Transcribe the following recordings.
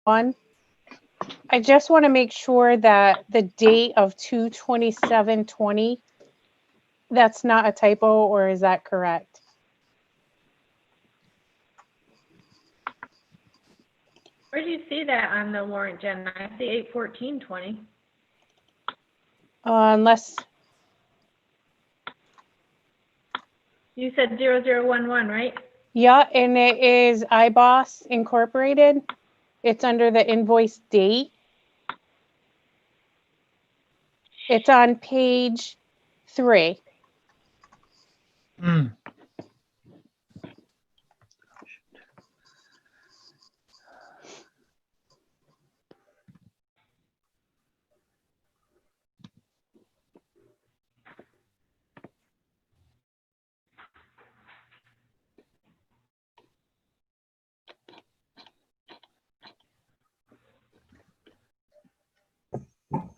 one. I just want to make sure that the date of 2/27/20, that's not a typo, or is that correct? Where do you see that on the warrant, Jen? I see 8/14/20. Unless, You said 0011, right? yeah, and it is iBoss Incorporated. It's under the invoice date. It's on page 3.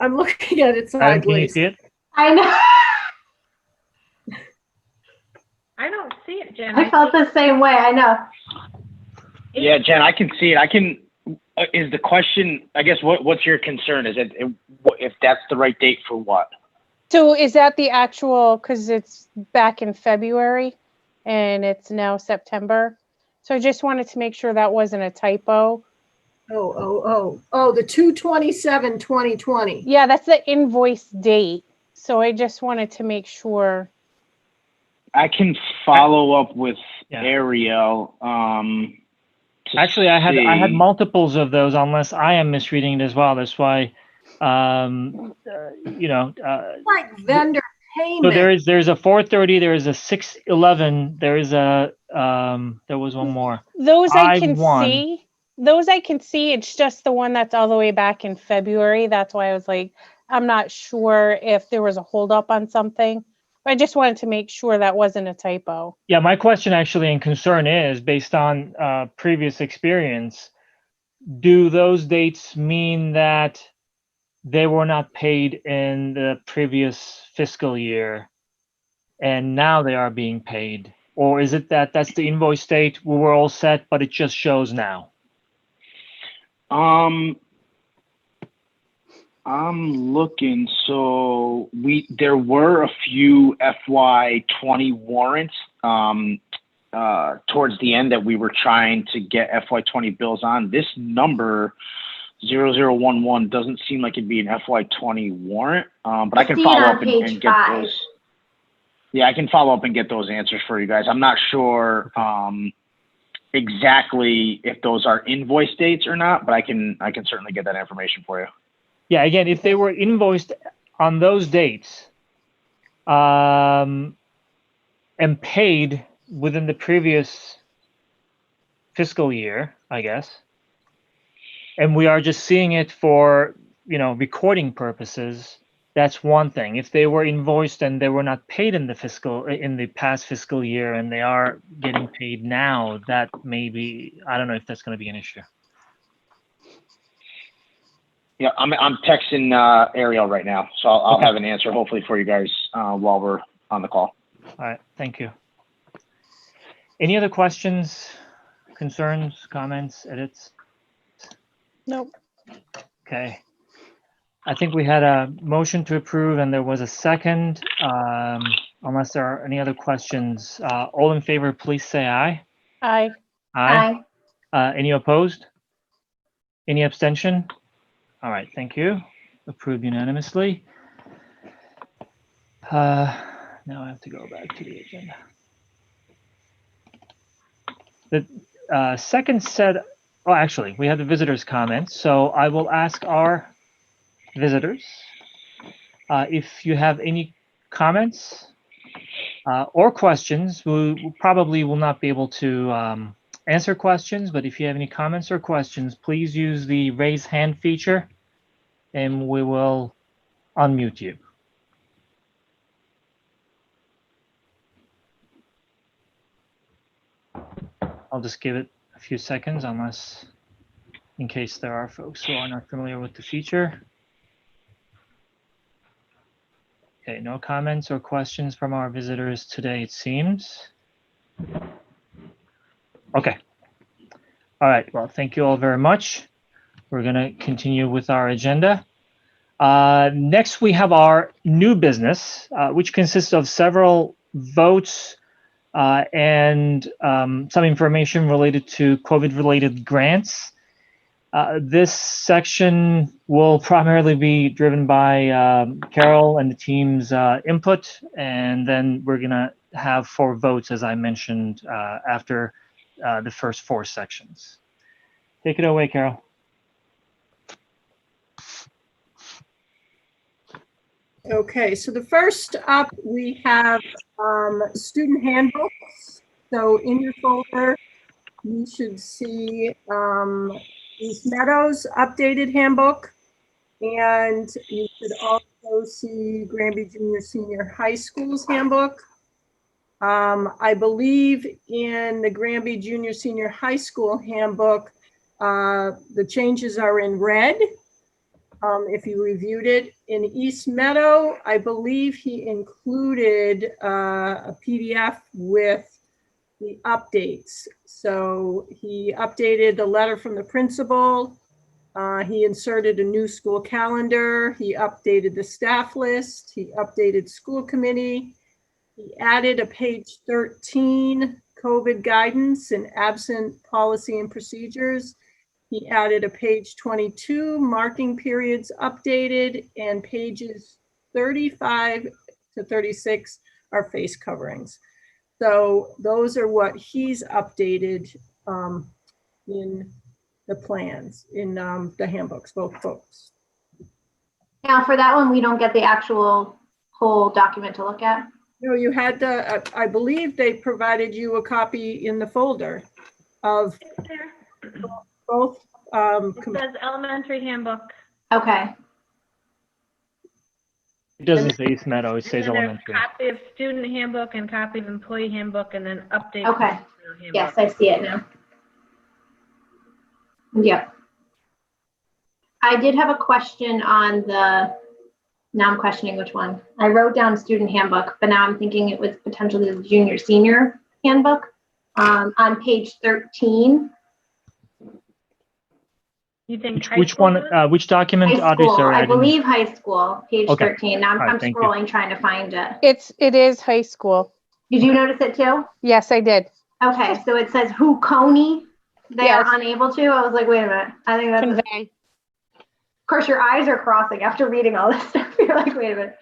I'm looking at it Karen, can you sideways. see it? I know. I don't see it, Jen. I felt the same way. I know. Yeah, Jen, I can see it. I can. Is the question? I guess what's your concern? Is it if that's the right date for what? So is that the actual, because it's back in February and it's now September. So I just wanted to make sure that wasn't a typo. Oh, the 2/27/2020. Yeah, that's the invoice date. So I just wanted to make sure. I can follow up with Yeah. Ariel. Actually, I had see. multiples of those, unless I am misreading it as well. That's why, Like vendor so payment. there's a 430, there is a 611, there is a there was one more. Those I can 5-1. see. Those I can see. It's just the one that's all the way back in February. That's why I was like, I'm not sure if there was a holdup on something. I just wanted to make sure that wasn't a typo. Yeah, my question actually and concern is based on previous experience. Do those dates mean that they were not paid in the previous fiscal year and now they are being paid? Or is it that that's the invoice date, we were all set, but it just shows now? I'm looking. So there were a few FY20 warrants towards the end that we were trying to get FY20 bills on. This number 0011 doesn't seem like it'd be an FY20 warrant, but I can follow up and get those. Yeah, I can follow up and get those answers for you guys. I'm not sure exactly if those are invoice dates or not, but I can certainly get that information for you. Yeah, again, if they were invoiced on those dates and paid within the previous fiscal year, I guess, and we are just seeing it for, recording purposes, that's one thing. If they were invoiced and they were not paid in the past fiscal year and they are getting paid now, that maybe, I don't know if that's going to be an issue. Yeah, I'm texting Ariel right now, so I'll have an answer hopefully for you guys while we're on the call. All right, thank you. Any other questions, concerns, comments, edits? Nope. Okay. I think we had a motion to approve and there was a second. Unless there are any other questions, all in favor, please say aye. Aye. Aye. Any opposed? Any abstention? All right, thank you. Approved unanimously. Now I have to go back to the agenda. The second set, actually, we have the visitors' comments. So I will ask our visitors if you have any comments or questions. We probably will not be able to answer questions, but if you have any comments or questions, please use the raise hand feature and we will unmute you. I'll just give it a few seconds in case there are folks who are not familiar with the feature. Okay, no comments or questions from our visitors today, it seems. Okay. All right, well, thank you all very much. we're going to continue with our agenda. Next, we have our new business, which consists of several votes and some information related to COVID-related grants. This section will primarily be driven by Carol and the team's input, and then we're going to have 4 votes, as I mentioned, after the first 4 sections. Take it away, Carol. Okay, so the first up, we have student handbooks. So in your folder, you should see East Meadows updated handbook, and you should also see Granby Junior Senior High School's handbook. I believe in the Granby Junior Senior High School handbook, the changes are in red. If you reviewed it. In East Meadow, I believe he included a PDF with the updates. So he updated the letter from the principal. He inserted a new school calendar. He updated the staff list. He updated school committee. He added a page 13, COVID guidance and absent policy and procedures. He added a page 22, marking periods updated, and pages 35 to 36 are face coverings. So those are what he's updated in the plans, in the handbooks, both books. Now for that one, we don't get the actual whole document to look at. No, you had the, I believe they provided you a copy in the folder of both. It says elementary handbook. Okay. It doesn't say East Meadow, it And says then there's elementary. copy of student handbook and copy of employee handbook, and then update. Okay. Handbook. Yes, I see it now. Yep. I did have a question on the, now I'm questioning which one. I wrote down student handbook, but now I'm thinking it was potentially the junior senior handbook. On page 13. You think high Which school one, one? which document High are they, school, sorry? I didn't- believe high school, page Okay. 13. Now All right, I'm thank you. scrolling trying to find it. It is high school. Did you notice it too? Yes, I did. Okay, so it says who Coney, they Yes. are unable to. I was like, wait a minute. I think that's, of Convey. course, your eyes are crossing after reading all this stuff. You're like, wait a minute.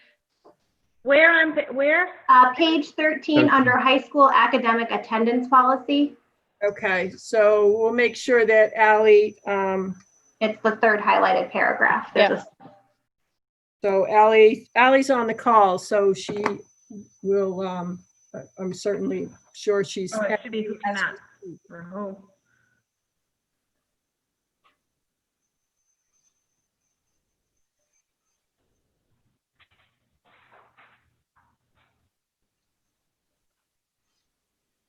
Where on, where? Page 13 under high school academic attendance policy. Okay, so we'll make sure that Ally, It's the third highlighted paragraph. There's so Ally's on the call, so she will, I'm certainly sure she's. Oh, it should be who cannot. Or who.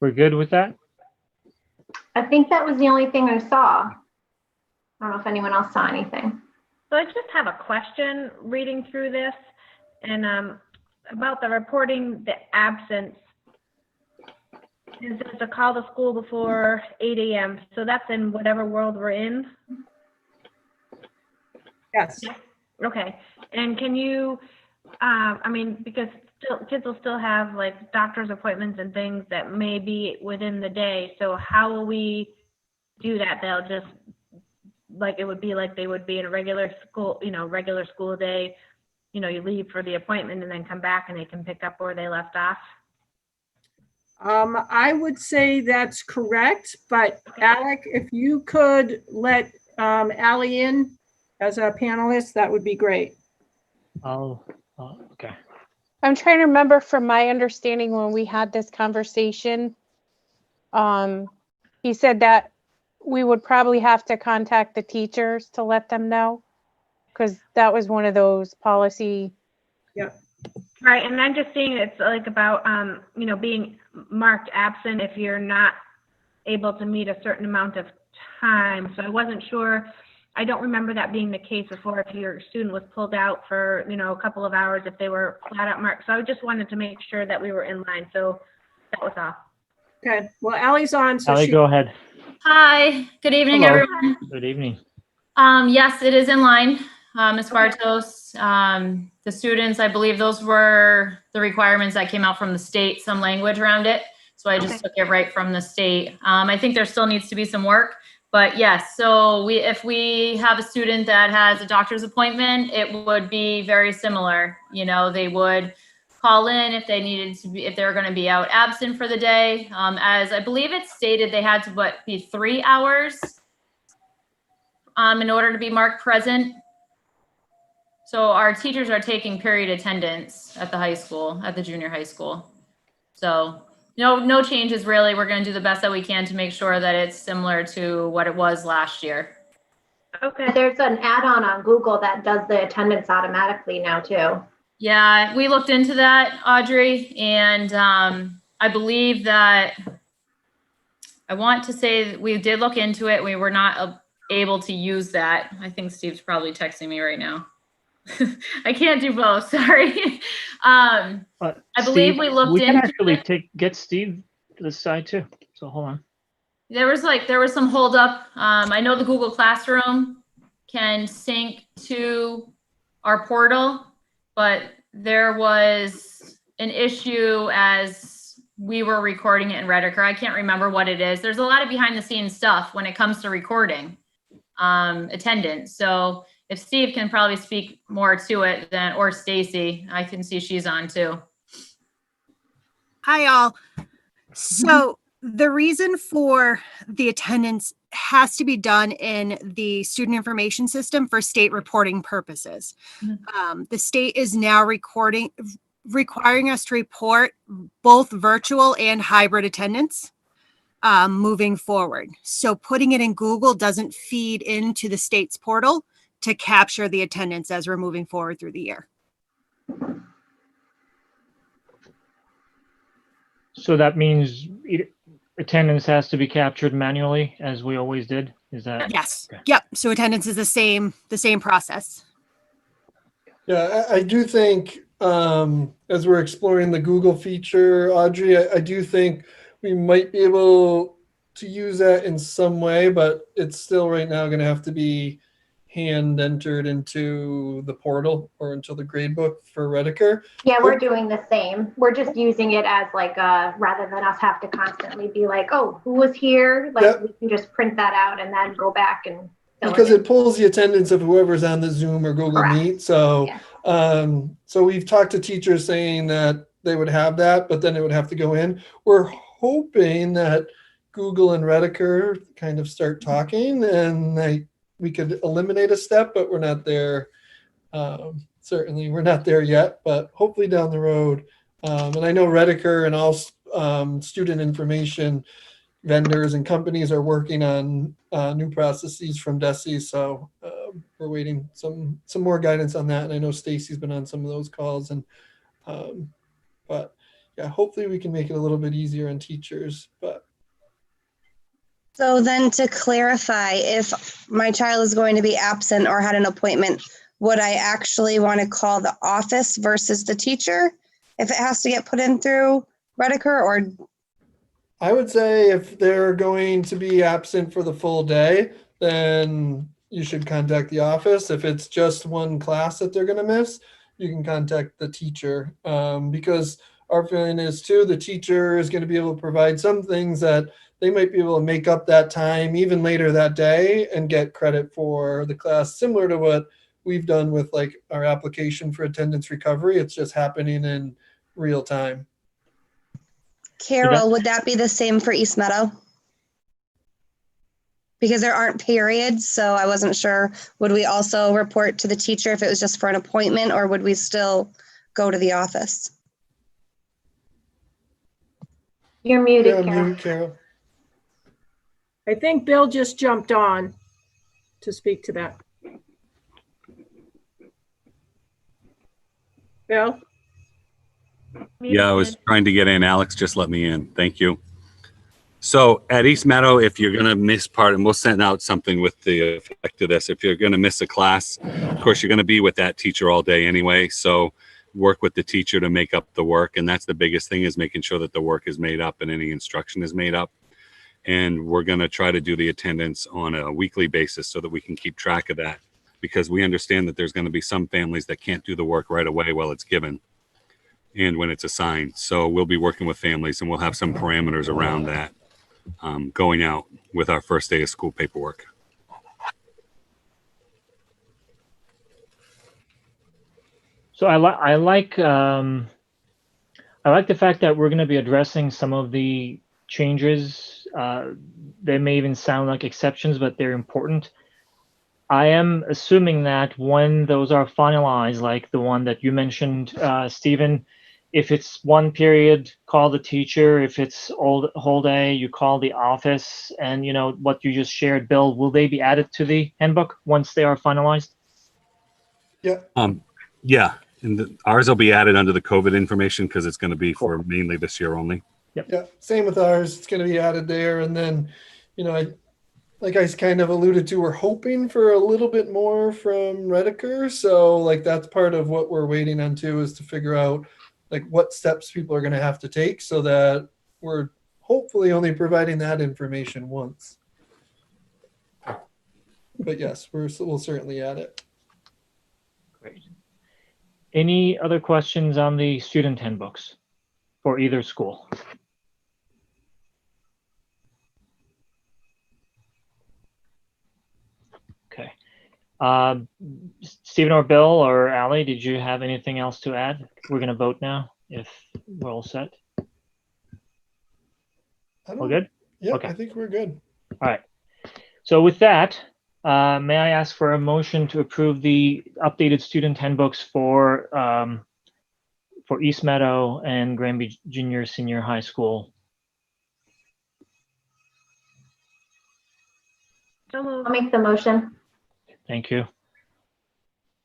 We're good with that? I think that was the only thing I saw. I don't know if anyone else saw anything. So I just have a question reading through this, and about the reporting the absence. Is it to call the school before 8 a.m.? So that's in whatever world we're in? Yes, Okay. And can you, I mean, because kids will still have like doctor's appointments and things that may be within the day. So how will we do that? They'll just, like, it would be like they would be in a regular school, regular school day. You leave for the appointment and then come back and they can pick up where they left off. I would say that's correct, but Alec, if you could let Ally in as a panelist, that would be great. Okay. I'm trying to remember from my understanding when we had this conversation. He said that we would probably have to contact the teachers to let them know, because that was one of those policy. Right, and I'm just seeing it's like about, being marked absent if you're not able to meet a certain amount of time. So I wasn't sure. I don't remember that being the case before, if your student was pulled out for, a couple of hours, if they were flat out marked. So I just wanted to make sure that we were in line. So that was all. Okay, well, Ally's on, so Ally, she, go ahead. Hi, good evening, Hello. everyone. Good evening. Yes, it is in line, Ms. Bartos. The students, I believe those were the requirements that came out from the state, some language around it. So I just Okay. took it right from the state. I think there still needs to be some work, but yes, so if we have a student that has a doctor's appointment, it would be very similar. You know, they would call in if they needed to be, if they're going to be out absent for the day. As I believe it stated, they had to be 3 hours in order to be marked present. So our teachers are taking period attendance at the high school, at the junior high school. So no changes really. We're going to do the best that we can to make sure that it's similar to what it was last year. Okay. There's an add-on on Google that does the attendance automatically now too. Yeah, we looked into that, Audrey, and I believe that I want to say that we did look into it. We were not able to use that. I think Steve's probably texting me right now. I can't do both. Sorry. I believe Steve, we looked we can into actually it. get Steve to the side too. So hold on. There was some holdup. I know the Google Classroom can sync to our portal, but there was an issue as we were recording it in Rediker. I can't remember what it is. There's a lot of behind the scenes stuff when it comes to recording attendance. So if Steve can probably speak more to it than, or Stacy, I can see she's on too. Hi, all. So the reason for the attendance has to be done in the student information system for state reporting purposes. The state is now requiring us to report both virtual and hybrid attendance moving forward. So putting it in Google doesn't feed into the state's portal to capture the attendance as we're moving forward through the year. So that means attendance has to be captured manually, as we always did. Is that? Yes. Okay. Yep. So attendance is the same process. Yeah, I do think as we're exploring the Google feature, Audrey, I do think we might be able to use that in some way, but it's still right now going to have to be hand entered into the portal or into the gradebook for Rediker. Yeah, we're doing the same. We're just using it as like rather than us have to constantly be like, oh, who was here? Like Yep. we can just print that out and then go back and fill Because it in. it pulls the attendance of whoever's on the Zoom or Google Correct. Meet. So, Yeah. so we've talked to teachers saying that they would have that, but then it would have to go in. We're hoping that Google and Rediker kind of start talking and we could eliminate a step, but we're not there. Certainly we're not there yet, but hopefully down the road. And I know Rediker and all student information vendors and companies are working on new processes from DESE. So we're waiting some more guidance on that. And I know Stacy's been on some of those calls. And but yeah, hopefully we can make it a little bit easier on teachers. But so then to clarify, if my child is going to be absent or had an appointment, would I actually want to call the office versus the teacher if it has to get put in through Rediker? Or I would say if they're going to be absent for the full day, then you should contact the office. If it's just one class that they're going to miss, you can contact the teacher because our feeling is too, the teacher is going to be able to provide some things that they might be able to make up that time even later that day and get credit for the class, similar to what we've done with like our application for attendance recovery. It's just happening in real time. Carol, would that be the same for East Meadow? Because there aren't periods, so I wasn't sure. Would we also report to the teacher if it was just for an appointment, or would we still go to the office? You're muted, Yeah, Carol. mute, Carol. I think Bill just jumped on to speak to that. Bill? Yeah, I was trying to get in. Alex just let me in. Thank you. So at East Meadow, if you're going to miss part, and we'll send out something with the effect of this, if you're going to miss a class, of course, you're going to be with that teacher all day anyway. So work with the teacher to make up the work. And that's the biggest thing, is making sure that the work is made up and any instruction is made up. And we're going to try to do the attendance on a weekly basis so that we can keep track of that, because we understand that there's going to be some families that can't do the work right away while it's given and when it's assigned. So we'll be working with families, and we'll have some parameters around that going out with our first day of school paperwork. So I like the fact that we're going to be addressing some of the changes. They may even sound like exceptions, but they're important. I am assuming that when those are finalized, like the one that you mentioned, Stephen, if it's one period, call the teacher. If it's whole day, you call the office. And you know what you just shared, Bill, will they be added to the handbook once they are finalized? Yeah. Yeah, and ours will be added under the COVID information because it's going to be for mainly this year only. Yep. Yeah, same with ours. It's going to be added there. And then, you know, like I kind of alluded to, we're hoping for a little bit more from Redeker. So like that's part of what we're waiting on too, is to figure out like what steps people are going to have to take so that we're hopefully only providing that information once. But yes, we'll certainly add it. Great. Any other questions on the student handbooks for either school? Okay. Stephen or Bill or Allie, did you have anything else to add? We're going to vote now if we're all set. All good? Yeah, okay. I think we're good. All right. So with that, may I ask for a motion to approve the updated student handbooks for East Meadow and Granby Junior Senior High School? I'll make the motion. Thank you.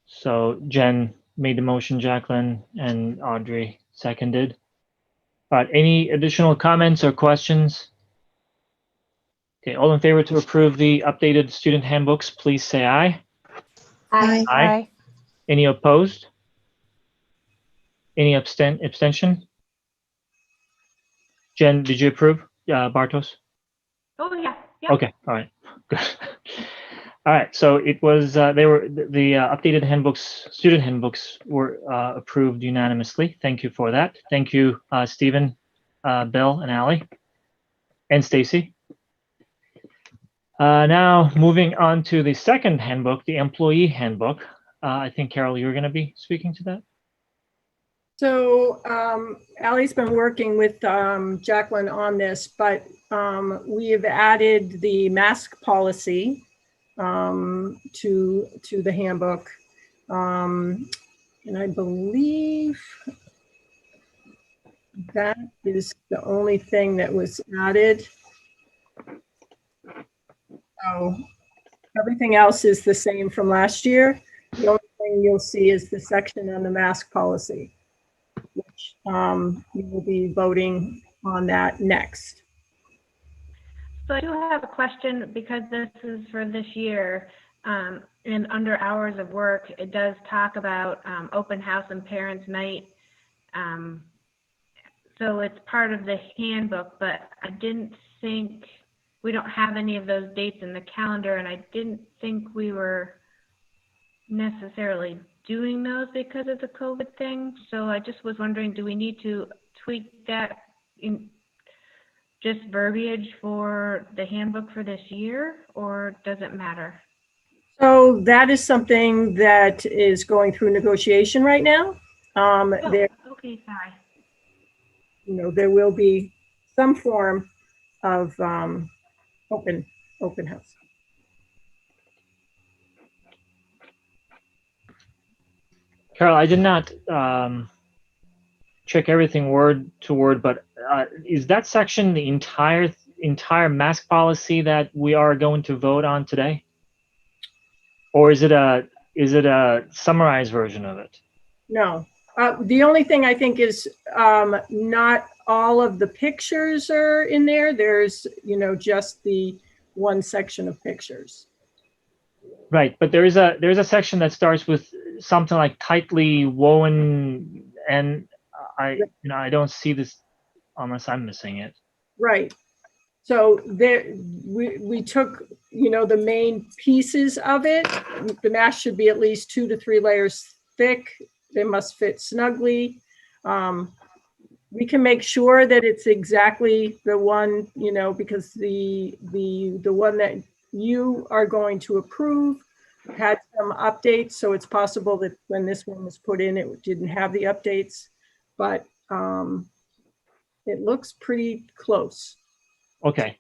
So Jen made the motion, Jacqueline, and Audrey seconded. All right, any additional comments or questions? Okay, all in favor to approve the updated student handbooks, please say aye. Aye. Aye. Any opposed? Any abstention? Jen, did you approve? Bartos? Oh, yeah. Yep. Okay, all right, good. All right, so it was, they were, the updated handbooks, student handbooks were approved unanimously. Thank you for that. Thank you, Stephen, Bill, and Allie, and Stacy. Now, moving on to the second handbook, the employee handbook. I think, Carol, you're going to be speaking to that. So Allie's been working with Jacqueline on this, but we have added the mask policy to the handbook. And I believe that is the only thing that was added. So everything else is the same from last year. The only thing you'll see is the section on the mask policy, which we will be voting on that next. So I do have a question because this is for this year, and under hours of work, it does talk about open house and parents' night. So it's part of the handbook, but I didn't think, we don't have any of those dates in the calendar, and I didn't think we were necessarily doing those because of the COVID thing. So I just was wondering, do we need to tweak that in just verbiage for the handbook for this year, or does it matter? So that is something that is going through negotiation right now. There, Okay, sorry. you know, there will be some form of open house. Carol, I did not check everything word to word, but is that section the entire mask policy that we are going to vote on today? Or is it a summarized version of it? No, the only thing I think is not all of the pictures are in there. There's, you know, just the one section of pictures. Right, but there's a section that starts with something like tightly woven, and I don't see this unless I'm missing it. Right. So there, we took, you know, the main pieces of it. The mask should be at least 2 to 3 layers thick. They must fit snugly. We can make sure that it's exactly the one, you know, because the one that you are going to approve had some updates. So it's possible that when this one was put in, it didn't have the updates, but it looks pretty close. Okay,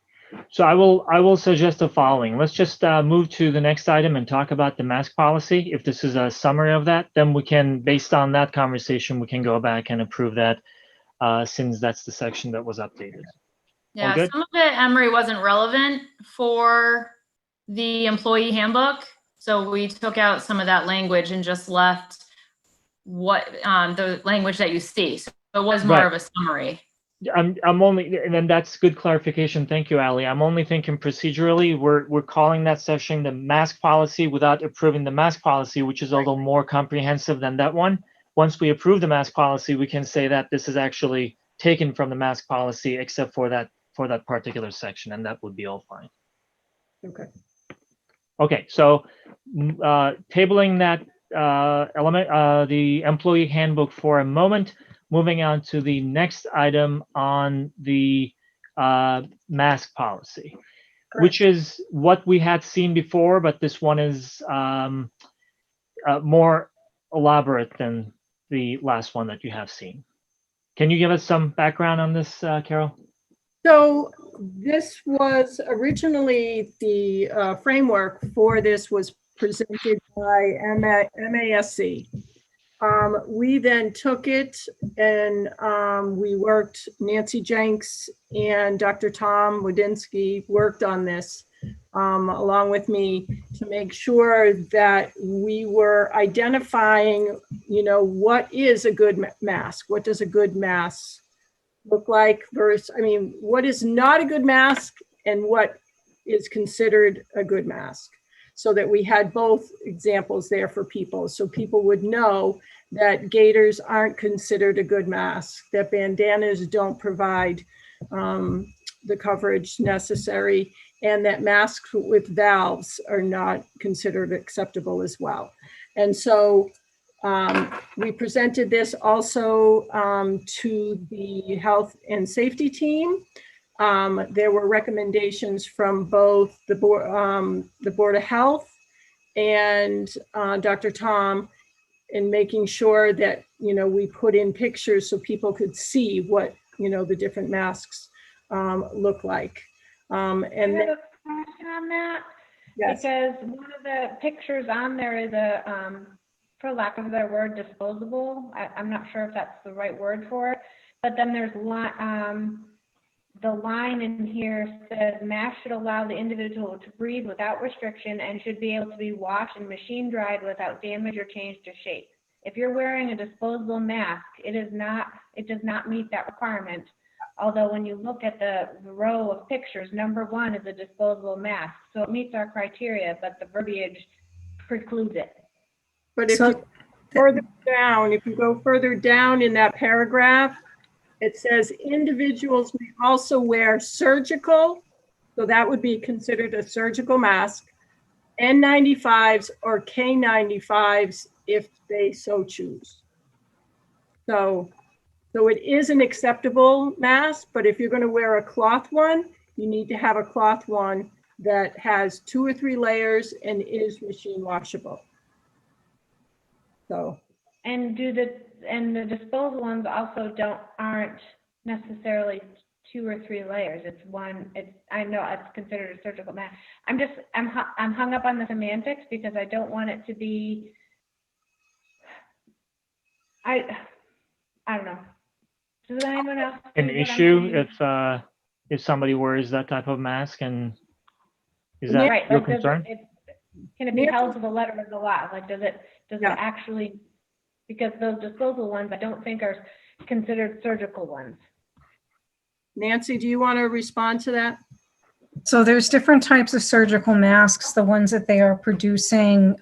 so I will suggest the following. Let's just move to the next item and talk about the mask policy. If this is a summary of that, then we can, based on that conversation, we can go back and approve that since that's the section that was updated. Yeah, good? some of it, Emery, wasn't relevant for the employee handbook. So we took out some of that language and just left what the language that you see. So it was more of a summary. I'm only, and then that's good clarification. Thank you, Ali. I'm only thinking procedurally, we're calling that section the mask policy without approving the mask policy, which is a little more comprehensive than that one. Once we approve the mask policy, we can say that this is actually taken from the mask policy, except for that particular section, and that would be all fine. Okay. Okay, so tabling that element, the employee handbook for a moment. Moving on to the next item on the mask policy, which is what we had seen before, but this one is more elaborate than the last one that you have seen. Can you give us some background on this, Carol? So this was originally the framework for this was presented by MASC. We then took it and we worked, Nancy Jenks and Dr. Tom Wodinsky worked on this along with me to make sure that we were identifying, you know, what is a good mask? What does a good mask look like versus, I mean, what is not a good mask and what is considered a good mask? So that we had both examples there for people. So people would know that gaiters aren't considered a good mask, that bandanas don't provide the coverage necessary, and that masks with valves are not considered acceptable as well. And so we presented this also to the health and safety team. There were recommendations from both the Board of Health and Dr. Tom in making sure that, you know, we put in pictures so people could see what, you know, the different masks look like. And I have a question on that. Yes. Because one of the pictures on there is a, for lack of a better word, disposable. I'm not sure if that's the right word for it, but then there's the line in here says mask should allow the individual to breathe without restriction and should be able to be washed and machine dried without damage or change to shape. If you're wearing a disposable mask, it does not meet that requirement. Although when you look at the row of pictures, number 1 is a disposable mask. So it meets our criteria, but the verbiage precludes it. But if you go further down in that paragraph, it says individuals may also wear surgical, so that would be considered a surgical mask, N95s or K95s if they so choose. So it is an acceptable mask, but if you're going to wear a cloth one, you need to have a cloth one that has 2 or 3 layers and is machine washable. So. And the disposable ones also aren't necessarily 2 or 3 layers. It's one. I know it's considered a surgical mask. I'm hung up on the semantics because I don't want it to be. I don't know. Does anyone else An issue if somebody wears that type of mask, and is that right, your like concern? Can it be held to the letter of the law? Like, does it actually? Because those disposable ones, I don't think are considered surgical ones. Nancy, do you want to respond to that? So there's different types of surgical masks. The ones that they are producing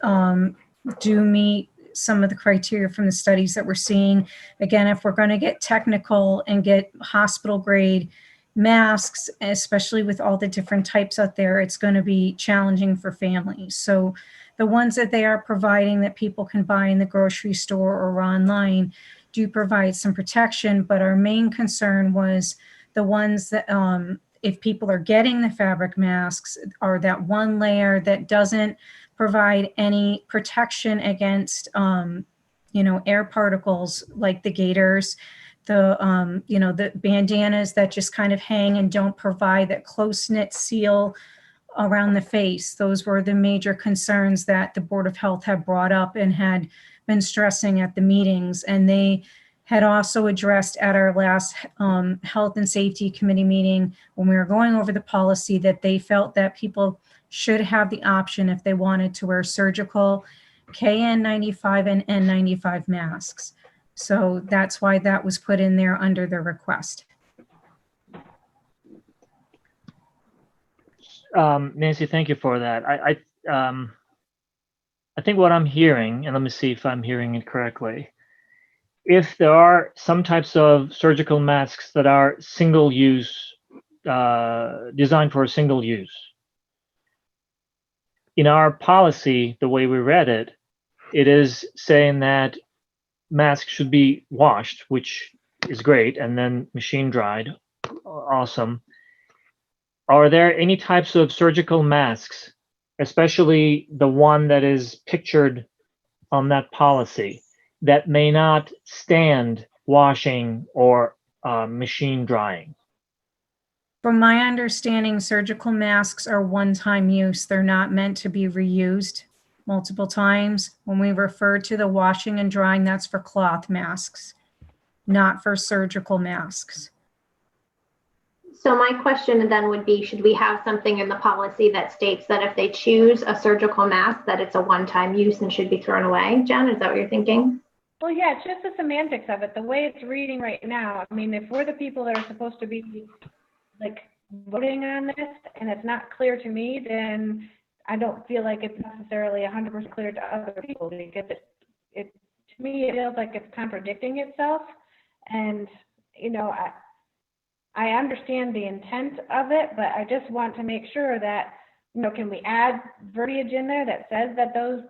do meet some of the criteria from the studies that we're seeing. Again, if we're going to get technical and get hospital grade, masks, especially with all the different types out there, it's going to be challenging for families. So the ones that they are providing that people can buy in the grocery store or online do provide some protection. But our main concern was the ones that, if people are getting the fabric masks, are that one layer that doesn't provide any protection against, air particles like the gaiters, the bandanas that just kind of hang and don't provide that close-knit seal around the face. Those were the major concerns that the Board of Health had brought up and had been stressing at the meetings. And they had also addressed at our last Health and Safety Committee meeting when we were going over the policy that they felt that people should have the option if they wanted to wear surgical KN95 and N95 masks. So that's why that was put in there under the request. Nancy, thank you for that. I think what I'm hearing, and let me see if I'm hearing it correctly, if there are some types of surgical masks that are single use, designed for a single use, in our policy, the way we read it, it is saying that masks should be washed, which is great, and then machine dried. Awesome. Are there any types of surgical masks, especially the one that is pictured on that policy, that may not stand washing or machine drying? From my understanding, surgical masks are one-time use. They're not meant to be reused multiple times. When we refer to the washing and drying, that's for cloth masks, not for surgical masks. So my question then would be, should we have something in the policy that states that if they choose a surgical mask, that it's a one-time use and should be thrown away? Jen, is that what you're thinking? Well, yeah, it's just the semantics of it, the way it's reading right now. I mean, if we're the people that are supposed to be like voting on this and it's not clear to me, then I don't feel like it's necessarily 100% clear to other people, because it to me, it feels like it's contradicting itself. And, I understand the intent of it, but I just want to make sure that, can we add verbiage in there that says that those,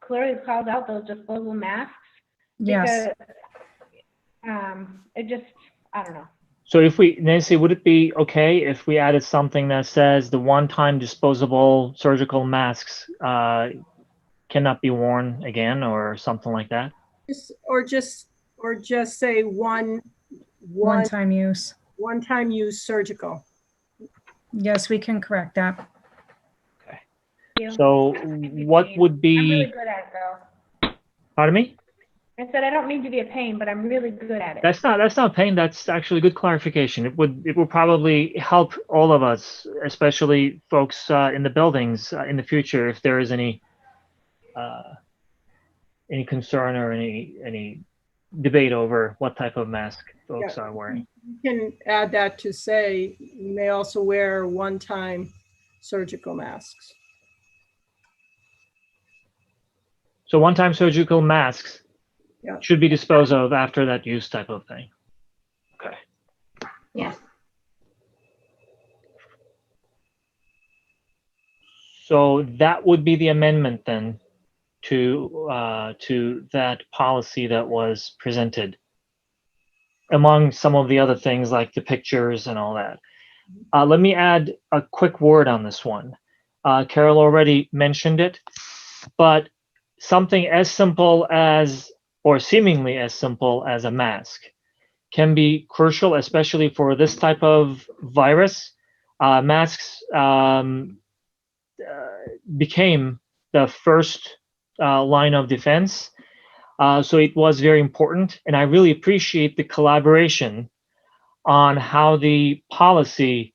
clearly calls out those disposable masks? Yes. Because it just, I don't know. So if we, Nancy, would it be okay if we added something that says the one-time disposable surgical masks cannot be worn again, or something like that? Or just say One-time use. One-time use surgical. Yes, we can correct that. Okay. So what would be? I'm really good at it, though. Pardon me? I said I don't mean to be a pain, but I'm really good at it. That's not pain. That's actually good clarification. It would probably help all of us, especially folks in the buildings in the future, if there is any concern or any debate over what type of mask folks are wearing. You can add that to say you may also wear one-time surgical masks. So one-time surgical masks should be disposed of after that use, type of thing. Okay. Yes. So that would be the amendment then to that policy that was presented, among some of the other things like the pictures and all that. Let me add a quick word on this one. Carol already mentioned it, but something as simple as, or seemingly as simple as, a mask can be crucial, especially for this type of virus. Masks became the first line of defense. So it was very important, and I really appreciate the collaboration on how the policy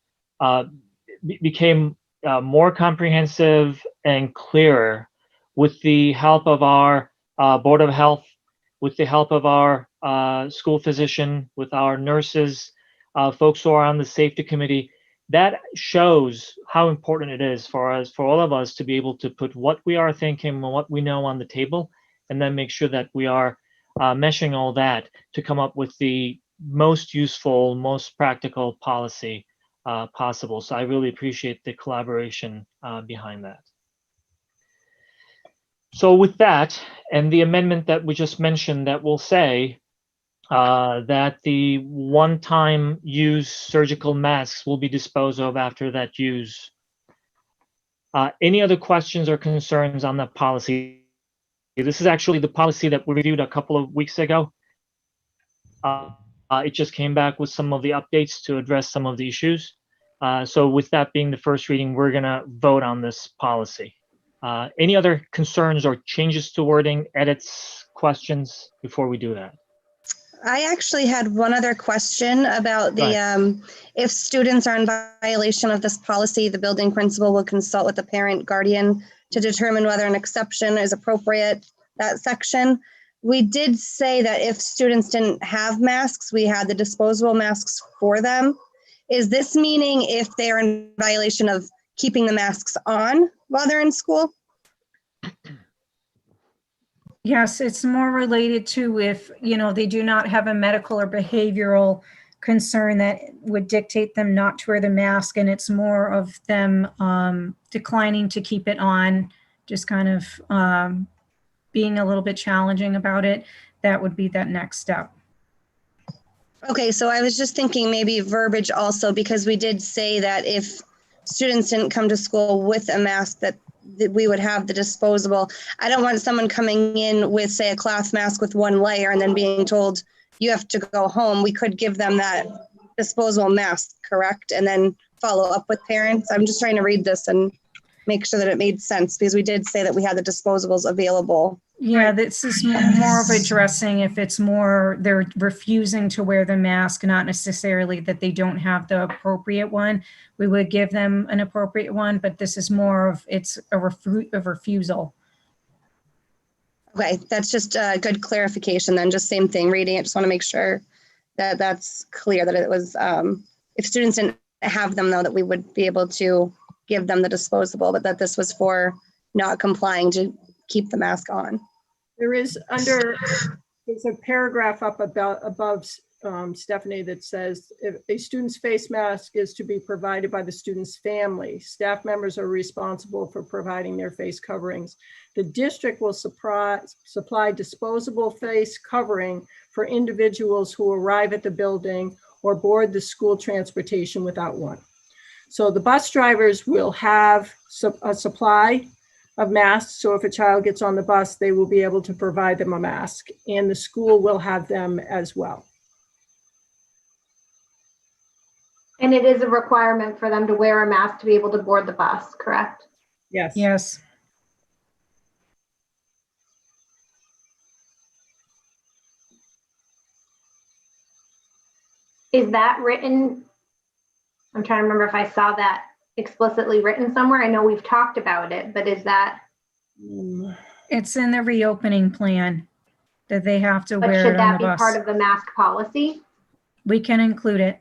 became more comprehensive and clearer, with the help of our Board of Health, with the help of our school physician, with our nurses, folks who are on the safety committee. That shows how important it is for us, for all of us, to be able to put what we are thinking and what we know on the table, and then make sure that we are meshing all that to come up with the most useful, most practical policy possible. So I really appreciate the collaboration behind that. So with that, and the amendment that we just mentioned that will say that the one-time use surgical masks will be disposed of after that use. Any other questions or concerns on the policy? This is actually the policy that we reviewed a couple of weeks ago. It just came back with some of the updates to address some of the issues. So with that being the first reading, we're gonna vote on this policy. Any other concerns or changes to wording, edits, questions before we do that? I actually had one other question about the, if students are in violation of this policy, the building principal will consult with the parent guardian to determine whether an exception is appropriate, that section. We did say that if students didn't have masks, we had the disposable masks for them. Is this meaning if they're in violation of keeping the masks on while they're in school? Yes, it's more related to if, they do not have a medical or behavioral concern that would dictate them not to wear the mask, and it's more of them declining to keep it on, just kind of being a little bit challenging about it. That would be that next step. Okay, so I was just thinking maybe verbiage also, because we did say that if students didn't come to school with a mask, that we would have the disposable. I don't want someone coming in with, say, a cloth mask with one layer and then being told you have to go home. We could give them that disposable mask, correct? And then follow up with parents. I'm just trying to read this and make sure that it made sense, because we did say that we had the disposables available. Yeah, this is more of addressing if it's more they're refusing to wear the mask, not necessarily that they don't have the appropriate one. We would give them an appropriate one, but this is more of it's a refusal. Okay, that's just a good clarification then, just same thing, reading it. Just want to make sure that that's clear, that it was, if students didn't have them though, that we would be able to give them the disposable, but that this was for not complying to keep the mask on. There's a paragraph up above Stephanie that says if a student's face mask is to be provided by the student's family, staff members are responsible for providing their face coverings. The district will supply disposable face covering for individuals who arrive at the building or board the school transportation without one. So the bus drivers will have a supply of masks. So if a child gets on the bus, they will be able to provide them a mask, and the school will have them as well. And it is a requirement for them to wear a mask to be able to board the bus, correct? Yes. Yes. Is that written? I'm trying to remember if I saw that explicitly written somewhere. I know we've talked about it, but is that? It's in the reopening plan that they have to But wear should it on that the be bus. part of the mask policy? We can include it.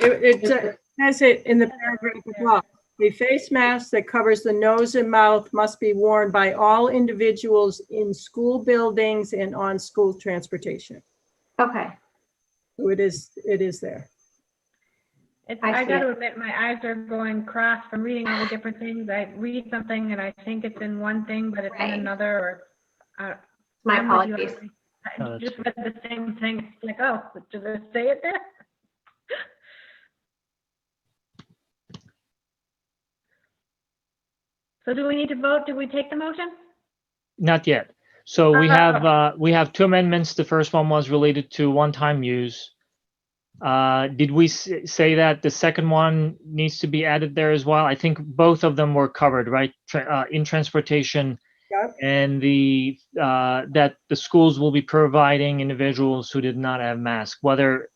It says it in the paragraph above. A face mask that covers the nose and mouth must be worn by all individuals in school buildings and on school transportation. Okay. So it is there. I got to admit, my eyes are going cross from reading all the different things. I read something and I think it's in one thing, but it's in another. Or my apologies. I just read the same thing. It's like, oh, does it say it there? So do we need to vote? Do we take the motion? Not yet. So we have two amendments. The first one was related to one-time use. Did we say that the second one needs to be added there as well? I think both of them were covered, right? In transportation, Yep. and that the schools will be providing individuals who did not have masks, whether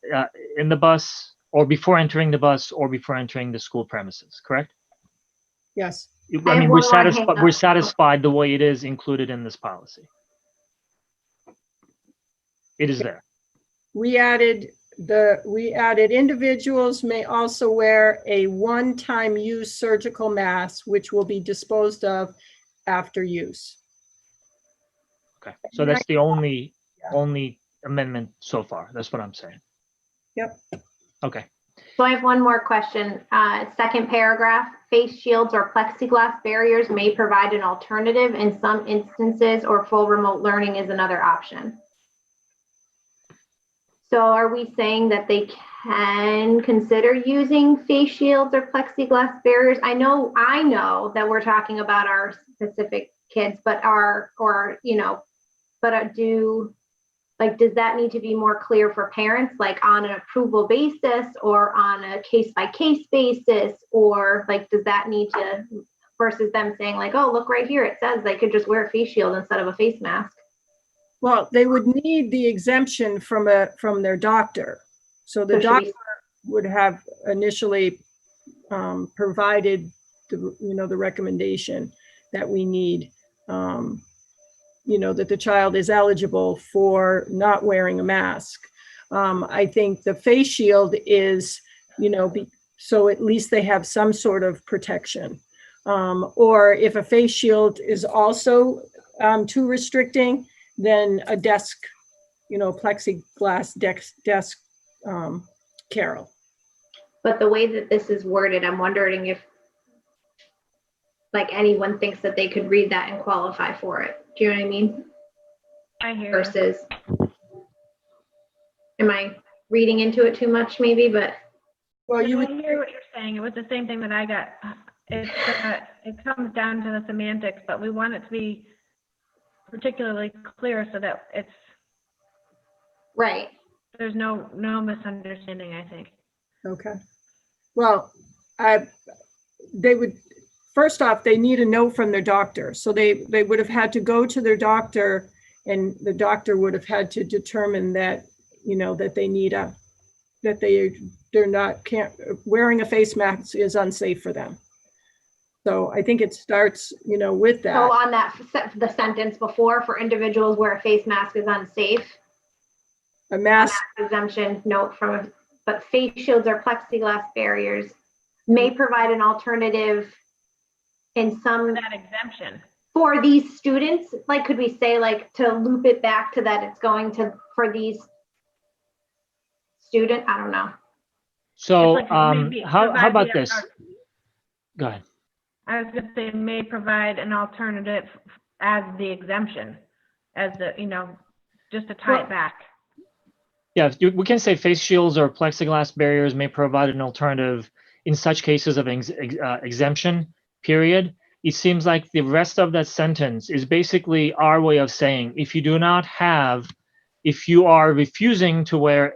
in the bus or before entering the bus or before entering the school premises. Correct? Yes. I mean, we're satisfied the way it is included in this policy. It is there. We added individuals may also wear a one-time use surgical mask, which will be disposed of after use. Okay, so that's the only amendment so far. That's what I'm saying. Yep. Okay. So I have one more question. Second paragraph, face shields or plexiglass barriers may provide an alternative in some instances, or full remote learning is another option. So are we saying that they can consider using face shields or plexiglass barriers? I know that we're talking about our specific kids, but does that need to be more clear for parents, like on an approval basis or on a case-by-case basis? Or like, does that need to, versus them saying like, oh, look right here, it says they could just wear a face shield instead of a face mask? Well, they would need the exemption from their doctor. So the doctor would have initially provided the recommendation that we need, that the child is eligible for not wearing a mask. I think the face shield is, so at least they have some sort of protection. Or if a face shield is also too restricting, then a desk, plexiglass desk, Carol. But the way that this is worded, I'm wondering if like anyone thinks that they could read that and qualify for it. Do you know what I mean? I hear Versus, am I reading into it too much maybe? But well, I hear what you're saying. It was the same thing that I got. It comes down to the semantics, but we want it to be particularly clear so that it's right. There's no misunderstanding, I think. Okay. Well, they would, first off, they need a note from their doctor. So they would have had to go to their doctor, and the doctor would have had to determine that, that they need wearing a face mask is unsafe for them. So I think it starts, with that. So on the sentence before, for individuals where a face mask is unsafe, a mask exemption note but face shields or plexiglass barriers may provide an alternative in some that exemption for these students. Like, could we say, like, to loop it back to that it's going to for these students? I don't know. So like how about this? Go ahead. I was going to say may provide an alternative as the exemption, as the, just to tie it back. Yeah, we can say face shields or plexiglass barriers may provide an alternative in such cases of exemption, period. It seems like the rest of that sentence is basically our way of saying, if you are refusing to wear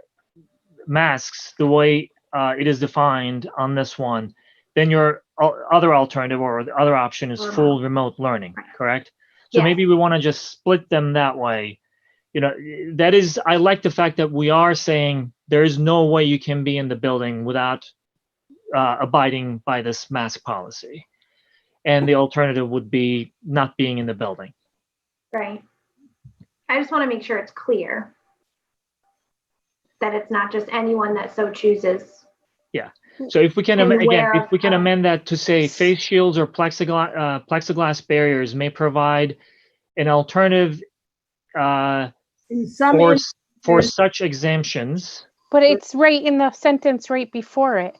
masks the way it is defined on this one, then your other alternative or the other option is full remote learning, correct? So maybe we want to just split them that way. That is, I like the fact that we are saying there is no way you can be in the building without abiding by this mask policy. And the alternative would be not being in the building. Right. I just want to make sure it's clear that it's not just anyone that so chooses. Yeah. So if we can, if we can amend that to say face shields or plexiglass barriers may provide an alternative for such exemptions. But it's right in the sentence right before it.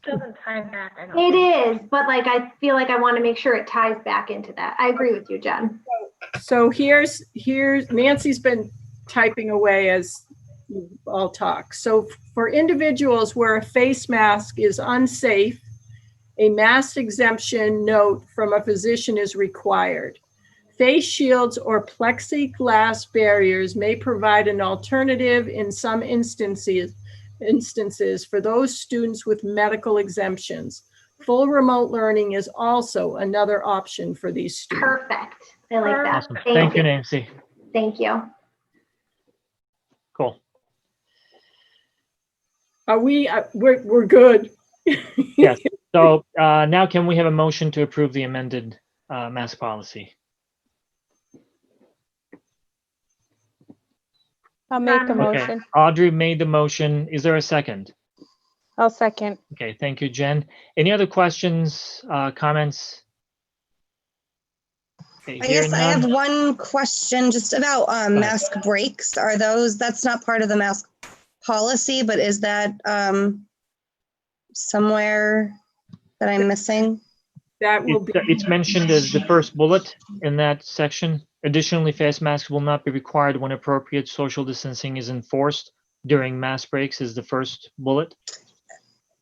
Doesn't tie back. It is, but like I feel like I want to make sure it ties back into that. I agree with you, Jen. So here's Nancy's been typing away as you all talk. So for individuals where a face mask is unsafe, a mask exemption note from a physician is required. Face shields or plexiglass barriers may provide an alternative in some instances for those students with medical exemptions. Full remote learning is also another option for these students. Perfect. I like that. Awesome. Thank you, Nancy. Thank you. Cool. Are we? We're good. Yes. So now can we have a motion to approve the amended mask policy? I'll make the motion. Okay. Audrey made the motion. Is there a second? I'll second. Okay, thank you, Jen. Any other questions, comments? Okay, I guess I have one question just about mask breaks. Are those, that's not part of the mask policy, but is that somewhere that I'm missing? That will be. It's mentioned as the first bullet in that section. Additionally, face masks will not be required when appropriate social distancing is enforced during mask breaks is the first bullet.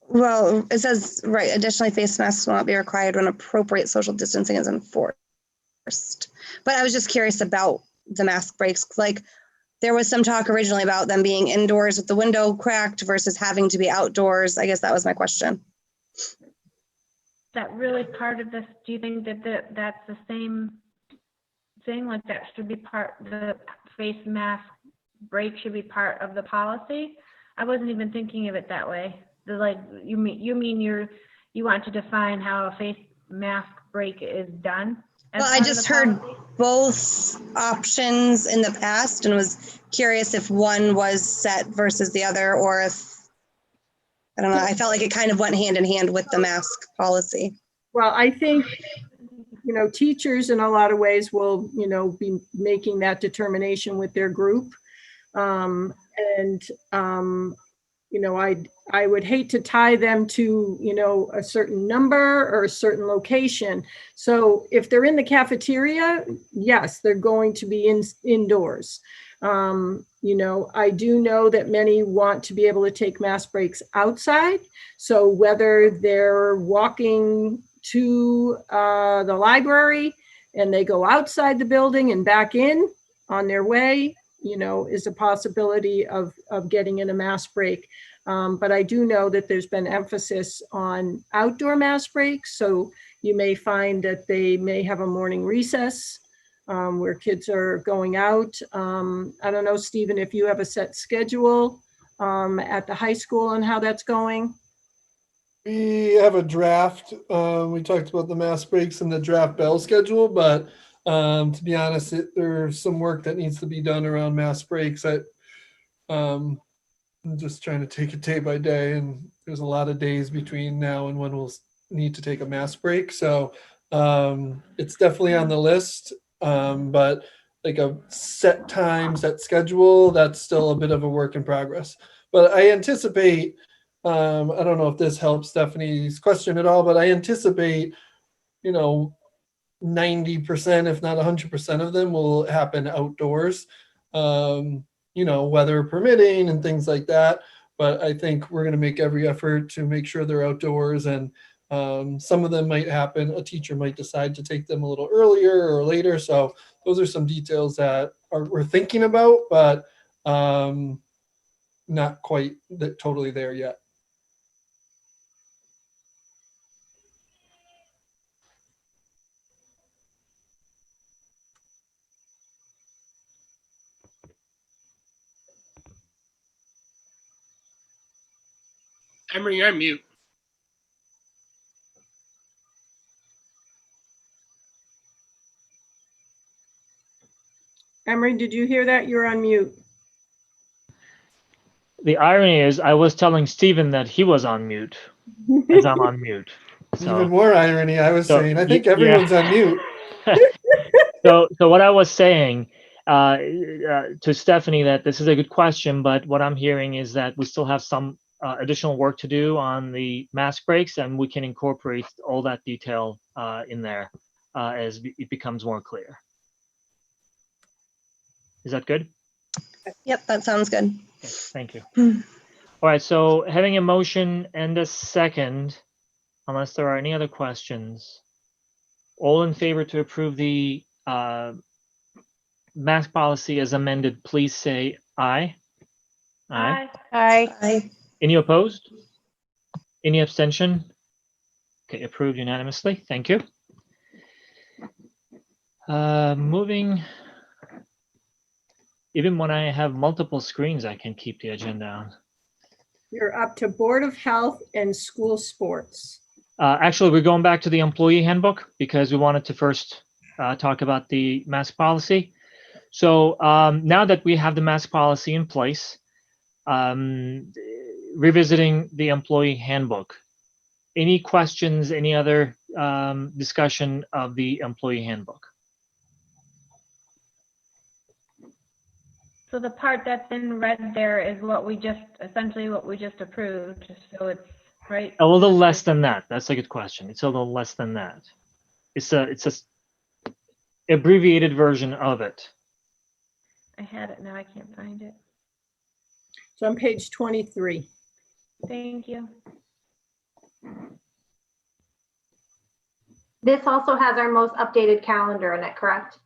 Well, it says, right, additionally, face masks will not be required when appropriate social distancing is enforced. But I was just curious about the mask breaks. Like, there was some talk originally about them being indoors with the window cracked versus having to be outdoors. I guess that was my question. Is that really part of this? Do you think that that's the same thing? Like that should be part, the face mask break should be part of the policy? I wasn't even thinking of it that way. Like you mean you want to define how a face mask break is done? Well, I just heard both options in the past and was curious if one was set versus the other, or if, I don't know, I felt like it kind of went hand in hand with the mask policy. Well, I think, teachers in a lot of ways will, be making that determination with their group. I would hate to tie them to, a certain number or a certain location. So if they're in the cafeteria, yes, they're going to be indoors. I do know that many want to be able to take mask breaks outside. So whether they're walking to the library and they go outside the building and back in on their way, is a possibility of getting in a mask break. But I do know that there's been emphasis on outdoor mask breaks. So you may find that they may have a morning recess where kids are going out. I don't know, Stephen, if you have a set schedule at the high school on how that's going. We have a draft. We talked about the mask breaks and the draft bell schedule, but to be honest, there's some work that needs to be done around mask breaks. I'm just trying to take it day by day, and there's a lot of days between now and when we'll need to take a mask break. So it's definitely on the list, but like a set time, set schedule, that's still a bit of a work in progress. But I anticipate, I don't know if this helps Stephanie's question at all, but I anticipate, 90%, if not 100% of them will happen outdoors, weather permitting and things like that. But I think we're going to make every effort to make sure they're outdoors, and some of them might happen. A teacher might decide to take them a little earlier or later. So those are some details that we're thinking about, but not quite totally there yet. Emery, you're on mute. Emery, did you hear that? You're on mute. The irony is I was telling Stephen that he was on mute as I'm on mute. So, even more irony, I was saying, I think everyone's on mute. So what I was saying to Stephanie, that this is a good question, but what I'm hearing is that we still have some additional work to do on the mask breaks, and we can incorporate all that detail in there as it becomes more clear. Is that good? Yep, that sounds good. Okay, thank you. All right, so having a motion and a second, unless there are any other questions, all in favor to approve the mask policy as amended, please say aye. Aye. Aye. Any opposed? Any abstention? Okay, approved unanimously. Thank you. Moving. Even when I have multiple screens, I can keep the agenda on. You're up to Board of Health and School Sports. Actually, we're going back to the employee handbook because we wanted to first talk about the mask policy. So now that we have the mask policy in place, revisiting the employee handbook, any questions, any other discussion of the employee handbook? So the part that's in red there is what we just, essentially what we just approved, so it's, right? A little less than that. That's a good question. It's a little less than that. It's a abbreviated version of it. I had it, now I can't find it. So on page 23. Thank you. This also has our most updated calendar in it, correct?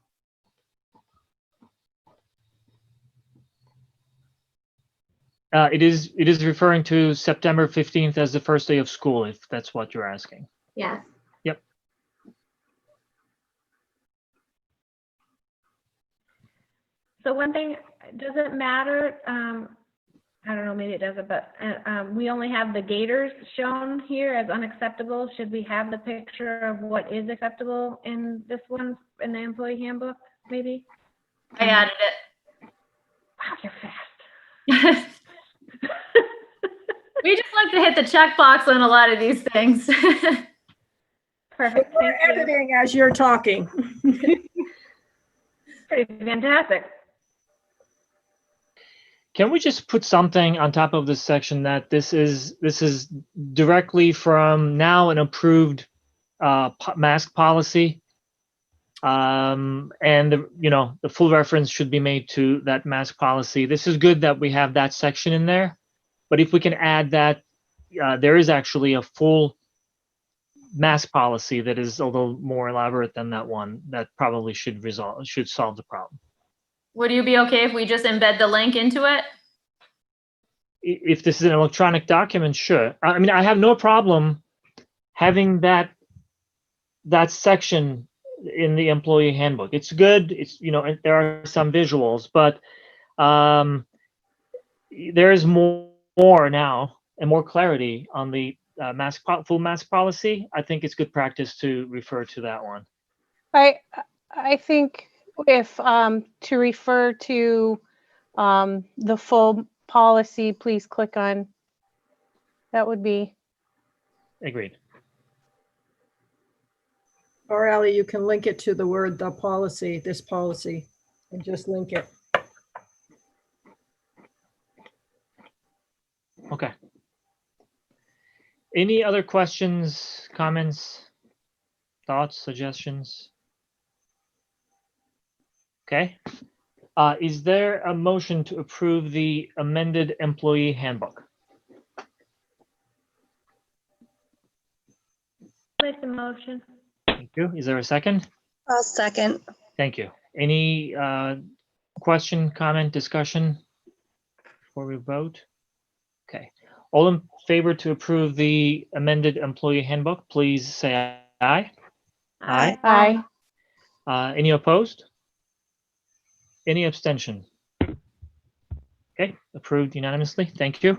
It is referring to September 15th as the first day of school, if that's what you're asking. Yes. Yep. So one thing, does it matter? I don't know, maybe it doesn't, but we only have the Gators shown here as unacceptable. Should we have the picture of what is acceptable in this one, in the employee handbook, maybe? I added it. Wow, you're fast. We just like to hit the checkbox on a lot of these things. Perfect. We're editing as you're talking. Pretty fantastic. Can we just put something on top of this section that this is directly from now an approved mask policy, and the full reference should be made to that mask policy. This is good that we have that section in there, but if we can add that there is actually a full mask policy that is a little more elaborate than that one, that probably should solve the problem. Would you be okay if we just embed the link into it? If this is an electronic document, sure. I mean, I have no problem having that section in the employee handbook. It's good. It's, there are some visuals, but there is more now and more clarity on the full mask policy. I think it's good practice to refer to that one. I think if to refer to the full policy, please click on, that would be. Agreed. Or Ellie, you can link it to the word the policy, this policy, and just link it. Okay. Any other questions, comments, thoughts, suggestions? Okay. Is there a motion to approve the amended employee handbook? Make the motion. Thank you. Is there a second? I'll second. Thank you. Any question, comment, discussion before we vote? Okay. All in favor to approve the amended employee handbook, please say aye. Aye. Any opposed? Any abstention? Okay, approved unanimously. Thank you.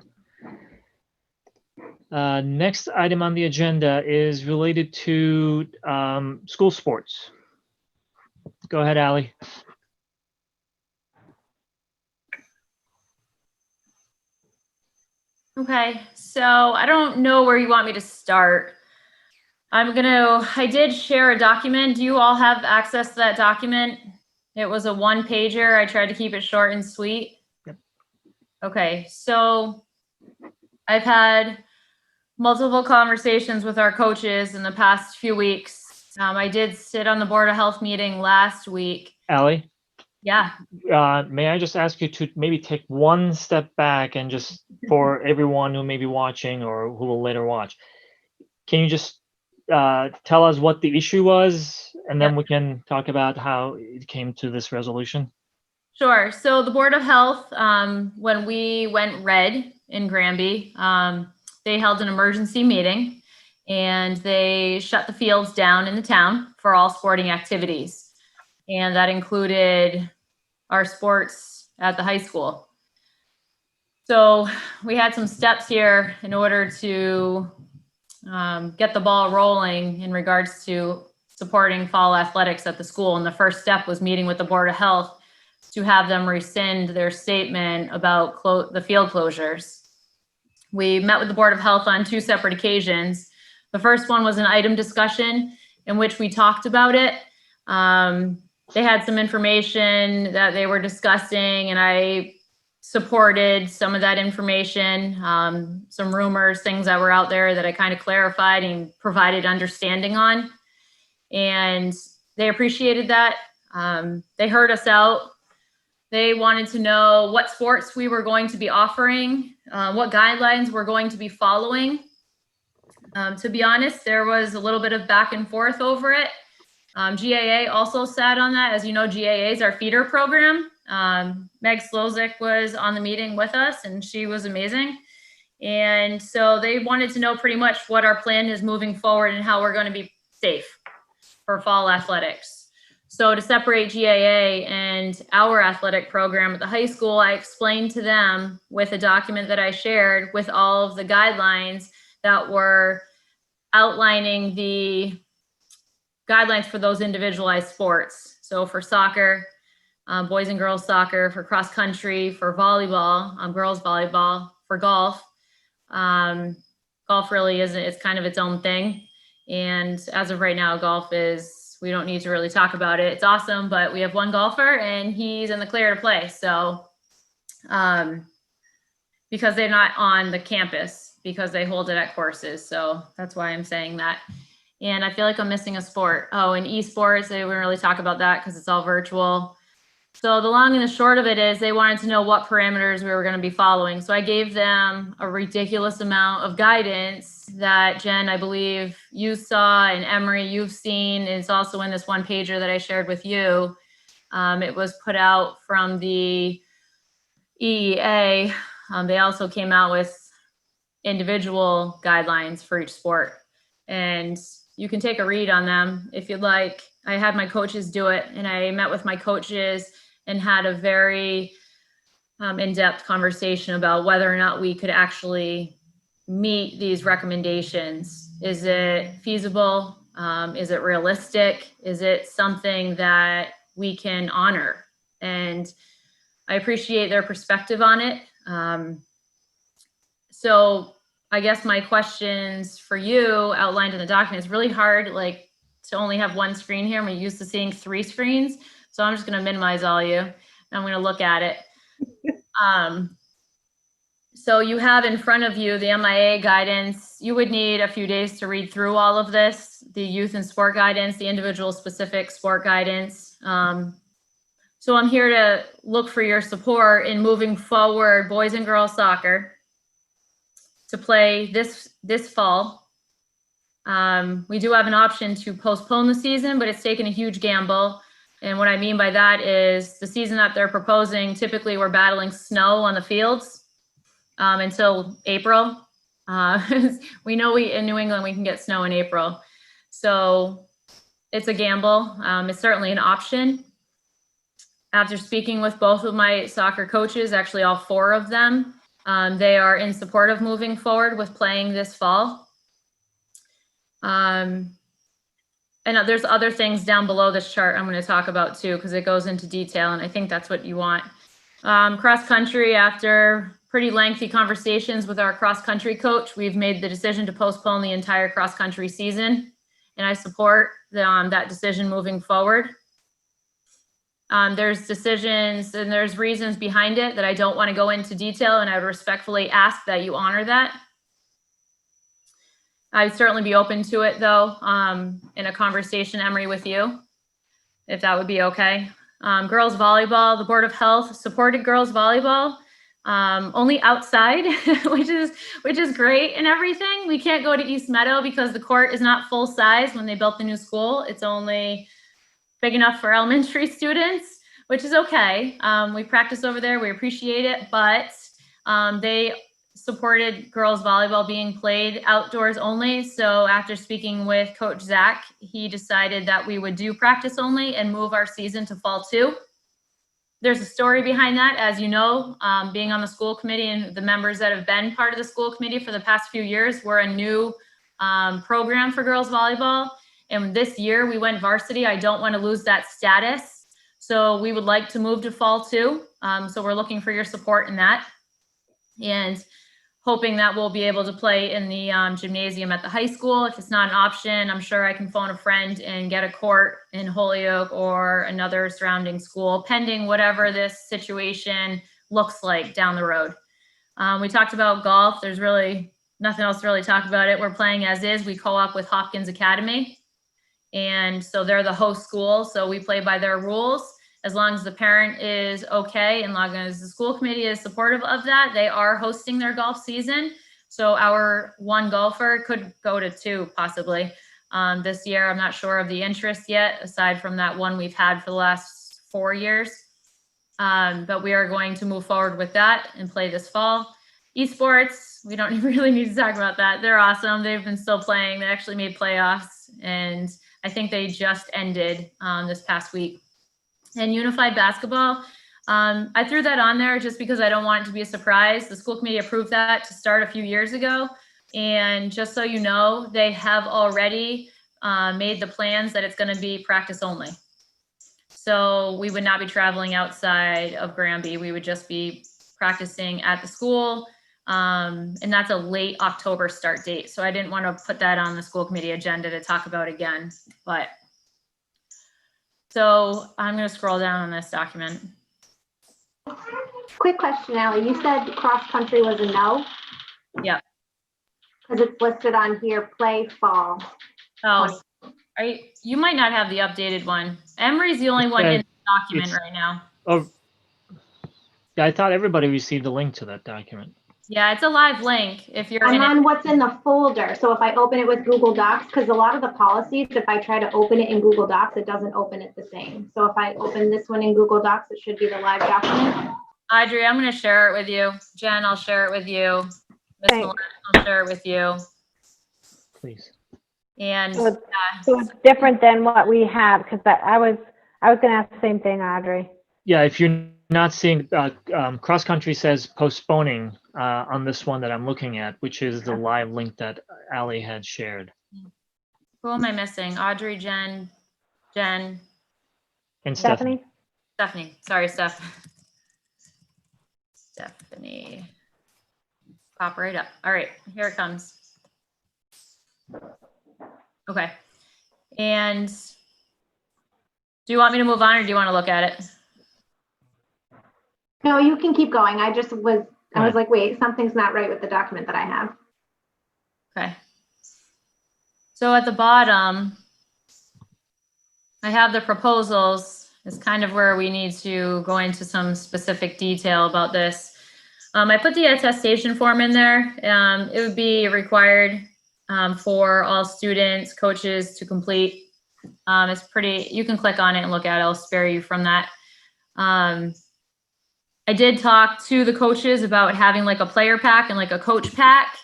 Next item on the agenda is related to school sports. Go ahead, Allie. Okay, so I don't know where you want me to start. I did share a document. Do you all have access to that document? It was a one-pager. I tried to keep it short and sweet. Yep. Okay, so I've had multiple conversations with our coaches in the past few weeks. I did sit on the Board of Health meeting last week. Allie? Yeah. May I just ask you to maybe take one step back and just for everyone who may be watching or who will later watch, can you just tell us what the issue was, and then we can talk about how it came to this resolution? Sure. So the Board of Health, when we went red in Granby, they held an emergency meeting and they shut the fields down in the town for all sporting activities. And that included our sports at the high school. So we had some steps here in order to get the ball rolling in regards to supporting fall athletics at the school. And the first step was meeting with the Board of Health to have them rescind their statement about the field closures. We met with the Board of Health on two separate occasions. The first one was an item discussion in which we talked about it. they had some information that they were discussing, and I supported some of that information, some rumors, things that were out there that I kind of clarified and provided understanding on. And they appreciated that. They heard us out. They wanted to know what sports we were going to be offering, what guidelines we're going to be following. To be honest, there was a little bit of back and forth over it. GAA also sat on that. As you know, GAA is our feeder program. Meg Slozik was on the meeting with us, and she was amazing. And so they wanted to know pretty much what our plan is moving forward and how we're going to be safe for fall athletics. So to separate GAA and our athletic program at the high school, I explained to them with a document that I shared with all of the guidelines that were outlining the guidelines for those individualized sports. So for soccer, boys and girls soccer, for cross country, for volleyball, girls volleyball, for golf. Golf really isn't, it's kind of its own thing. And as of right now, golf is, we don't need to really talk about it. It's awesome, but we have one golfer and he's in the clear to play. So, because they're not on the campus, because they hold it at courses. So that's why I'm saying that. And I feel like I'm missing a sport. Oh, and esports, they wouldn't really talk about that because it's all virtual. So the long and the short of it is they wanted to know what parameters we were going to be following. So I gave them a ridiculous amount of guidance that Jen, I believe you saw, and Emery, you've seen. It's also in this one pager that I shared with you. It was put out from the EEA. They also came out with individual guidelines for each sport. And you can take a read on them if you'd like. I had my coaches do it, and I met with my coaches and had a very in-depth conversation about whether or not we could actually meet these recommendations. Is it feasible? Is it realistic? Is it something that we can honor? And I appreciate their perspective on it. So I guess my questions for you outlined in the document is really hard, like to only have one screen here. I'm used to seeing 3 screens. So I'm just going to minimize all you and I'm going to look at it. So you have in front of you the MIA guidance. You would need a few days to read through all of this, the youth and sport guidance, the individual specific sport guidance. So I'm here to look for your support in moving forward boys and girls soccer to play this fall. We do have an option to postpone the season, but it's taken a huge gamble. And what I mean by that is the season that they're proposing, typically we're battling snow on the fields until April. We know in New England, we can get snow in April. So it's a gamble. It's certainly an option. After speaking with both of my soccer coaches, actually all 4 of them, they are in support of moving forward with playing this fall. And there's other things down below this chart I'm going to talk about too, because it goes into detail, and I think that's what you want. Cross country, after pretty lengthy conversations with our cross country coach, we've made the decision to postpone the entire cross country season, and I support that decision moving forward. There's decisions and there's reasons behind it that I don't want to go into detail, and I would respectfully ask that you honor that. I'd certainly be open to it though, in a conversation, Emery, with you, if that would be okay. Girls volleyball, the Board of Health supported girls volleyball, only outside, which is great and everything. We can't go to East Meadow because the court is not full size when they built the new school. It's only big enough for elementary students, which is okay. We practice over there, we appreciate it, but they supported girls volleyball being played outdoors only. So after speaking with Coach Zach, he decided that we would do practice only and move our season to fall 2. There's a story behind that, as you know, being on the school committee and the members that have been part of the school committee for the past few years, we're a new program for girls volleyball. And this year we went varsity. I don't want to lose that status. So we would like to move to fall 2. So we're looking for your support in that. And hoping that we'll be able to play in the gymnasium at the high school. If it's not an option, I'm sure I can phone a friend and get a court in Holyoke or another surrounding school, pending whatever this situation looks like down the road. We talked about golf. There's really nothing else to really talk about it. We're playing as is. We co-op with Hopkins Academy. And so they're the host school. So we play by their rules. As long as the parent is okay and as long as the school committee is supportive of that, they are hosting their golf season. So our one golfer could go to 2 possibly this year. I'm not sure of the interest yet, aside from that one we've had for the last 4 years. But we are going to move forward with that and play this fall. Esports, we don't really need to talk about that. They're awesome. They've been still playing. They actually made playoffs, and I think they just ended this past week. And unified basketball, I threw that on there just because I don't want it to be a surprise. The school committee approved that to start a few years ago. And just so you know, they have already made the plans that it's going to be practice only. So we would not be traveling outside of Granby. We would just be practicing at the school. And that's a late October start date. So I didn't want to put that on the school committee agenda to talk about again. But so I'm going to scroll down on this document. Quick question, Allie. You said cross country was a no? Yeah. Because it's listed on here, play fall. Oh, you might not have the updated one. Emery's the only one in the document right now. Oh, yeah, I thought everybody received a link to that document. Yeah, it's a live link if you're I'm on what's in the folder. So if I open it with Google Docs, because a lot of the policies, if I try to open it in Google Docs, it doesn't open it the same. So if I open this one in Google Docs, it should be the live document. Audrey, I'm going to share it with you. Jen, I'll share it with you. Miss Malone, I'll share it with you. Please. And so it's different than what we have, because I was going to ask the same thing, Audrey. Yeah, if you're not seeing, cross country says postponing on this one that I'm looking at, which is the live link that Allie had shared. Who am I missing? Audrey, Jen, and Stephanie. Stephanie, sorry, Stephanie. Pop right up. All right, here it comes. Okay. And do you want me to move on, or do you want to look at it? No, you can keep going. I was like, wait, something's not right with the document that I have. Okay. So at the bottom, I have the proposals. It's kind of where we need to go into some specific detail about this. I put the attestation form in there. It would be required for all students, coaches to complete. It's pretty, you can click on it and look at it. I'll spare you from that. I did talk to the coaches about having like a player pack and like a coach pack.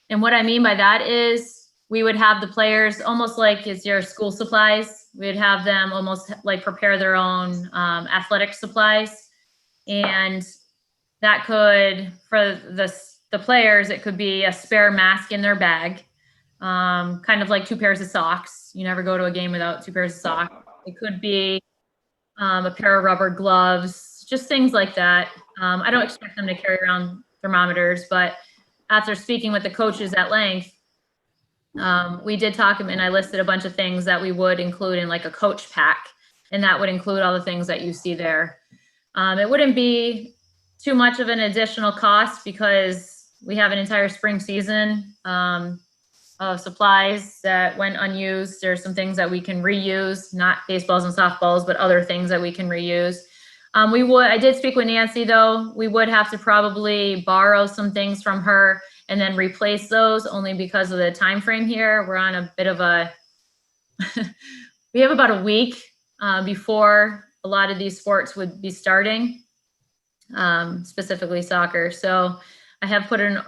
And what I mean by that is we would have the players almost like it's your school supplies. We'd have them almost like prepare their own athletic supplies. And that could, for the players, it could be a spare mask in their bag, kind of like 2 pairs of socks. You never go to a game without 2 pairs of socks. It could be a pair of rubber gloves, just things like that. I don't expect them to carry around thermometers, but after speaking with the coaches at length, we did talk, and I listed a bunch of things that we would include in like a coach pack, and that would include all the things that you see there. It wouldn't be too much of an additional cost because we have an entire spring season of supplies that went unused. There's some things that we can reuse, not baseballs and softballs, but other things that we can reuse. I did speak with Nancy though. We would have to probably borrow some things from her and then replace those, only because of the time frame here. We're on a bit of a, we have about a week before a lot of these sports would be starting, specifically soccer. So I have put a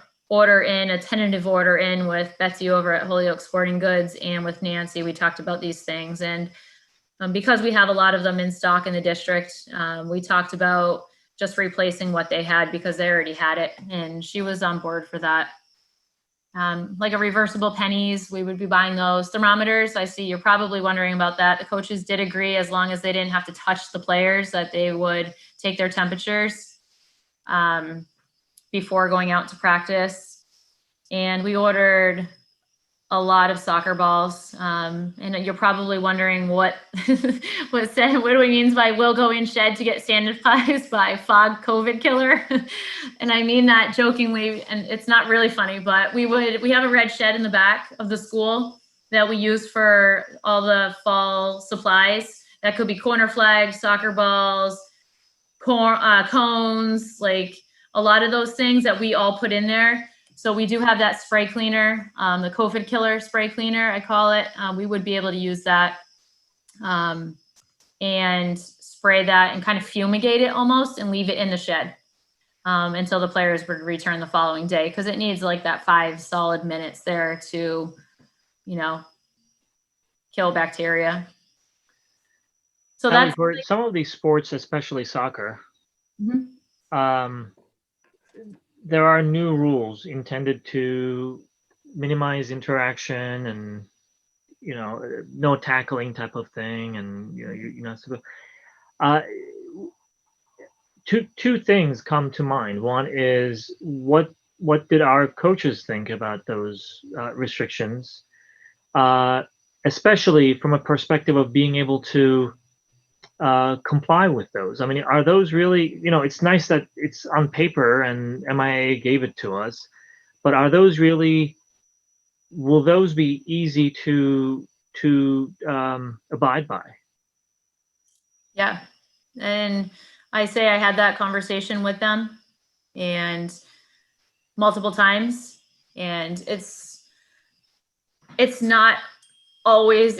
tentative order in with Betsy over at Holyoke Sporting Goods, and with Nancy. We talked about these things, and because we have a lot of them in stock in the district, we talked about just replacing what they had because they already had it, and she was on board for that. Like a reversible pennies, we would be buying those. Thermometers, I see you're probably wondering about that. The coaches did agree, as long as they didn't have to touch the players, that they would take their temperatures before going out to practice. and we ordered a lot of soccer balls. And you're probably wondering what what do we mean by will go in shed to get sanitized by fog COVID killer. And I mean that jokingly, and it's not really funny, but we have a red shed in the back of the school that we use for all the fall supplies. That could be corner flags, soccer balls, cones, like a lot of those things that we all put in there. So we do have that spray cleaner, the COVID killer spray cleaner, I call it. We would be able to use that and spray that and kind of fumigate it almost and leave it in the shed until the players would return the following day, because it needs like that 5 solid minutes there to, kill bacteria. So Allie, that's for some of these sports, especially soccer. There are new rules intended to minimize interaction and, no tackling type of thing. And, you're not supposed. Two things come to mind. One is what did our coaches think about those restrictions, especially from a perspective of being able to comply with those. I mean, are those really, it's nice that it's on paper and MIA gave it to us, but are those really, will those be easy to abide by? Yeah. And I say I had that conversation with them and multiple times, and it's not always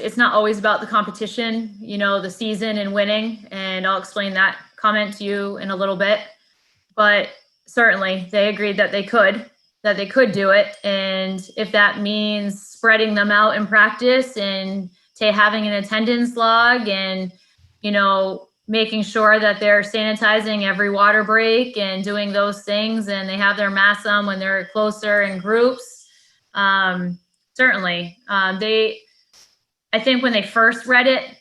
about the competition, the season and winning. And I'll explain that comment to you in a little bit, but certainly they agreed that they could do it. And if that means spreading them out in practice and having an attendance log and, making sure that they're sanitizing every water break and doing those things, and they have their masks on when they're closer in groups. Certainly, I think when they first read it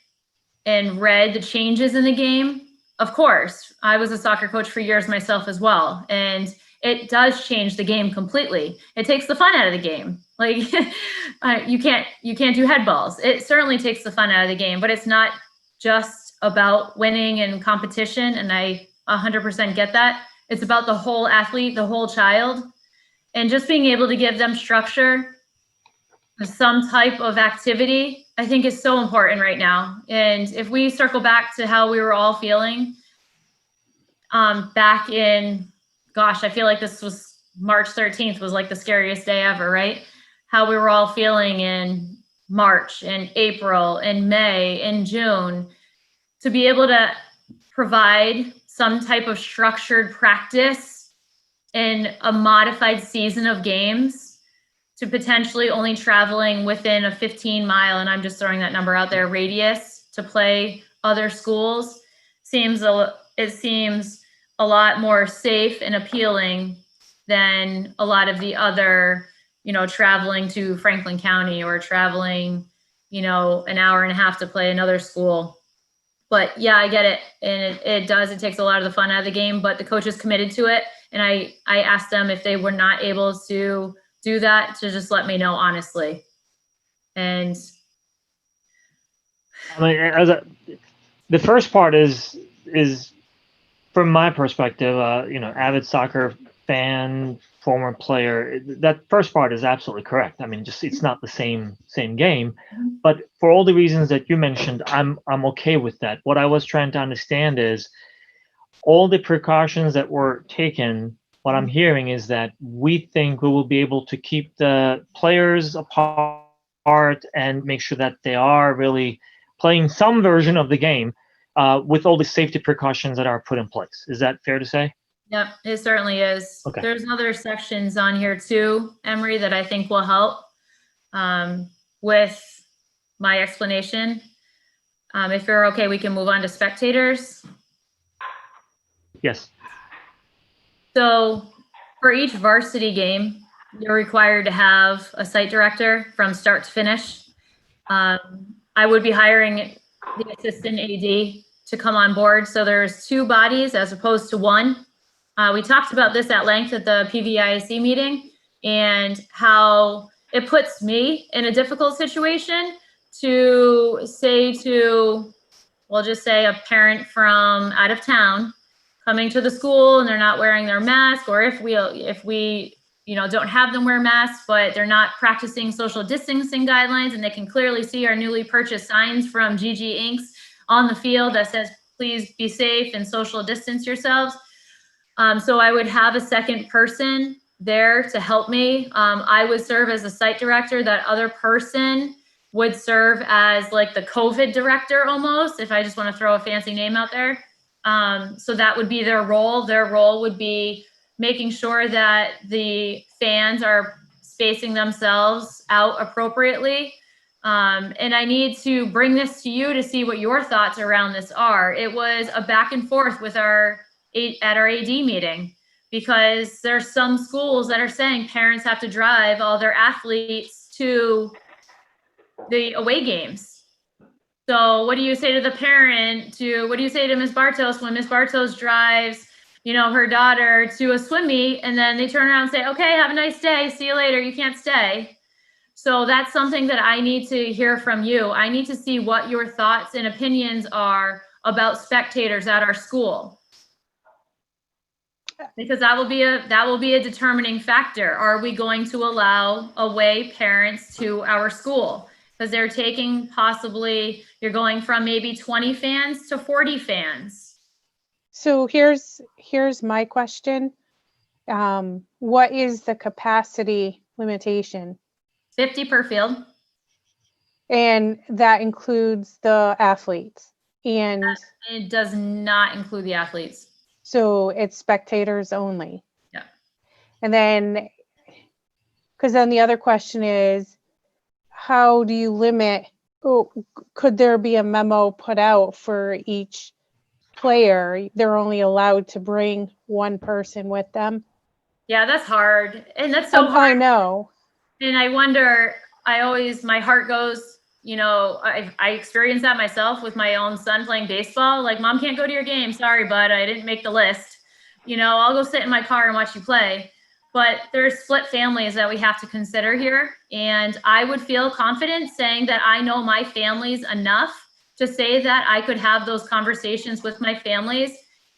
and read the changes in the game, of course, I was a soccer coach for years myself as well. And it does change the game completely. It takes the fun out of the game. Like you can't do head balls. It certainly takes the fun out of the game, but it's not just about winning and competition. And I 100% get that. It's about the whole athlete, the whole child, and just being able to give them structure, some type of activity, I think is so important right now. And if we circle back to how we were all feeling back in, gosh, I feel like this was March 13th was like the scariest day ever, right? How we were all feeling in March and April and May and June, to be able to provide some type of structured practice in a modified season of games, to potentially only traveling within a 15-mile, and I'm just throwing that number out there, radius to play other schools, seems a lot more safe and appealing than a lot of the other, traveling to Franklin County or traveling, an hour and a half to play another school. But yeah, I get it. And it takes a lot of the fun out of the game, but the coaches committed to it. And I asked them if they were not able to do that, to just let me know honestly. And I mean, the first part is from my perspective, avid soccer fan, former player, that first part is absolutely correct. I mean, it's not the same game, but for all the reasons that you mentioned, I'm okay with that. What I was trying to understand is all the precautions that were taken. What I'm hearing is that we think we will be able to keep the players apart and make sure that they are really playing some version of the game with all the safety precautions that are put in place. Is that fair to say? Yep, it certainly is. Okay. There's other sections on here too, Emery, that I think will help with my explanation. If you're okay, we can move on to spectators. Yes. So for each varsity game, you're required to have a site director from start to finish. I would be hiring the assistant AD to come on board. So there's 2 bodies as opposed to 1. We talked about this at length at the PVIC meeting, and how it puts me in a difficult situation to say to, we'll just say a parent from out of town coming to the school and they're not wearing their mask, or if we don't have them wear masks, but they're not practicing social distancing guidelines, and they can clearly see our newly purchased signs from GG Inks on the field that says, please be safe and social distance yourselves. So I would have a second person there to help me. I would serve as a site director. That other person would serve as like the COVID director almost, if I just want to throw a fancy name out there. So that would be their role. Their role would be making sure that the fans are spacing themselves out appropriately. And I need to bring this to you to see what your thoughts around this are. It was a back and forth with at our AD meeting, because there's some schools that are saying parents have to drive all their athletes to the away games. So what do you say to the parent? What do you say to Ms. Bartos when Ms. Bartos drives, her daughter to a swim meet, and then they turn around and say, okay, have a nice day, see you later, you can't stay. So that's something that I need to hear from you. I need to see what your thoughts and opinions are about spectators at our school, because that will be a determining factor. Are we going to allow away parents to our school? Because they're taking you're going from maybe 20 fans to 40 fans. So here's my question. What is the capacity limitation? 50 per field. And that includes the athletes. And it does not include the athletes. So it's spectators only. Yeah. And then, because then the other question is, how do you limit, could there be a memo put out for each player? They're only allowed to bring one person with them. Yeah, that's hard. And that's so hard. I know. And I wonder, my heart goes, I experienced that myself with my own son playing baseball. Like, Mom can't go to your game. Sorry, bud, I didn't make the list. I'll go sit in my car and watch you play. But there's split families that we have to consider here. And I would feel confident saying that I know my families enough to say that I could have those conversations with my families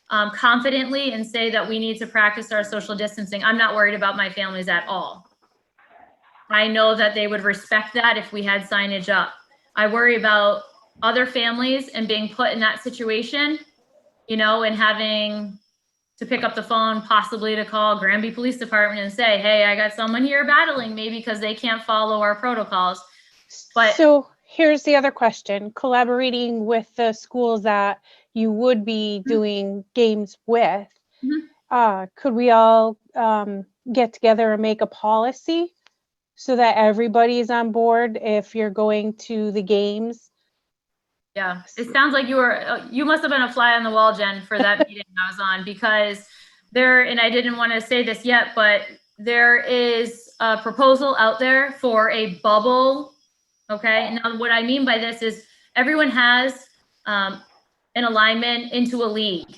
confidently and say that we need to practice our social distancing. I'm not worried about my families at all. I know that they would respect that if we had signage up. I worry about other families and being put in that situation, and having to pick up the phone, possibly to call Granby Police Department and say, hey, I got someone here battling, maybe because they can't follow our protocols. But so here's the other question. Collaborating with the schools that you would be doing games with, could we all get together and make a policy so that everybody's on board if you're going to the games? Yeah, it sounds like you must have been a fly on the wall, Jen, for that meeting I was on, because and I didn't want to say this yet, but there is a proposal out there for a bubble. Okay. Now, what I mean by this is everyone has an alignment into a league.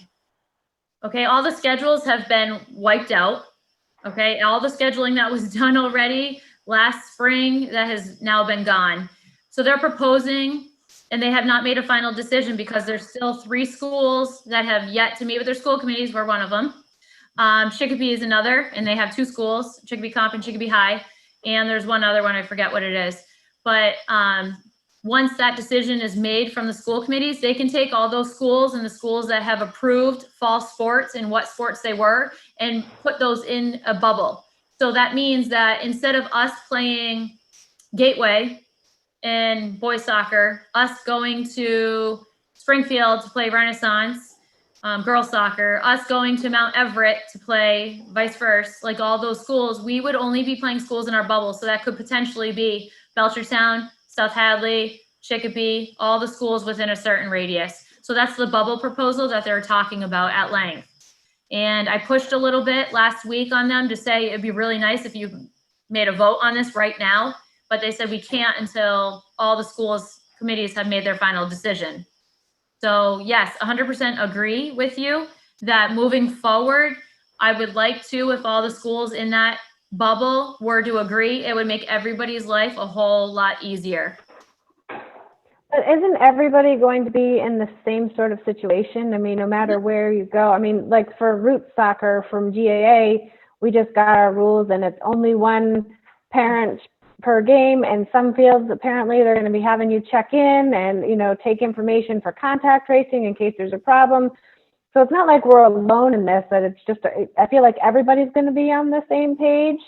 Okay. All the schedules have been wiped out. Okay. All the scheduling that was done already last spring, that has now been gone. So they're proposing, and they have not made a final decision because there's still 3 schools that have yet to meet with their school committees. We're one of them. Chicopee is another, and they have 2 schools, Chicopee Comp and Chicopee High. And there's one other one, I forget what it is. But once that decision is made from the school committees, they can take all those schools and the schools that have approved fall sports and what sports they were and put those in a bubble. So that means that instead of us playing Gateway in boys soccer, us going to Springfield to play Renaissance, girls soccer, us going to Mount Everett to play vice versa, like all those schools, we would only be playing schools in our bubble. So that could potentially be Belchertown, South Hadley, Chicopee, all the schools within a certain radius. So that's the bubble proposal that they're talking about at length. And I pushed a little bit last week on them to say it'd be really nice if you made a vote on this right now, but they said we can't until all the schools committees have made their final decision. So yes, 100% agree with you that moving forward, I would like to, if all the schools in that bubble were to agree, it would make everybody's life a whole lot easier. But isn't everybody going to be in the same sort of situation? I mean, no matter where you go. I mean, like for root soccer from GAA, we just got our rules and it's only one parent per game, and some fields apparently they're going to be having you check in and, you know, take information for contact tracing in case there's a problem. So it's not like we're alone in this, but it's just, I feel like everybody's going to be on the same page.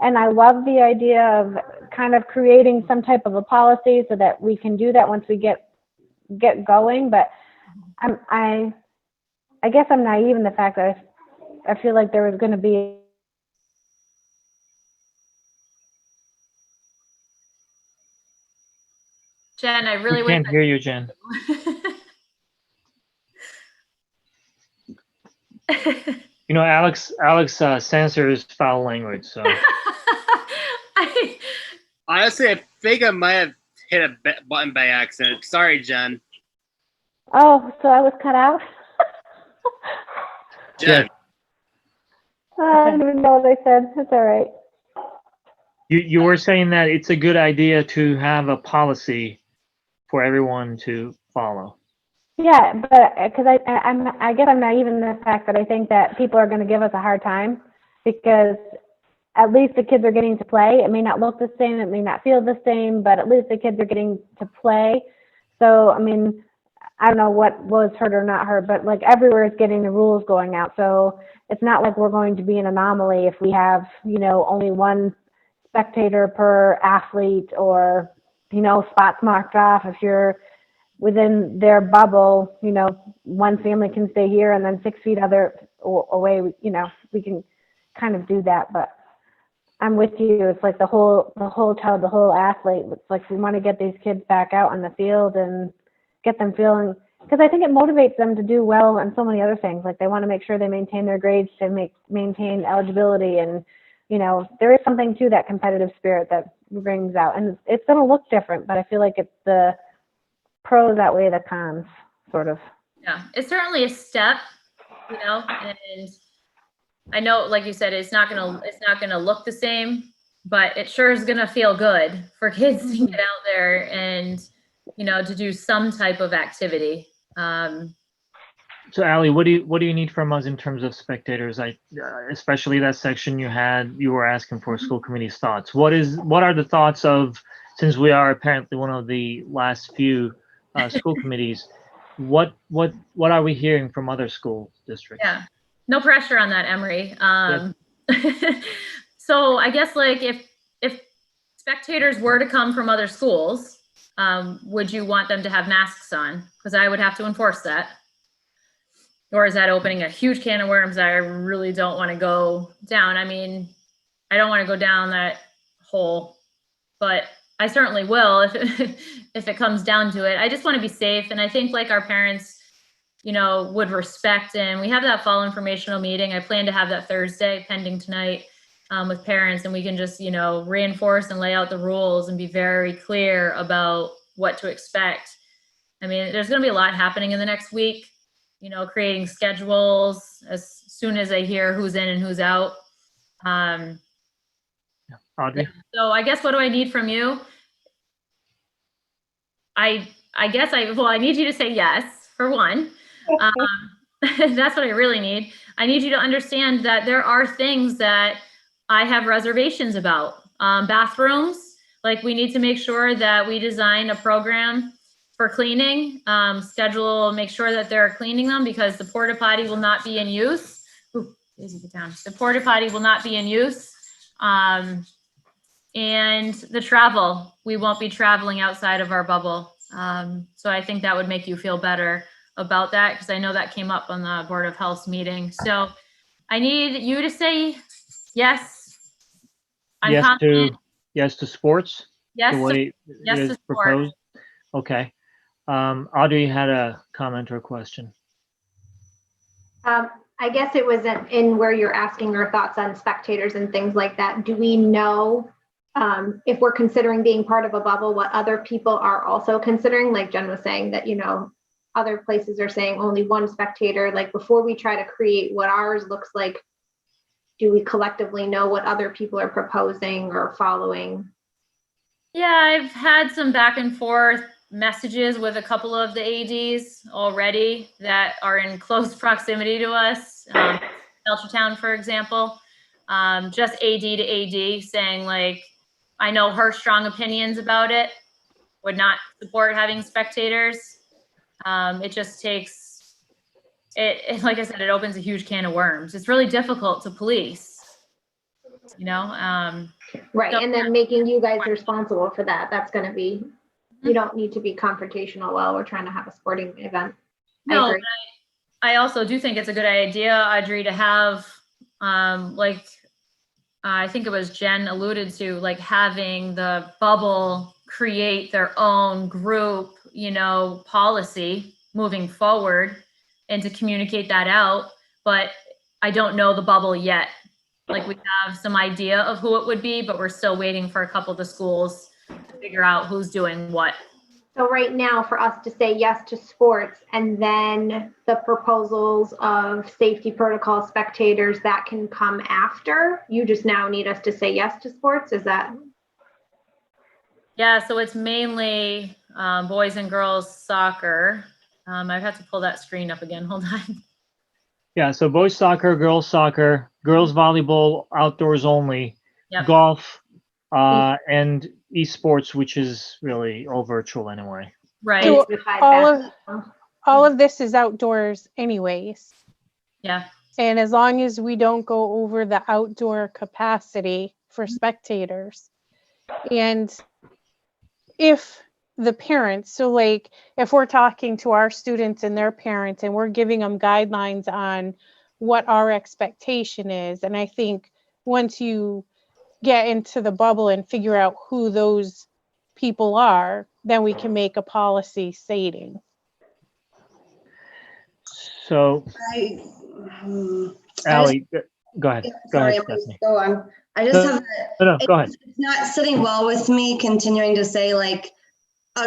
And I love the idea of kind of creating some type of a policy so that we can do that once we get going. But I guess I'm naive in the fact that I feel like there was going to be. Jen, I really We can't hear you, Jen. You know, Alex censors foul language, so. Honestly, I think I might have hit a button by accident. Sorry, Jen. Oh, so I was cut out? Jen. I don't even know what I said. It's all right. You were saying that it's a good idea to have a policy for everyone to follow. Yeah, but because I guess I'm naive in the fact that I think that people are going to give us a hard time because at least the kids are getting to play. It may not look the same, it may not feel the same, but at least the kids are getting to play. So, I mean, I don't know what was heard or not heard, but like everywhere is getting the rules going out. So it's not like we're going to be an anomaly if we have, you know, only one spectator per athlete or, you know, spots marked off. If you're within their bubble, you know, one family can stay here and then 6 feet away, you know, we can kind of do that. But I'm with you. It's like the whole child, the whole athlete. It's like we want to get these kids back out on the field and get them feeling, because I think it motivates them to do well and so many other things. Like they want to make sure they maintain their grades to maintain eligibility. And, you know, there is something to that competitive spirit that brings out. And it's going to look different, but I feel like it's the pros outweigh the cons, sort of. Yeah, it's certainly a step, you know, and I know, like you said, it's not gonna look the same, but it sure is gonna feel good for kids to get out there and, you know, to do some type of activity. So, Allie, what do you need from us in terms of spectators? Especially that section you were asking for school committee's thoughts. What are the thoughts of, since we are apparently one of the last few school committees, what are we hearing from other school districts? Yeah, no pressure on that, Emery. So I guess like if spectators were to come from other schools, would you want them to have masks on? Because I would have to enforce that. Or is that opening a huge can of worms that I really don't want to go down? I mean, I don't want to go down that hole, but I certainly will if it comes down to it. I just want to be safe. And I think like our parents, you know, would respect, and we have that fall informational meeting. I plan to have that Thursday pending tonight with parents, and we can just, you know, reinforce and lay out the rules and be very clear about what to expect. I mean, there's going to be a lot happening in the next week, you know, creating schedules as soon as I hear who's in and who's out. Audrey? So I guess what do I need from you? I need you to say yes, for one. That's what I really need. I need you to understand that there are things that I have reservations about. Bathrooms, like we need to make sure that we design a program for cleaning, make sure that they're cleaning them, because the porta potty will not be in use. Ooh, easy get down. The porta potty will not be in use. And the travel, we won't be traveling outside of our bubble. So I think that would make you feel better about that, because I know that came up on the Board of Health meeting. So I need you to say yes. I'm confident. Yes to sports? Yes, the way yes it to is proposed? Okay. Audrey had a comment or a question. I guess it was in where you're asking your thoughts on spectators and things like that. Do we know if we're considering being part of a bubble, what other people are also considering? Like Jen was saying that, you know, other places are saying only one spectator. Like before we try to create what ours looks like, do we collectively know what other people are proposing or following? Yeah, I've had some back and forth messages with a couple of the ADs already that are in close proximity to us. Belchertown, for example, just AD to AD saying like, I know her strong opinions about it, would not support having spectators. It just takes, like I said, it opens a huge can of worms. It's really difficult to police, you know? Right, So, and then making you guys responsible for that. That's going to be, you don't need to be confrontational while we're trying to have a sporting event. No, I agree. I also do think it's a good idea, Audrey, to have, like, I think it was Jen alluded to, like having the bubble create their own group, you know, policy moving forward and to communicate that out. But I don't know the bubble yet. Like we have some idea of who it would be, but we're still waiting for a couple of the schools to figure out who's doing what. So right now, for us to say yes to sports and then the proposals of safety protocol spectators, that can come after. You just now need us to say yes to sports. Is that? Yeah, so it's mainly boys and girls soccer. I'd have to pull that screen up again. Hold on. Yeah, so boys soccer, girls volleyball, outdoors only, Yep. golf, and esports, which is really all virtual anyway. Right. So all of this is outdoors anyways. Yeah. And as long as we don't go over the outdoor capacity for spectators, and if the parents, so like if we're talking to our students and their parents and we're giving them guidelines on what our expectation is, and I think once you get into the bubble and figure out who those people are, then we can make a policy stating. So, Allie, go ahead. Go ahead, Stephanie. Go on. I just have. No, go ahead. It's not sitting well with me continuing to say like,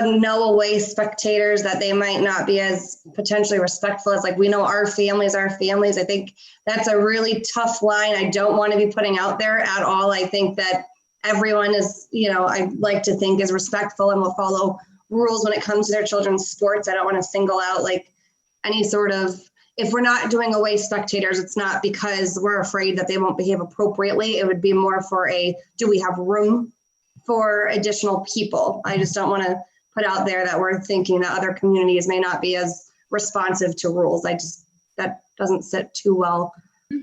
no away spectators, that they might not be as potentially respectful as like, we know our families. I think that's a really tough line. I don't want to be putting out there at all. I think that everyone is, you know, I like to think is respectful and will follow rules when it comes to their children's sports. I don't want to single out like any sort of, if we're not doing away spectators, it's not because we're afraid that they won't behave appropriately. It would be more for do we have room for additional people? I just don't want to put out there that we're thinking that other communities may not be as responsive to rules. That doesn't sit too well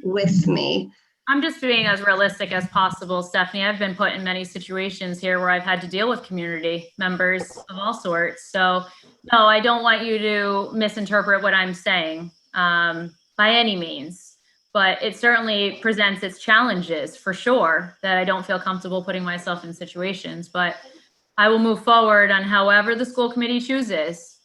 with me. I'm just being as realistic as possible, Stephanie. I've been put in many situations here where I've had to deal with community members of all sorts. So no, I don't want you to misinterpret what I'm saying by any means, but it certainly presents its challenges for sure that I don't feel comfortable putting myself in situations, but I will move forward on however the school committee chooses.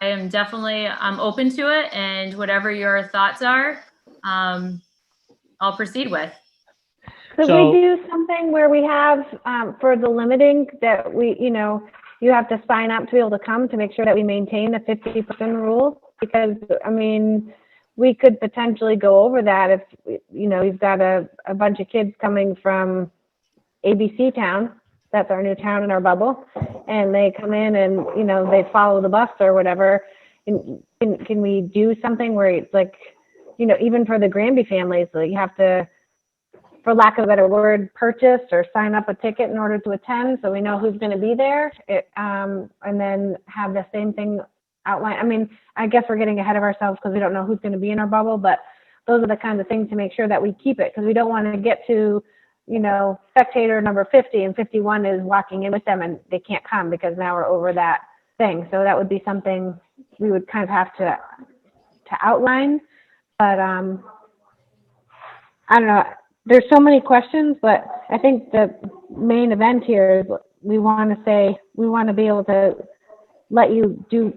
I am definitely, I'm open to it, and whatever your thoughts are, I'll proceed with. Could we do something where we have for the limiting that we, you know, you have to sign up to be able to come to make sure that we maintain the 50% rule? Because, I mean, we could potentially go over that if, you know, you've got a bunch of kids coming from ABC town. That's our new town in our bubble. And they come in and, you know, they follow the bus or whatever. And can we do something where it's like, you know, even for the Granby families, like you have to, for lack of a better word, purchase or sign up a ticket in order to attend, so we know who's going to be there, and then have the same thing outlined. I mean, I guess we're getting ahead of ourselves because we don't know who's going to be in our bubble, but those are the kinds of things to make sure that we keep it, because we don't want to get to, you know, spectator number 50 and 51 is walking in with them and they can't come because now we're over that thing. So that would be something we would kind of have to outline. But I don't know. There's so many questions, but I think the main event here is we want to say, we want to be able to let you do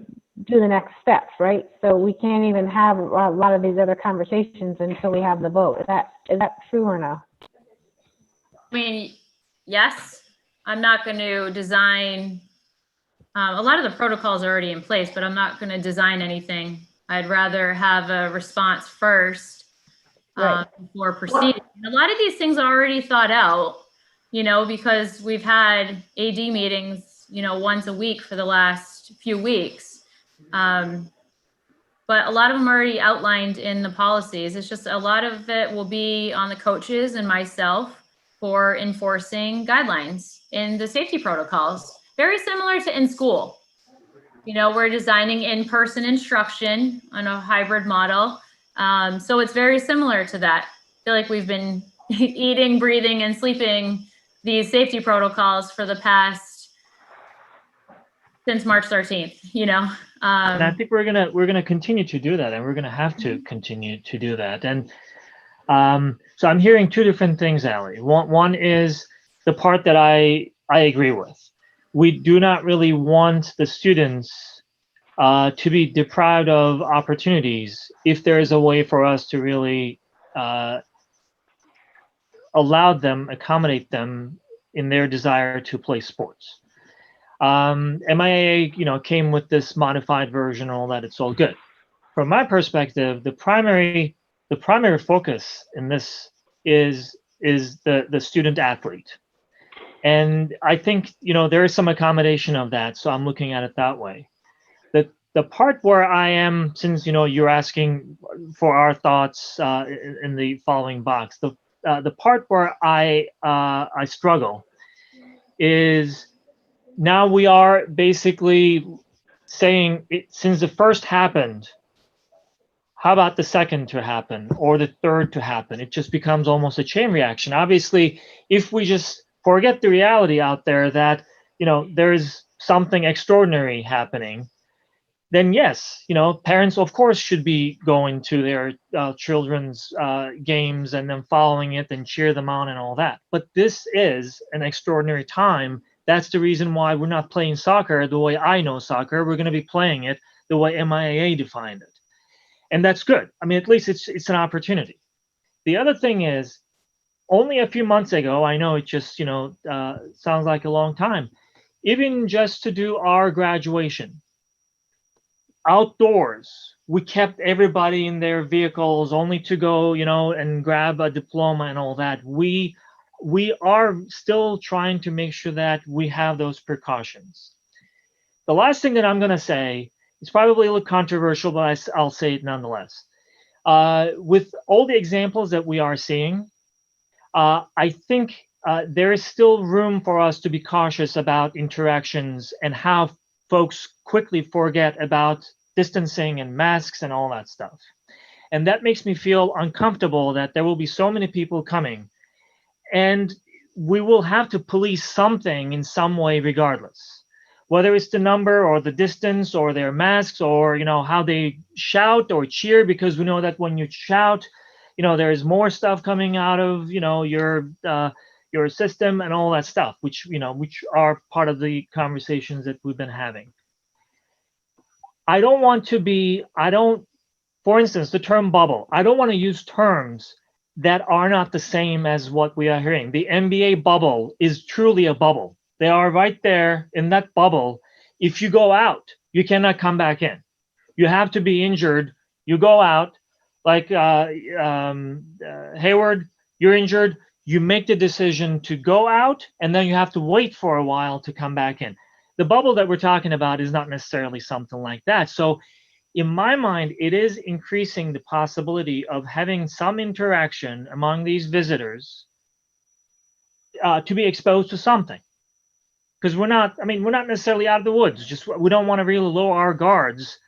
the next steps, right? So we can't even have a lot of these other conversations until we have the vote. Is that true or no? I mean, yes, I'm not going to design, a lot of the protocols are already in place, but I'm not going to design anything. I'd rather have a response first Right. before proceeding. And a lot of these things are already thought out, you know, because we've had AD meetings, you know, once a week for the last few weeks. But a lot of them are already outlined in the policies. It's just a lot of it will be on the coaches and myself for enforcing guidelines in the safety protocols. Very similar to in school. You know, we're designing in-person instruction on a hybrid model. So it's very similar to that. I feel like we've been eating, breathing, and sleeping these safety protocols for the past, since March 13th, you know? And I think we're gonna continue to do that, and we're gonna have to continue to do that. And so I'm hearing two different things, Allie. One is the part that I agree with. We do not really want the students to be deprived of opportunities if there is a way for us to really allow them, accommodate them in their desire to play sports. MIAA, you know, came with this modified version, all that. It's all good. From my perspective, the primary focus in this is the student athlete, and I think, you know, there is some accommodation of that. So I'm looking at it that way. The part where I am, since, you know, you're asking for our thoughts in the following box, the part where I struggle is, now we are basically saying, since the first happened, how about the second to happen or the third to happen? It just becomes almost a chain reaction. Obviously, if we just forget the reality out there that, you know, there's something extraordinary happening, then yes, you know, parents of course should be going to their children's games and then following it and cheer them on and all that. But this is an extraordinary time. That's the reason why we're not playing soccer the way I know soccer. We're going to be playing it the way MIAA defined it. And that's good. I mean, at least it's an opportunity. The other thing is, only a few months ago, I know it just, you know, sounds like a long time, even just to do our graduation outdoors, we kept everybody in their vehicles only to go, you know, and grab a diploma and all that. We are still trying to make sure that we have those precautions. The last thing that I'm going to say is probably a little controversial, but I'll say it nonetheless. With all the examples that we are seeing, I think there is still room for us to be cautious about interactions and how folks quickly forget about distancing and masks and all that stuff. And that makes me feel uncomfortable that there will be so many people coming, and we will have to police something in some way regardless, whether it's the number or the distance or their masks or, you know, how they shout or cheer, because we know that when you shout, you know, there's more stuff coming out of, you know, your system and all that stuff, which, you know, which are part of the conversations that we've been having. I don't want to be, for instance, the term bubble, I don't want to use terms that are not the same as what we are hearing. The NBA bubble is truly a bubble. They are right there in that bubble. If you go out, you cannot come back in. You have to be injured. You go out, like Hayward, you're injured. You make the decision to go out, and then you have to wait for a while to come back in. The bubble that we're talking about is not necessarily something like that. So in my mind, it is increasing the possibility of having some interaction among these visitors to be exposed to something. Because we're not necessarily out of the woods. Just we don't want to really lower our guards.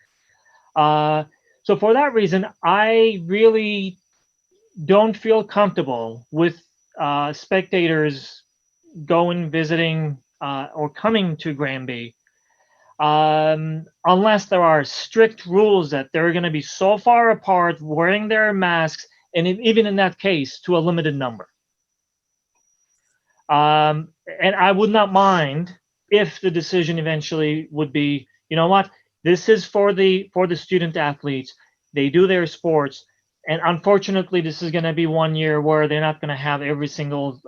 So for that reason, I really don't feel comfortable with spectators going, visiting, or coming to Granby, unless there are strict rules that they're going to be so far apart, wearing their masks, and even in that case, to a limited number. And I would not mind if the decision eventually would be, you know what, this is for the student athletes. They do their sports. And unfortunately, this is going to be 1 year where they're not going to have every single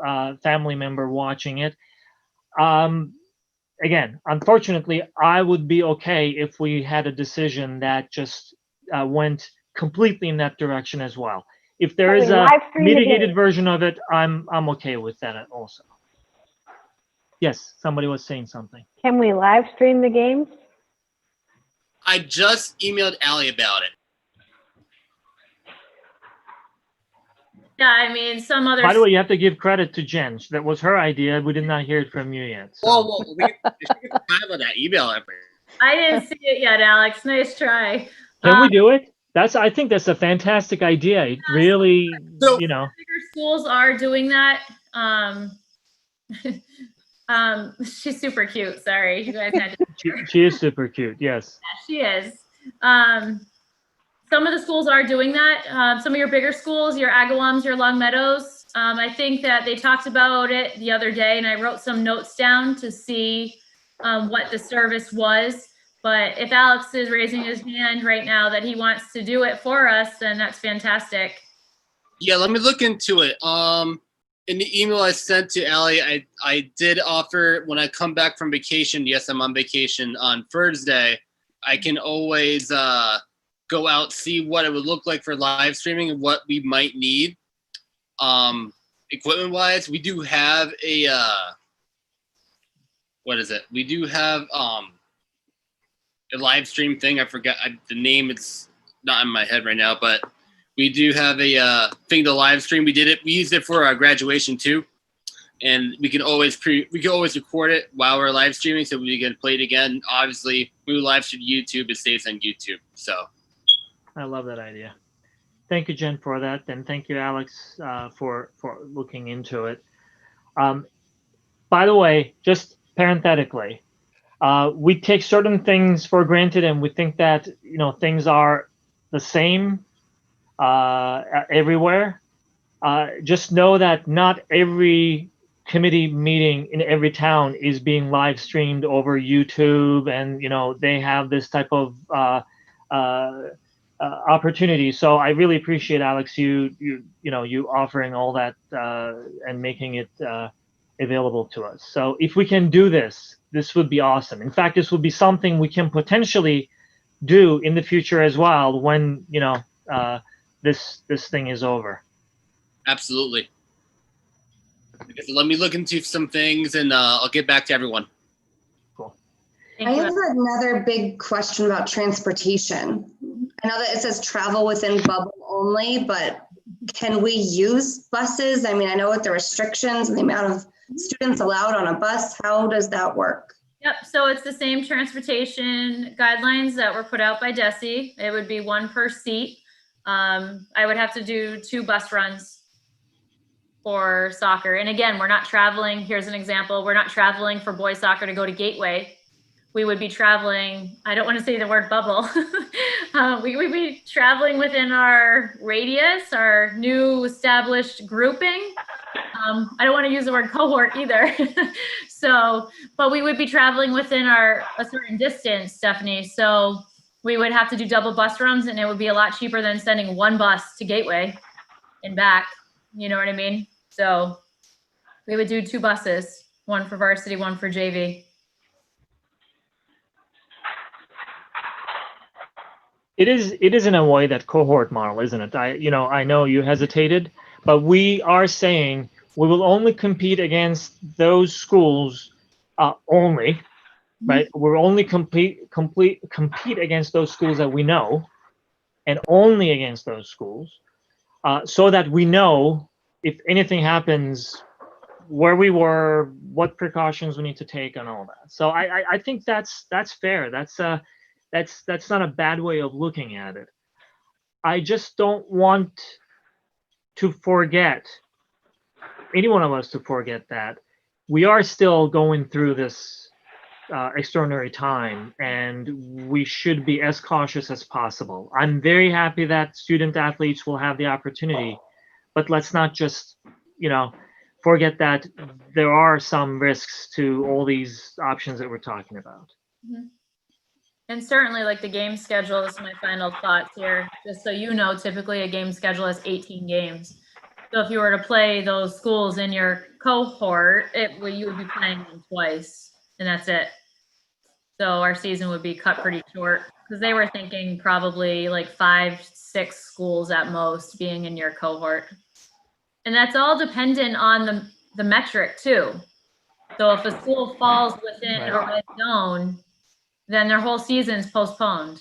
family member watching it. Again, unfortunately, I would be okay if we had a decision that just went completely in that direction as well. if there Can is we a live stream the mitigated game? version of it, I'm okay with that also. Yes, somebody was saying something. Can we live stream the games? I just emailed Allie about it. Yeah, I mean, some other. By the way, you have to give credit to Jen. That was her idea. We did not hear it from you yet. So. Whoa, we have that email ever. I didn't see it yet, Alex. Nice try. Can we do it? I think that's a fantastic idea. It really, you know. Bigger schools are doing that. She's super cute. Sorry, you guys had to. She is super cute. Yes. She is. Some of the schools are doing that. Some of your bigger schools, your Agawams, your Long Meadows. I think that they talked about it the other day, and I wrote some notes down to see what the service was. But if Alex is raising his hand right now that he wants to do it for us, then that's fantastic. Yeah, let me look into it. In the email I sent to Allie, I did offer when I come back from vacation. Yes, I'm on vacation on Thursday. I can always go out, see what it would look like for live streaming and what we might need. Equipment wise, we do have a what is it? We do have a live stream thing. I forgot the name. It's not in my head right now, but we do have a thing to live stream. We did it. We used it for our graduation too, and we can always record it while we're live streaming, so we can play it again. Obviously, when we live stream YouTube, it stays on YouTube. So, I love that idea. Thank you, Jen, for that, and thank you, Alex, for looking into it. By the way, just parenthetically, we take certain things for granted, and we think that things are the same everywhere. Just know that not every committee meeting in every town is being live streamed over YouTube, and they have this type of opportunity. So I really appreciate, Alex, you offering all that and making it available to us. So if we can do this would be awesome. In fact, this would be something we can potentially do in the future as well when this thing is over. absolutely. So let me look into some things, and I'll get back to everyone. Cool. I have another big question about transportation. I know that it says travel within bubble only, but can we use buses? I mean, I know what the restrictions and the amount of students allowed on a bus. How does that work? Yep, so it's the same transportation guidelines that were put out by DESE. It would be one per seat. I would have to do 2 bus runs for soccer. And again, we're not traveling. Here's an example. We're not traveling for boys soccer to go to Gateway. We would be traveling, I don't want to say the word bubble. We would be traveling within our radius, our new established grouping. I don't want to use the word cohort either. But we would be traveling within a certain distance, Stephanie. So we would have to do double bus runs, and it would be a lot cheaper than sending one bus to Gateway and back. You know what I mean? So we would do 2 buses, one for varsity, one for JV. It is in a way that cohort model, isn't it? I know you hesitated, but we are saying we will only compete against those schools only, right? We're only compete against those schools that we know, and only against those schools, so that we know if anything happens, where we were, what precautions we need to take, and all that. So I think that's fair. That's not a bad way of looking at it. I just don't want to forget, any one of us to forget, that we are still going through this extraordinary time, and we should be as cautious as possible. I'm very happy that student athletes will have the opportunity, but let's not just, forget that there are some risks to all these options that we're talking about. Mm-hmm. And certainly, like the game schedule, this is my final thoughts here. Just so you know, typically a game schedule has 18 games. So if you were to play those schools in your cohort, you would be playing them twice, and that's it. So our season would be cut pretty short. because they were thinking probably like 5, 6 schools at most being in your cohort. And that's all dependent on the metric too. So if a school falls within a red zone, then their whole season's postponed.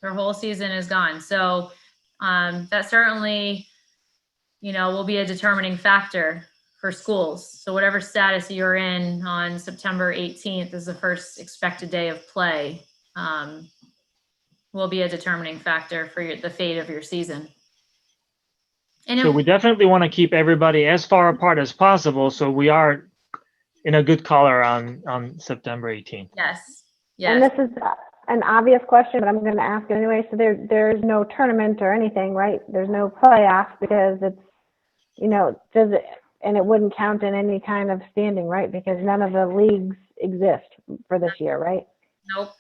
Their whole season is gone. So that certainly, will be a determining factor for schools. So whatever status you're in on September 18th is the first expected day of play, will be a determining factor for the fate of your season. And So we definitely want to keep everybody as far apart as possible, so we are in a good color on September 18th. Yes. And this is an obvious question, but I'm going to ask it anyway. So there's no tournament or anything, right? There's no playoff because it's, and it wouldn't count in any kind of standing, right? Because none of the leagues exist for this year, right? Nope.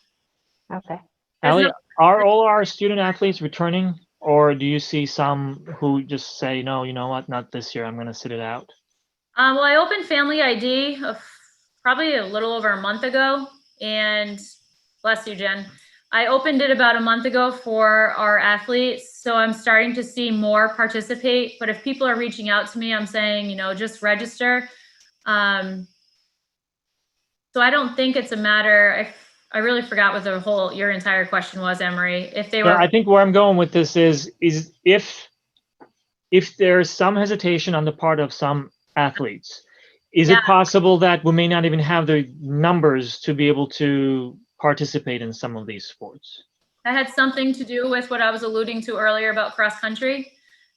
Okay. Allie, are all our student athletes returning, or do you see some who just say, no, you know what, not this year, I'm going to sit it out? Well, I opened Family ID probably a little over a month ago, and bless you, Jen. I opened it about a month ago for our athletes, so I'm starting to see more participate. But if people are reaching out to me, I'm saying, just register. So I don't think it's a matter. I really forgot what your entire question was, Emery. If they were, I think where I'm going with this is if there's some hesitation on the part of some athletes, is it possible that we may not even have the numbers to be able to participate in some of these sports? that had something to do with what I was alluding to earlier about cross country.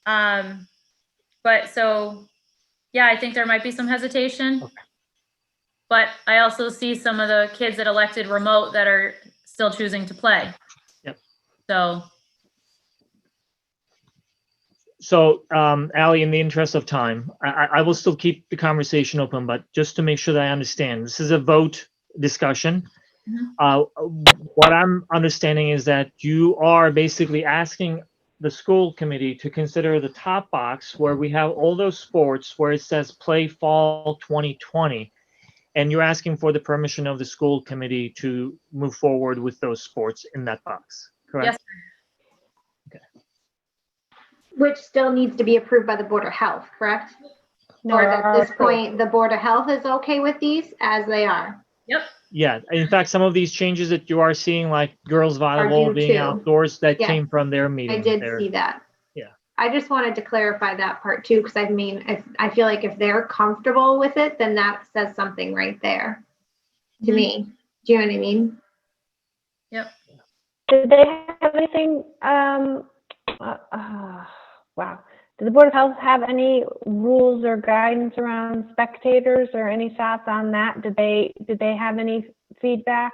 But so, I think there might be some hesitation. Okay. But I also see some of the kids that elected remote that are still choosing to play. Yep. So, Allie, in the interest of time, I will still keep the conversation open, but just to make sure that I understand, this is a vote discussion. Mm-hmm. What I'm understanding is that you are basically asking the school committee to consider the top box where we have all those sports where it says play fall 2020. And you're asking for the permission of the school committee to move forward with those sports in that box, correct? Yes. Okay. Which still needs to be approved by the Board of Health, correct? No, or at this point, the Board of Health is okay with these as they are? Yep. Yeah. In fact, some of these changes that you are seeing, like girls volleyball being outdoors, that came from their meeting. I did see that. Yeah. I just wanted to clarify that part too, because I feel like if they're comfortable with it, then that says something right there to me. Do you know what I mean? Yep. Did they have anything? Wow. Does the Board of Health have any rules or guidance around spectators or any thoughts on that? Did they have any feedback?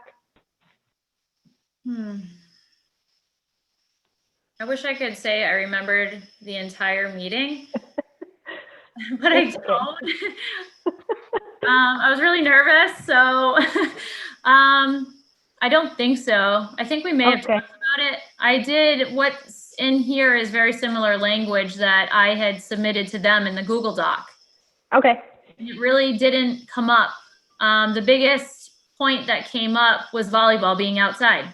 I wish I could say I remembered the entire meeting, but I don't. I was really nervous, so I don't think so. I think we may have talked about it. I did. What's in here is very similar language that I had submitted to them in the Google Doc. Okay. It really didn't come up. The biggest point that came up was volleyball being outside.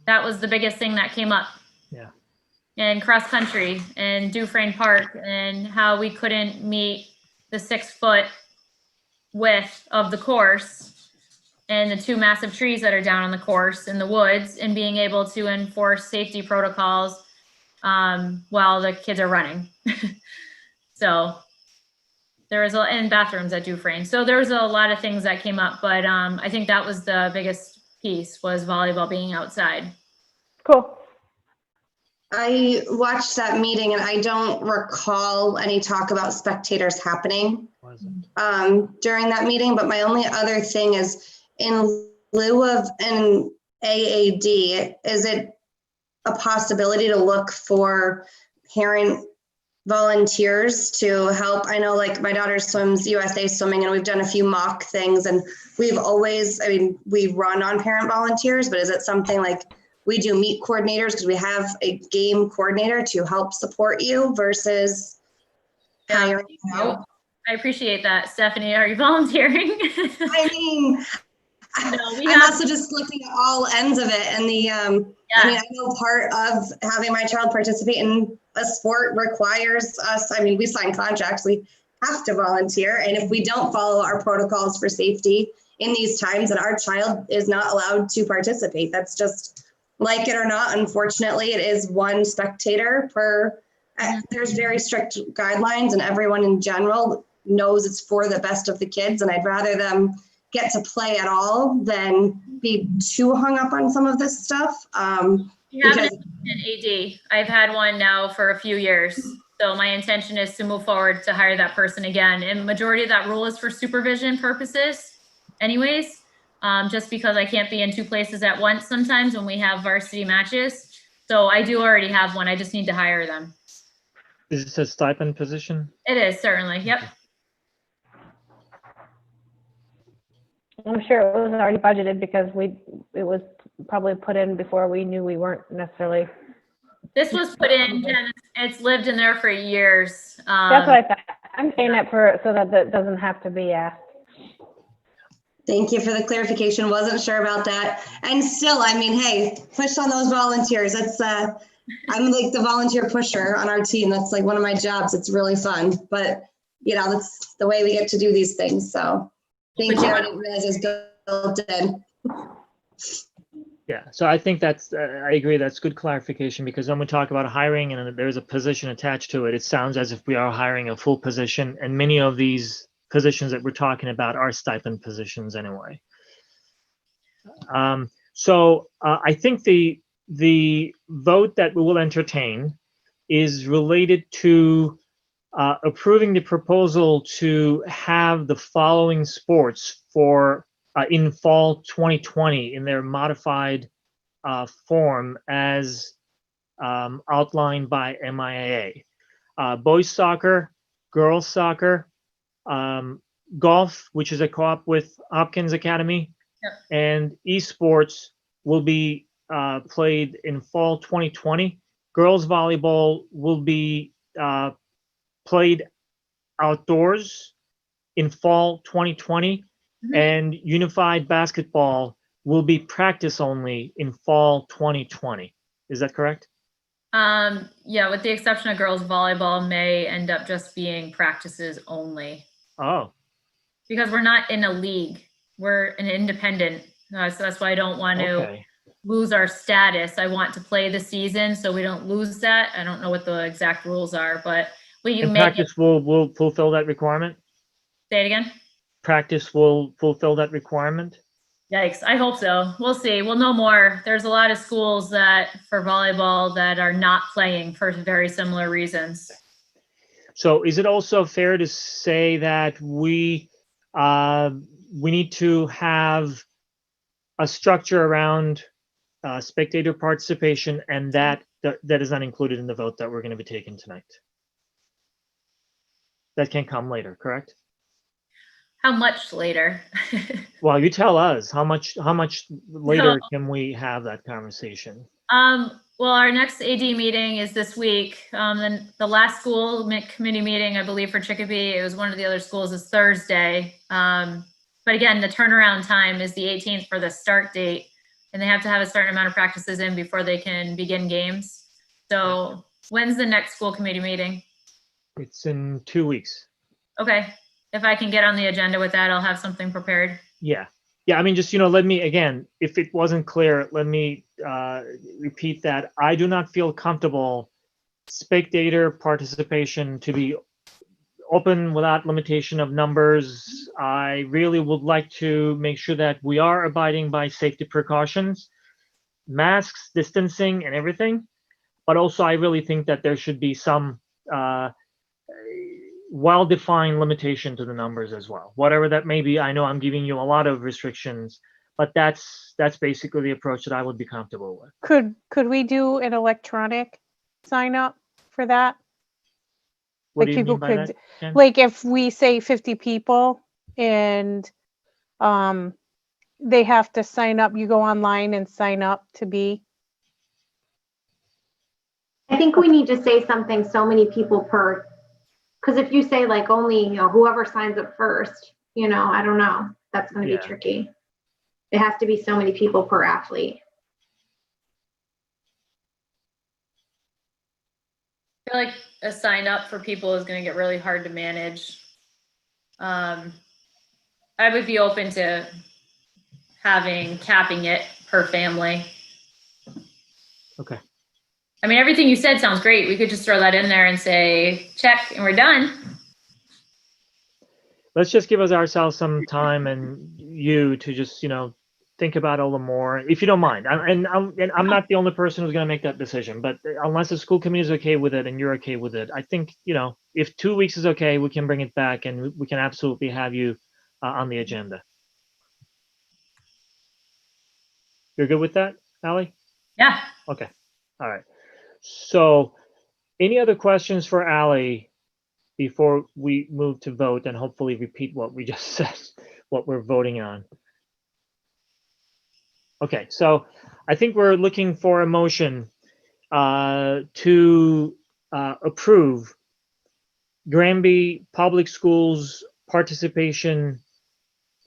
That was the biggest thing that came up. Yeah. And cross country and Dufresne Park and how we couldn't meet the 6-foot width of the course and the 2 massive trees that are down on the course in the woods and being able to enforce safety protocols while the kids are running. So there was and bathrooms at Dufresne. So there was a lot of things that came up, but I think that was the biggest piece was volleyball being outside. Cool. I watched that meeting and I don't recall any talk about spectators happening during that meeting, but my only other thing is in lieu of an AAD, is it a possibility to look for parent volunteers to help? I know like my daughter swims USA swimming and we've done a few mock things and we've always, we run on parent volunteers, but is it something like we do meet coordinators because we have a game coordinator to help support you versus hiring out? I appreciate that. Stephanie, are you volunteering? I'm also just looking at all ends of it, and the I mean, I know part of having my child participate in a sport requires us. I mean, we sign contracts, we have to volunteer, and if we don't follow our protocols for safety in these times, then our child is not allowed to participate. That's just, like it or not, unfortunately, it is one spectator per. There's very strict guidelines, and everyone in general knows it's for the best of the kids, and I'd rather them get to play at all than be too hung up on some of this stuff. You have an AD. I've had one now for a few years. So my intention is to move forward to hire that person again. And majority of that role is for supervision purposes anyways, just because I can't be in 2 places at once sometimes when we have varsity matches. So I do already have one. I just need to hire them. Is this a stipend position? It is, certainly. Yep. I'm sure it was already budgeted because it was probably put in before we knew we weren't necessarily. This was put in, Jen, it's lived in there for years. That's what I thought. I'm saying that so that doesn't have to be asked. Thank you for the clarification. Wasn't sure about that. And still, I mean, hey, push on those volunteers. That's I'm like the volunteer pusher on our team. That's like one of my jobs. It's really fun, but that's the way we get to do these things. So thank you. I didn't realize it was built in. Yeah, so I think that's, I agree, that's good clarification, because when we talk about hiring and there's a position attached to it, it sounds as if we are hiring a full position, and many of these positions that we're talking about are stipend positions anyway. So I think the vote that we will entertain is related to approving the proposal to have the following sports for in fall 2020 in their modified form as outlined by MIAA. Boys soccer, girls soccer, golf, which is a co-op with Hopkins Academy, and esports will be played in fall 2020. Girls volleyball will be played outdoors in fall 2020. And unified basketball will be practice only in fall 2020. Is that correct? Yeah, with the exception of girls volleyball may end up just being practices only. Oh. Because we're not in a league. We're an independent. So that's why I don't want to lose our status. I want to play the season so we don't lose that. I don't know what the exact rules are, but practice will fulfill that requirement? Say it again? Practice will fulfill that requirement? Yikes, I hope so. We'll see. We'll know more. There's a lot of schools that for volleyball that are not playing for very similar reasons. So is it also fair to say that we need to have a structure around spectator participation, and that is not included in the vote that we're going to be taking tonight? That can come later, correct? How much later? Well, you tell us how much later can we have that conversation? Well, our next AD meeting is this week. Then the last school committee meeting, I believe, for Chicopee, it was one of the other schools, is Thursday. But again, the turnaround time is the 18th for the start date, and they have to have a certain amount of practices in before they can begin games. So when's the next school committee meeting? It's in 2 weeks. Okay. If I can get on the agenda with that, I'll have something prepared. Yeah. I mean, just, let me, again, if it wasn't clear, let me repeat that. I do not feel comfortable spectator participation to be open without limitation of numbers. I really would like to make sure that we are abiding by safety precautions, masks, distancing, and everything. But also, I really think that there should be some well-defined limitation to the numbers as well, whatever that may be. I know I'm giving you a lot of restrictions, but that's basically the approach that I would be comfortable with. Could we do an electronic sign up for that? What do you mean by that, Jen? Like if we say 50 people and they have to sign up, you go online and sign up to be. I think we need to say something so many people per. Because if you say like only, whoever signs up first, I don't know, that's going to be tricky. It has to be so many people per athlete. I feel like a sign up for people is going to get really hard to manage. I would be open to capping it per family. Okay. I mean, everything you said sounds great. We could just throw that in there and say, check, and we're done. Let's just give ourselves some time and you to just, think about it a little more, if you don't mind. And I'm not the only person who's going to make that decision, but unless the school committee is okay with it and you're okay with it, I think, if 2 weeks is okay, we can bring it back and we can absolutely have you on the agenda. You're good with that, Allie? Yeah. Okay. All right. So any other questions for Allie before we move to vote and hopefully repeat what we just said, what we're voting on? Okay, so I think we're looking for a motion to approve Granby Public Schools participation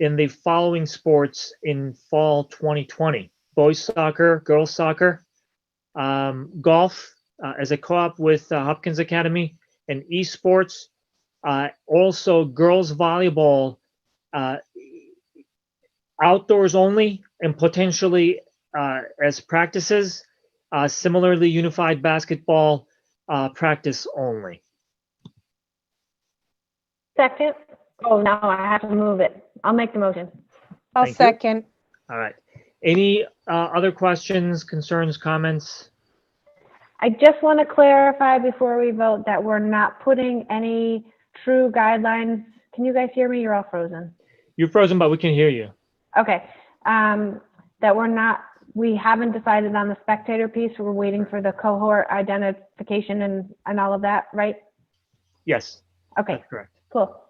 in the following sports in fall 2020: boys soccer, girls soccer, golf as a co-op with Hopkins Academy, and esports, also girls volleyball, outdoors only, and potentially as practices, similarly unified basketball practice only. Second. Oh, no, I have to move it. I'll make the motion. I'll Thank you. second. All right. Any other questions, concerns, comments? I just want to clarify before we vote that we're not putting any true guidelines. Can you guys hear me? You're all frozen. You're frozen, but we can hear you. Okay. That we haven't decided on the spectator piece. We're waiting for the cohort identification and all of that, right? Yes. Okay. That's correct. Cool.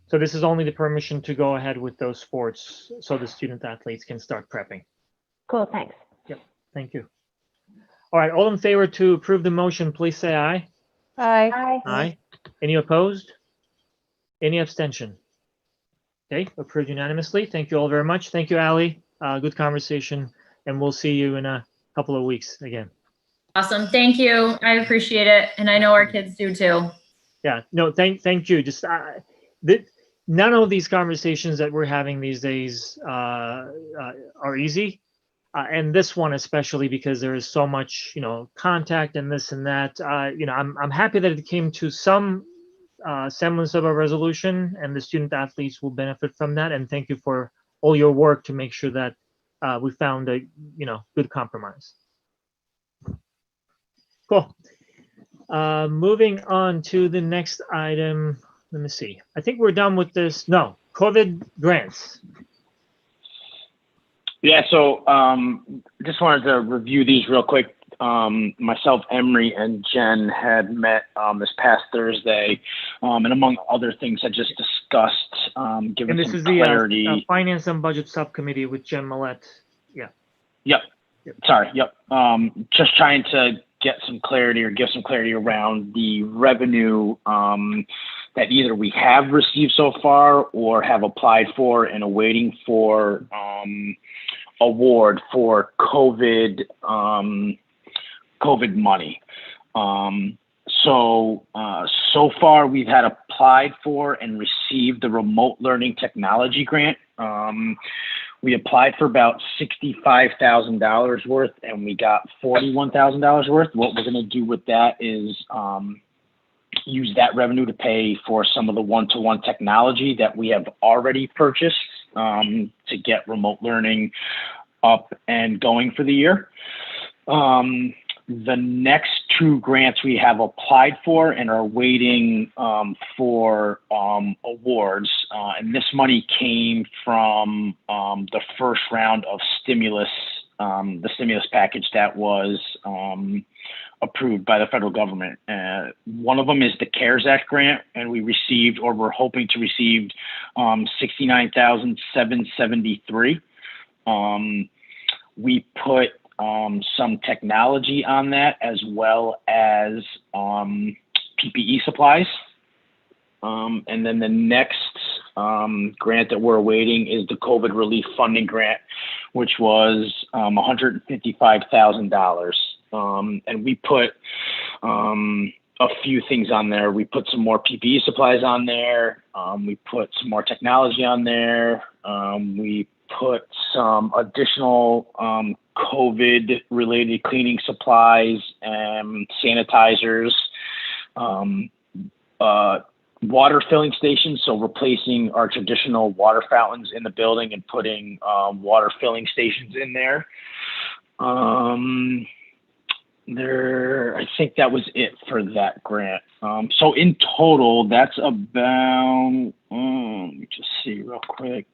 So this is only the permission to go ahead with those sports so the student athletes can start prepping. Cool. Thanks. Yep. Thank you. All right. All in favor to approve the motion, please say aye. Aye. Aye. Aye. Any opposed? Any abstention? Okay. Approved unanimously. Thank you all very much. Thank you, Allie. Good conversation. And we'll see you in a couple of weeks again. Awesome. Thank you. I appreciate it. And I know our kids do too. Yeah. No, thank you. Just none of these conversations that we're having these days are easy. And this one especially because there is so much, contact and this and that. I'm happy that it came to some semblance of a resolution, and the student athletes will benefit from that. And thank you for all your work to make sure that we found a good compromise. Cool. Moving on to the next item. Let me see. I think we're done with this. No, COVID grants. Yeah, so just wanted to review these real quick. Myself, Emery, and Jen had met this past Thursday, and among other things, had just discussed giving And this some is clarity. the Finance and Budget Subcommittee with Jen Millette. Yeah. Yep. Sorry. Yep. Just trying to get some clarity or give some clarity around the revenue that either we have received so far or have applied for and awaiting for award for COVID money. So far we've had applied for and received the remote learning technology grant. We applied for about $65,000 worth and we got $41,000 worth. What we're going to do with that is use that revenue to pay for some of the one-to-one technology that we have already purchased to get remote learning up and going for the year. The next two grants we have applied for and are waiting for awards. And this money came from the first round of stimulus, the stimulus package that was approved by the federal government. One of them is the CARES Act grant, and we received, or we're hoping to receive, $69,773. We put some technology on that as well as PPE supplies. And then the next grant that we're awaiting is the COVID relief funding grant, which was $155,000. And we put a few things on there. We put some more PPE supplies on there. We put some more technology on there. We put some additional COVID-related cleaning supplies and sanitizers, water filling stations, so replacing our traditional water fountains in the building and putting water filling stations in there. I think that was it for that grant. So in total, that's about, let me just see real quick.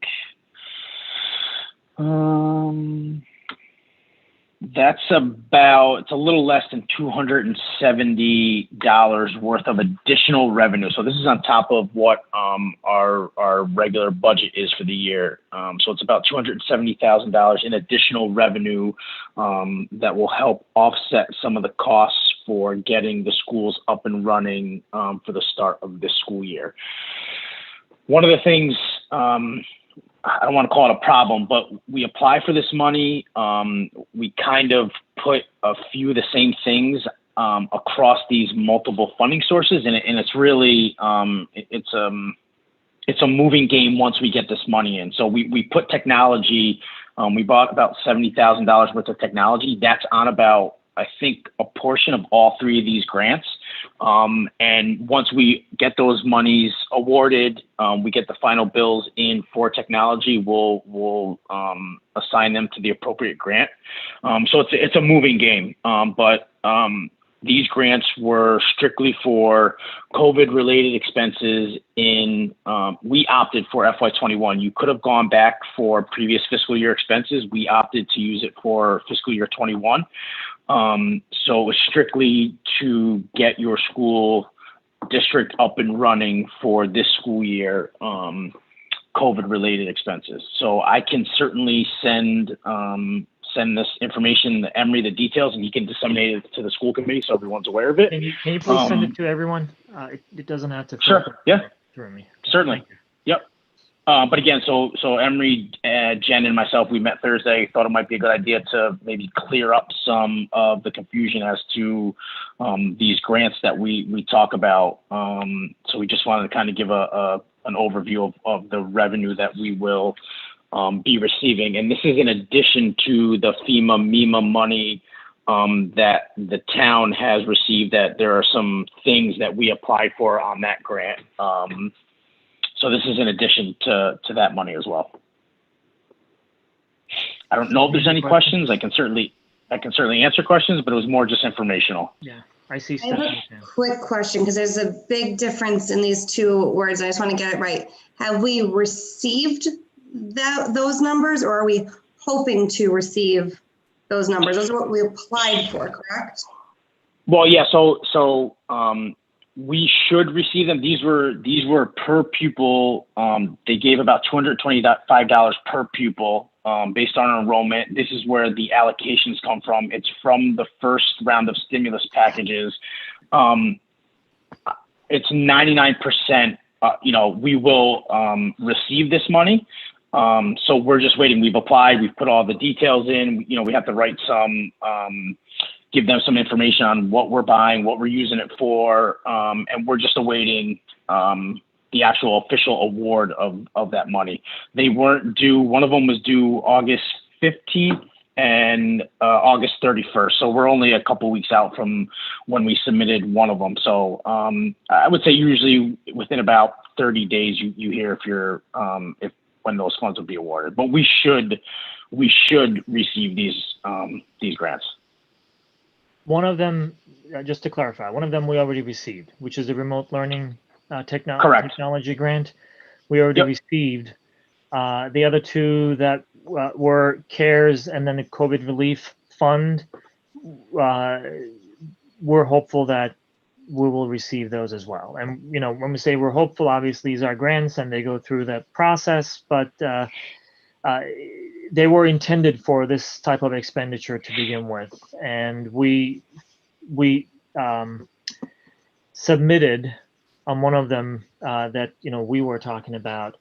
That's about, it's a little less than $270 worth of additional revenue. So this is on top of what our regular budget is for the year. So it's about $270,000 in additional revenue that will help offset some of the costs for getting the schools up and running for the start of this school year. One of the things, I don't want to call it a problem, but we apply for this money. We kind of put a few of the same things across these multiple funding sources, and it's really it's a moving game once we get this money in. So we put technology. We bought about $70,000 worth of technology. That's on about, I think, a portion of all three of these grants. And once we get those monies awarded, we get the final bills in for technology, we'll assign them to the appropriate grant. So it's a moving game, but these grants were strictly for COVID-related expenses we opted for FY21. You could have gone back for previous fiscal year expenses. We opted to use it for fiscal year 21. So it was strictly to get your school district up and running for this school year, COVID-related expenses. So I can certainly send this information to Emery, the details, and he can disseminate it to the school committee so everyone's aware of it. Can you please send it to everyone? It doesn't have to. Sure. Yeah. Through me. Certainly. Yep. But again, so Emery, Jen, and myself, we met Thursday. Thought it might be a good idea to maybe clear up some of the confusion as to these grants that we talk about. So we just wanted to kind of give an overview of the revenue that we will be receiving, and this is in addition to the FEMA MEMA money that the town has received. That there are some things that we applied for on that grant. So this is in addition to that money as well. I don't know if there's any questions. I can certainly answer questions, but it was more just informational. Yeah, I see. I have a quick question because there's a big difference in these two words. I just want to get it right. Have we received those numbers, or are we hoping to receive those numbers? Those are what we applied for, correct? Well, yeah. So we should receive them. These were per pupil. They gave about $225 per pupil based on enrollment. This is where the allocations come from. It's from the first round of stimulus packages. It's 99%. We will receive this money. So we're just waiting. We've applied. We've put all the details in. We have to write some. Give them some information on what we're buying, what we're using it for, and we're just awaiting the actual official award of that money. They weren't due. One of them was due August 15th and August 31st. So we're only a couple weeks out from when we submitted one of them. So I would say usually within about 30 days you hear if when those funds will be awarded. But we should receive these grants. One of them, just to clarify, one of them we already received, which is the remote learning technology grant. We already received. The other two that were CARES and then the COVID relief fund, we're hopeful that we will receive those as well. And, when we say we're hopeful, obviously these are grants and they go through that process, but they were intended for this type of expenditure to begin with, and we submitted on one of them that we were talking about.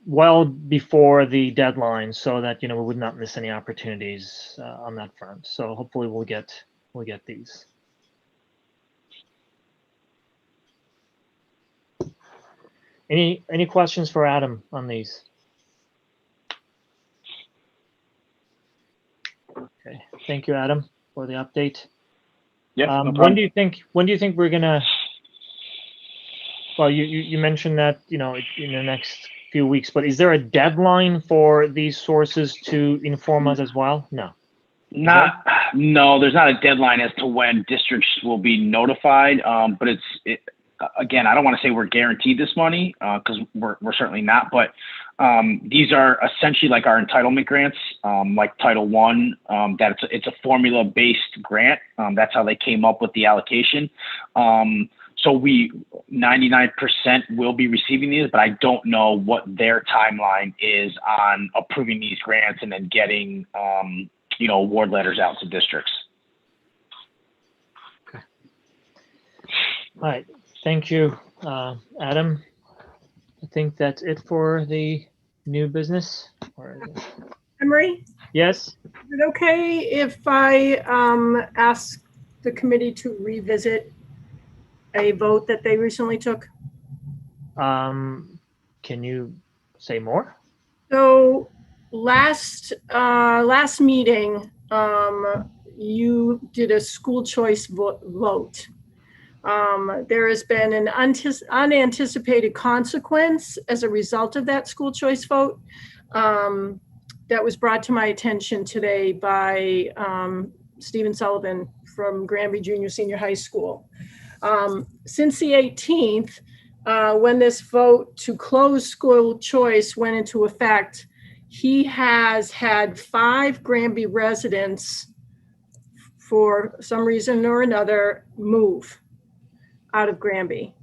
well before the deadline so that, we would not miss any opportunities on that front. So hopefully we'll get these. Any questions for Adam on these? Okay, thank you, Adam, for the update. Yeah, no problem. When do you think we're gonna? Well, you mentioned that in the next few weeks, but is there a deadline for these sources to inform us as well? No. No, there's not a deadline as to when districts will be notified. But again, I don't want to say we're guaranteed this money because we're certainly not. But these are essentially like our entitlement grants, like Title I. That it's a formula-based grant. That's how they came up with the allocation. So 99% will be receiving these, but I don't know what their timeline is on approving these grants and then getting award letters out to districts. Okay. All right. Thank you, Adam. I think that's it for the new business. Emery? Yes? Is it okay if I ask the committee to revisit a vote that they recently took? Can you say more? So last meeting, you did a school choice vote. There has been an unanticipated consequence as a result of that school choice vote that was brought to my attention today by Stephen Sullivan from Granby Junior Senior High School. Since the 18th, when this vote to close school choice went into effect, he has had 5 Granby residents, for some reason or another, move out of Granby.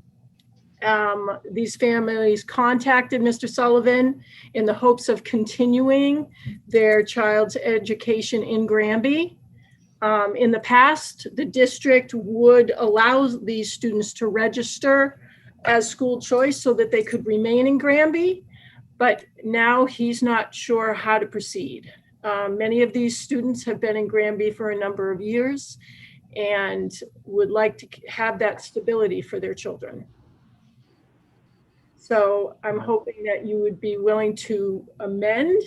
These families contacted Mr. Sullivan in the hopes of continuing their child's education in Granby. In the past, the district would allow these students to register as school choice so that they could remain in Granby, but now he's not sure how to proceed. Many of these students have been in Granby for a number of years and would like to have that stability for their children. So I'm hoping that you would be willing to amend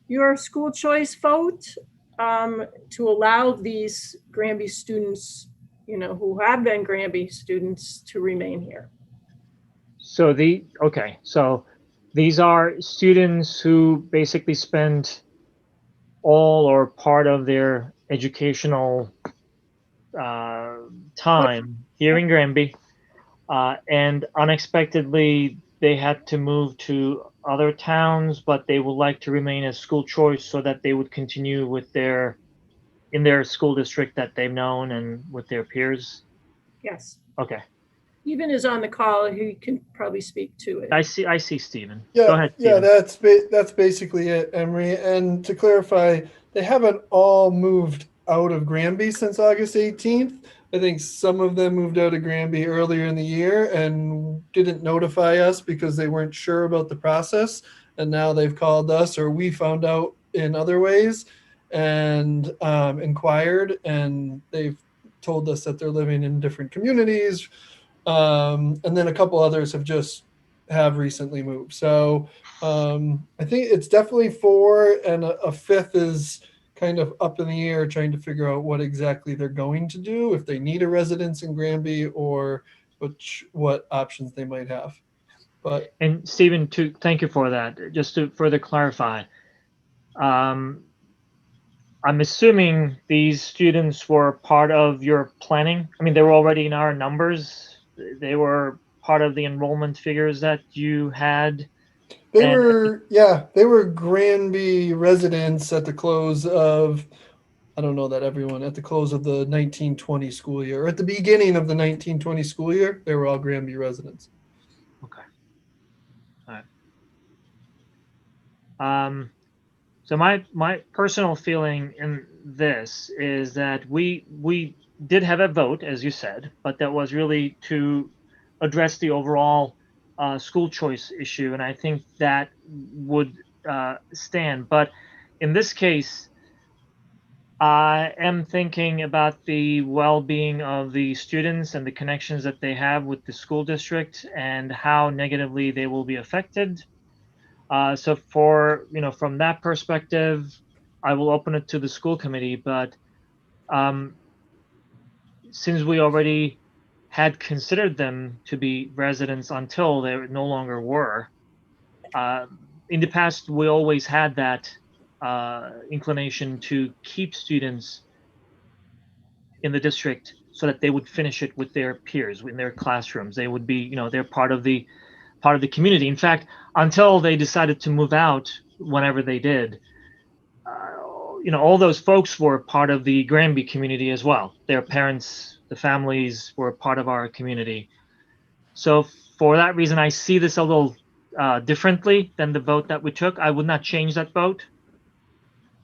your school choice vote to allow these Granby students, who have been Granby students, to remain here. So so these are students who basically spend all or part of their educational time here in Granby, and unexpectedly they had to move to other towns, but they would like to remain as school choice so that they would continue with in their school district that they've known and with their peers. Yes. Okay. Stephen is on the call. He can probably speak to it. I see Stephen. Yeah, Go ahead, Stephen. yeah, that's basically it, Emery. And to clarify, they haven't all moved out of Granby since August 18th. I think some of them moved out of Granby earlier in the year and didn't notify us because they weren't sure about the process. And now they've called us, or we found out in other ways, and inquired, and they've told us that they're living in different communities. And then a couple others have recently moved. So I think it's definitely 4, and a 5th is kind of up in the air, trying to figure out what exactly they're going to do, if they need a residence in Granby, or what options they might have. And Stephen, thank you for that. Just to further clarify, I'm assuming these students were part of your planning. I mean, they were already in our numbers. They were part of the enrollment figures that you had. They were Granby residents at the close of, I don't know that everyone, at the close of the 1920 school year, or at the beginning of the 1920 school year, they were all Granby residents. Okay. All right. So my personal feeling in this is that we did have a vote, as you said, but that was really to address the overall school choice issue, and I think that would stand. But in this case, I am thinking about the well-being of the students and the connections that they have with the school district and how negatively they will be affected. So from that perspective, I will open it to the school committee. But since we already had considered them to be residents until they no longer were, in the past, we always had that inclination to keep students in the district so that they would finish it with their peers in their classrooms. They would be, they're part of the community. In fact, until they decided to move out, whenever they did, all those folks were part of the Granby community as well. Their parents, the families were part of our community. So for that reason, I see this a little differently than the vote that we took. I would not change that vote.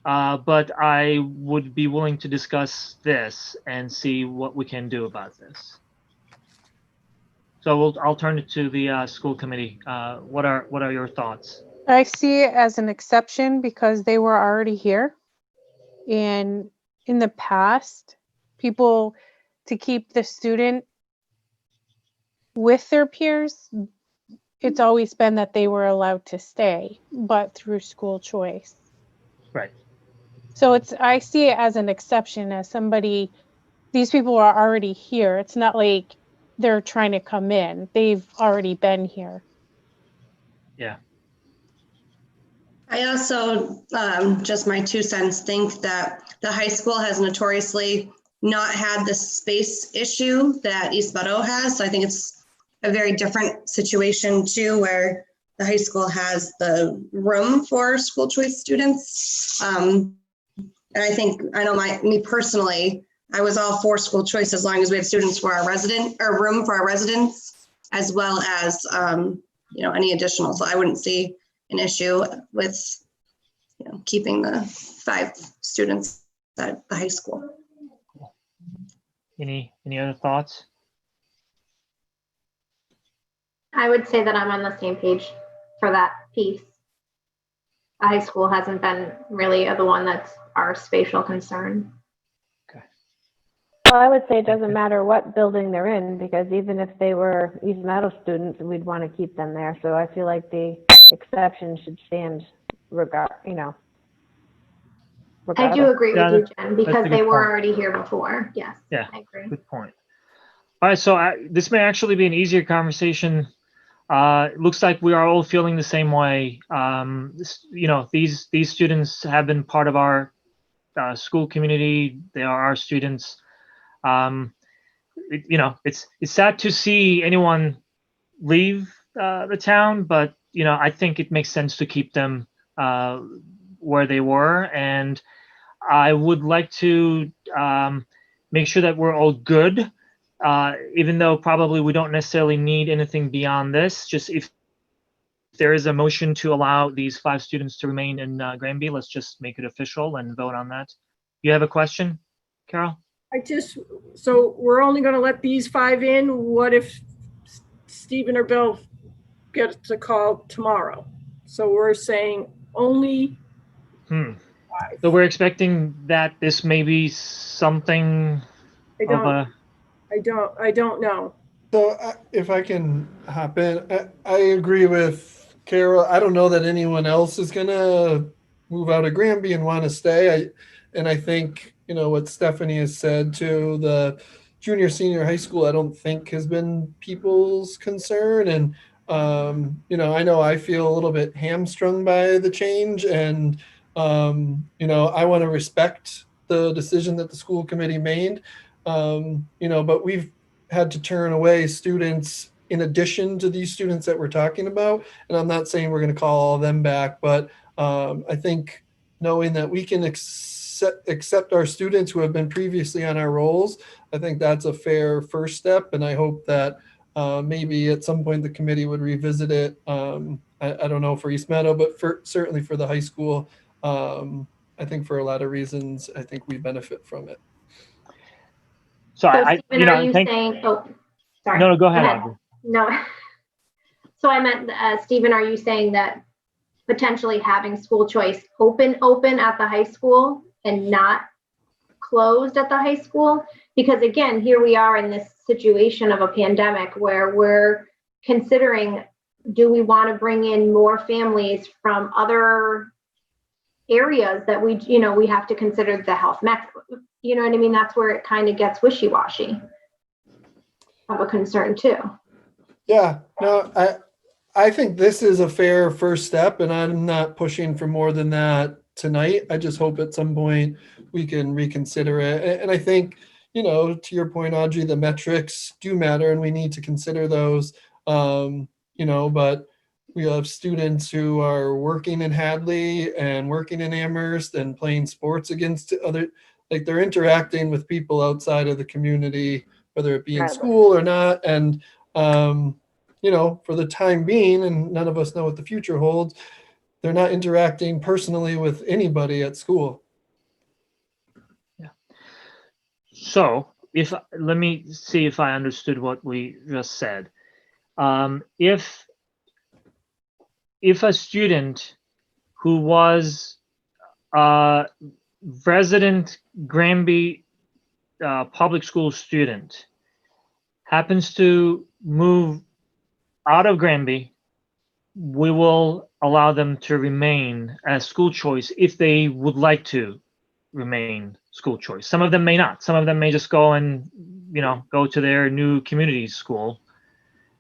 But I would be willing to discuss this and see what we can do about this. So I'll turn it to the school committee. What are your thoughts? I see it as an exception because they were already here. And in the past, people, to keep the student with their peers, it's always been that they were allowed to stay, but through school choice. Right. So I see it as an exception, as somebody, these people are already here. It's not like they're trying to come in. They've already been here. Yeah. I also, just my 2 cents, think that the high school has notoriously not had the space issue that East Meadow has. So I think it's a very different situation too, where the high school has the room for school choice students. And I know me personally, I was all for school choice as long as we had students for our room for our residents, as well as, any additional. So I wouldn't see an issue with, keeping the 5 students at the high school. Any other thoughts? I would say that I'm on the same page for that piece. The high school hasn't been really the one that's our spatial concern. Well, I would say it doesn't matter what building they're in, because even if they were East Meadow students, we'd want to keep them there. So I feel like the exception should stand regardless. I do agree with you, Jen, because they were point. already here before. Yes, Yeah, I agree. good point. All right, so this may actually be an easier conversation. It looks like we are all feeling the same way. These students have been part of our school community. They are our students. It's sad to see anyone leave the town, but I think it makes sense to keep them where they were, and I would like to make sure that we're all good, even though probably we don't necessarily need anything beyond this. Just if there is a motion to allow these 5 students to remain in Granby, let's just make it official and vote on that. You have a question, Carol? So we're only going to let these 5 in. What if Stephen or Bill gets a call tomorrow? So we're saying only 5. So we're expecting that this may be something I don't know. So if I can hop in, I agree with Carol. I don't know that anyone else is going to move out of Granby and want to stay. I think, what Stephanie has said to the senior high school, I don't think has been people's concern. And, I know I feel a little bit hamstrung by the change, and, I want to respect the decision that the school committee made. But we've had to turn away students in addition to these students that we're talking about. And I'm not saying we're going to call all of them back, but I think knowing that we can accept our students who have been previously on our rolls, I think that's a fair first step. And I hope that maybe at some point the committee would revisit it. I don't know for East Meadow, but certainly for the high school, I think for a lot of reasons, I think we benefit from it. So Stephen, are you saying? Oh, sorry. No, go ahead. No. So I meant, Stephen, are you saying that potentially having school choice open at the high school and not closed at the high school? Because again, here we are in this situation of a pandemic where we're considering, do we want to bring in more families from other areas that we have to consider the health metric? You know what I mean? That's where it kind of gets wishy-washy of a concern too. Yeah, no, I think this is a fair first step, and I'm not pushing for more than that tonight. I just hope at some point we can reconsider it. And I think, to your point, Audrey, the metrics do matter, and we need to consider those. But we have students who are working in Hadley and working in Amherst and playing sports against other, like they're interacting with people outside of the community, whether it be in school or not. And for the time being, and none of us know what the future holds, they're not interacting personally with anybody at school. Yeah. So let me see if I understood what we just said. If a student who was a resident Granby public school student happens to move out of Granby, we will allow them to remain as school choice if they would like to remain school choice. Some of them may not. Some of them may just go and, go to their new community school.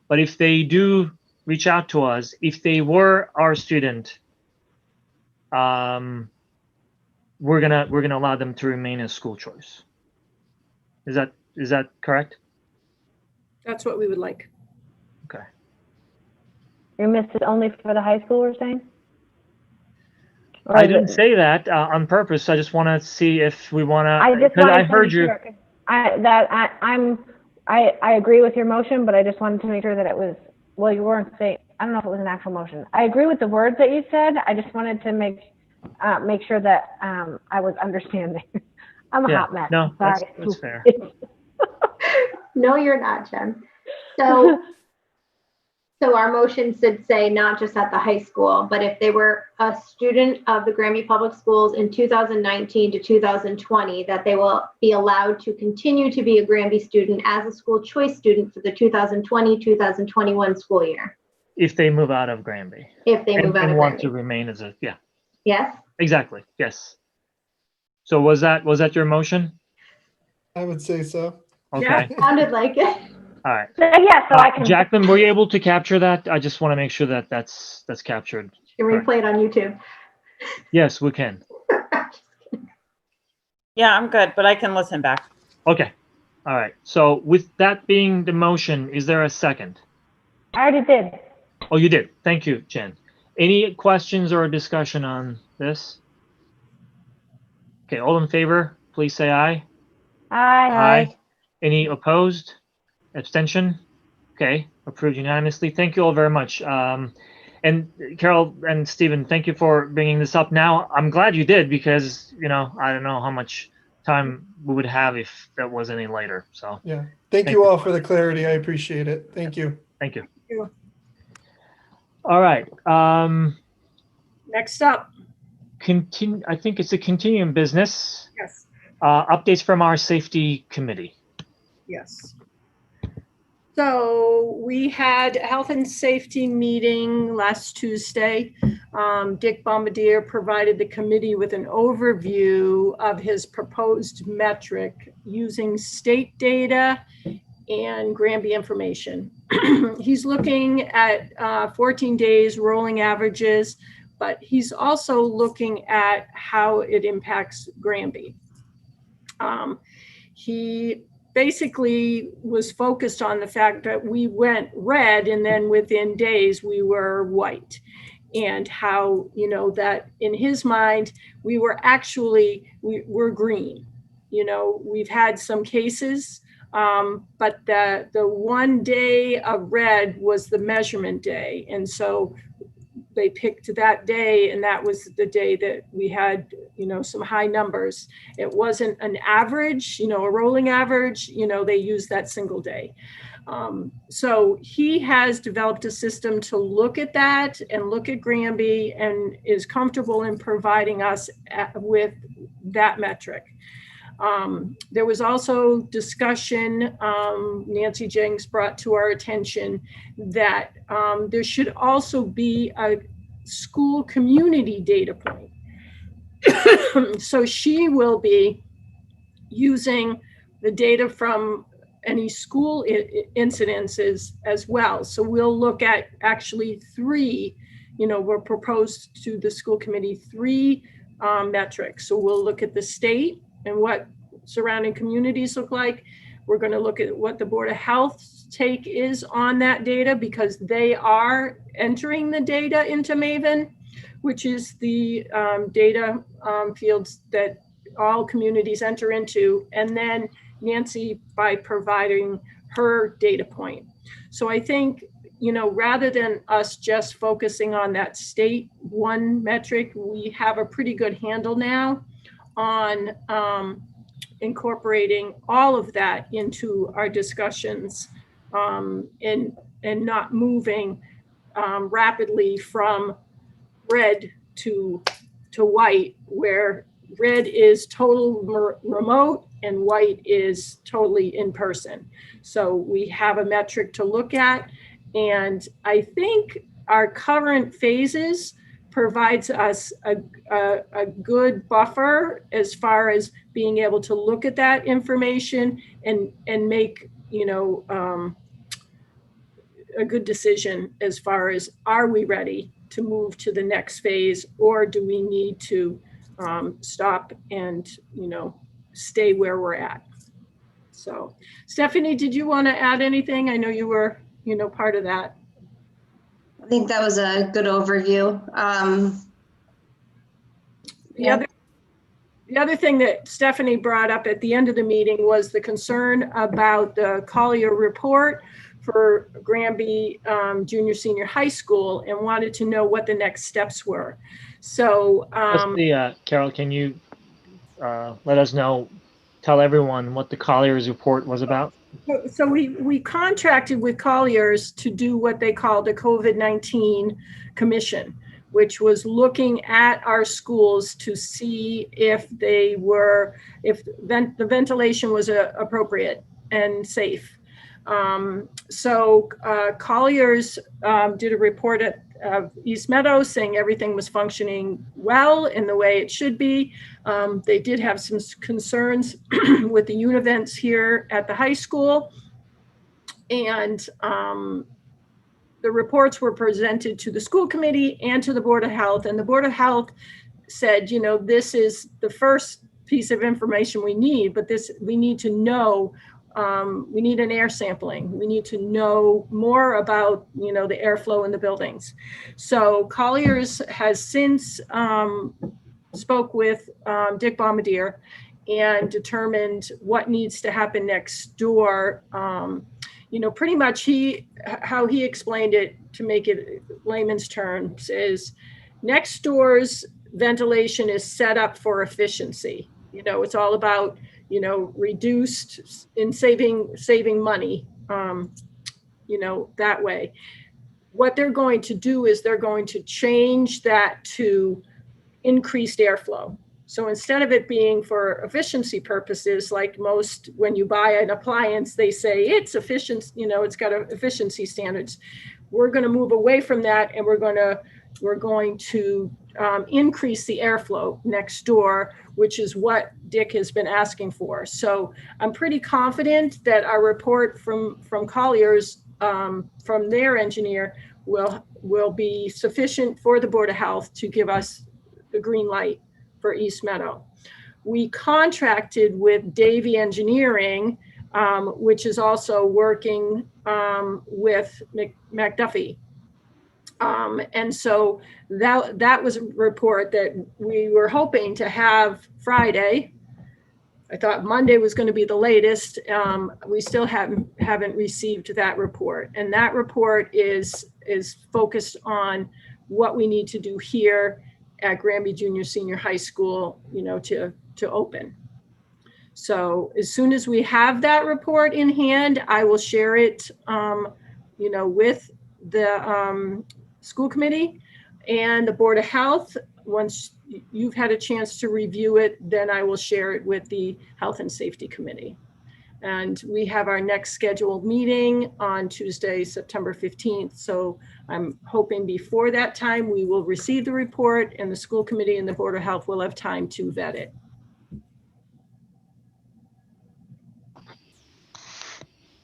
But if they do reach out to us, if they were our student, we're gonna allow them to remain as school choice. Is that correct? That's what we would like. Okay. You missed it only for the high school, we're saying? Or I is didn't it- say that on purpose. I just want to see if we want to. I just Because wanted I to heard make you. sure, 'cause I agree with your motion, but I just wanted to make sure that it was, well, you weren't saying, I don't know if it was an actual motion. I agree with the words that you said. I just wanted to make sure that I was understanding. I'm a hot mess. No, Sorry. that's fair. No, you're not, Jen. So our motion should say not just at the high school, but if they were a student of the Granby Public Schools in 2019 to 2020, that they will be allowed to continue to be a Granby student as a school choice student for the 2020-2021 school year. If they move out of Granby. If they move out and of want Granby. to remain as a, yeah. Yes? Exactly, yes. So was that your motion? I would say so. Okay. Yeah, sounded like it. All right. Yeah, so I can. Jacqueline, were you able to capture that? I just want to make sure that that's captured. You can replay it on YouTube. Yes, we can. Yeah, I'm good, but I can listen back. Okay. All right. So with that being the motion, is there a second? I already did. Oh, you did. Thank you, Jen. Any questions or discussion on this? Okay, all in favor, please say aye. Aye. Any opposed? Abstention? Okay, approved unanimously. Thank you all very much. And Carol and Stephen, thank you for bringing this up now. I'm glad you did because, I don't know how much time we would have if that was any later. So yeah, thank you all for the clarity. I appreciate it. Thank you. Thank you. Thank you. All right. Next up. I think it's a continuing business. Yes. Updates from our safety committee. Yes. So we had a health and safety meeting last Tuesday. Dick Bombardier provided the committee with an overview of his proposed metric using state data and Granby information. He's looking at 14 days rolling averages, but he's also looking at how it impacts Granby. He basically was focused on the fact that we went red and then within days we were white, and how, that in his mind, we were green. We've had some cases, but the one day of red was the measurement day. And so they picked that day, and that was the day that we had, some high numbers. It wasn't an average, a rolling average, they used that single day. So he has developed a system to look at that and look at Granby and is comfortable in providing us with that metric. There was also discussion, Nancy Jenks brought to our attention that there should also be a school community data point. So she will be using the data from any school incidences as well. So we'll look at actually 3, we're proposed to the school committee 3 metrics. So we'll look at the state and what surrounding communities look like. We're going to look at what the Board of Health's take is on that data, because they are entering the data into Maven, which is the data fields that all communities enter into, and then Nancy by providing her data point. So I think, rather than us just focusing on that state 1 metric, we have a pretty good handle now on incorporating all of that into our discussions, and not moving rapidly from red to white, where red is total remote and white is totally in person. So we have a metric to look at, and I think our current phases provides us a good buffer as far as being able to look at that information and make, a good decision as far as, are we ready to move to the next phase, or do we need to stop and, stay where we're at? So Stephanie, did you want to add anything? I know you were, part of that. I think that was a good overview. The other thing that Stephanie brought up at the end of the meeting was the concern about the Collier report for Granby Junior Senior High School, and wanted to know what the next steps were. So Carol, can you let us know, tell everyone what the Collier's report was about? So we contracted with Collier's to do what they called a COVID-19 commission, which was looking at our schools to see if the ventilation was appropriate and safe. So Collier's did a report at East Meadow saying everything was functioning well in the way it should be. They did have some concerns with the univents here at the high school, and the reports were presented to the school committee and to the Board of Health, and the Board of Health said, this is the first piece of information we need, but we need to know, we need an air sampling. We need to know more about, the airflow in the buildings. So Collier's has since spoke with Dick Bombardier and determined what needs to happen next door. Pretty much how he explained it, to make it layman's terms, is next door's ventilation is set up for efficiency. It's all about, reduced in saving money, that way. What they're going to do is they're going to change that to increased airflow. So instead of it being for efficiency purposes, like most, when you buy an appliance, they say it's efficient, it's got efficiency standards. We're going to move away from that, and we're going to increase the airflow next door, which is what Dick has been asking for. So I'm pretty confident that our report from Collier's, from their engineer, will be sufficient for the Board of Health to give us the green light for East Meadow. We contracted with Davy Engineering, which is also working with McDuffie. And so that was a report that we were hoping to have Friday. I thought Monday was going to be the latest. We still haven't received that report. And that report is focused on what we need to do here at Granby Junior Senior High School, to open. So as soon as we have that report in hand, I will share it, with the school committee and the Board of Health. Once you've had a chance to review it, then I will share it with the Health and Safety Committee. And we have our next scheduled meeting on Tuesday, September 15th. So I'm hoping before that time, we will receive the report and the school committee and the Board of Health will have time to vet it.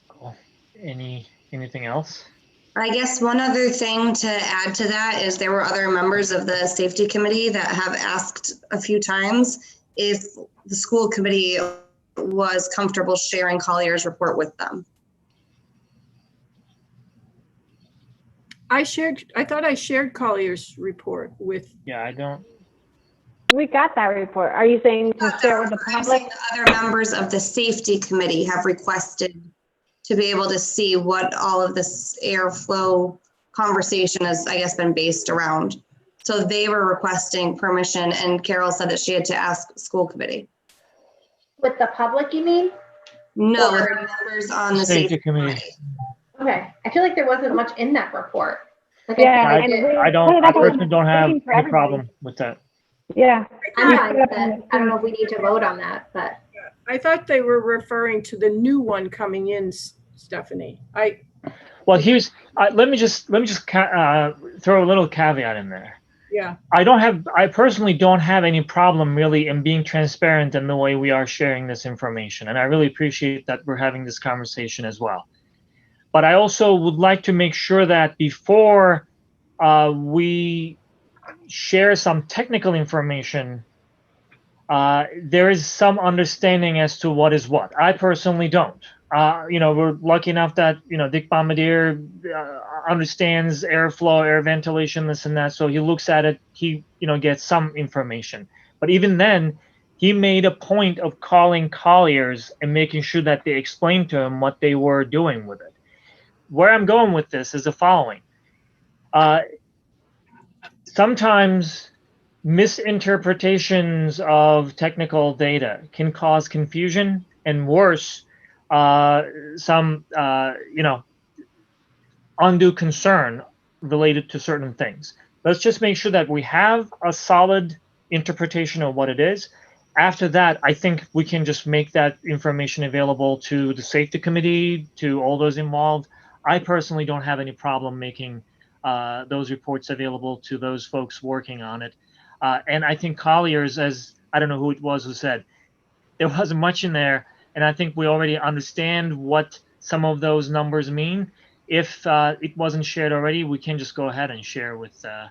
Cool. Anything else? I guess one other thing to add to that is there were other members of the safety committee that have asked a few times if the school committee was comfortable sharing Collier's report with them. I thought I shared Collier's report with. Yeah, I don't. We got that report. Are you saying to share with the public? The other members of the safety committee have requested to be able to see what all of this airflow conversation has, I guess, been based around. So they were requesting permission, and Carol said that she had to ask school committee. With the public, you mean? No, with the members on the safety committee. Okay, I feel like there wasn't much in that report. Like, Yeah, I personally don't have any problem with that. Yeah. I'm fine with it. I don't know if we need to vote on that, but. I thought they were referring to the new one coming in, Stephanie. Well, here's let me just throw a little caveat in there. Yeah. I personally don't have any problem really in being transparent in the way we are sharing this information, and I really appreciate that we're having this conversation as well. But I also would like to make sure that before we share some technical information, there is some understanding as to what is what. I personally don't. We're lucky enough that, Dick Bombardier understands airflow, air ventilation, this and that. So he looks at it, he, gets some information. But even then, he made a point of calling Collier's and making sure that they explained to him what they were doing with it. Where I'm going with this is the following. Sometimes misinterpretations of technical data can cause confusion, and worse, some undue concern related to certain things. Let's just make sure that we have a solid interpretation of what it is. After that, I think we can just make that information available to the safety committee, to all those involved. I personally don't have any problem making those reports available to those folks working on it. And I think Collier's, as I don't know who it was who said, there wasn't much in there. And I think we already understand what some of those numbers mean. If it wasn't shared already, we can just go ahead and share with the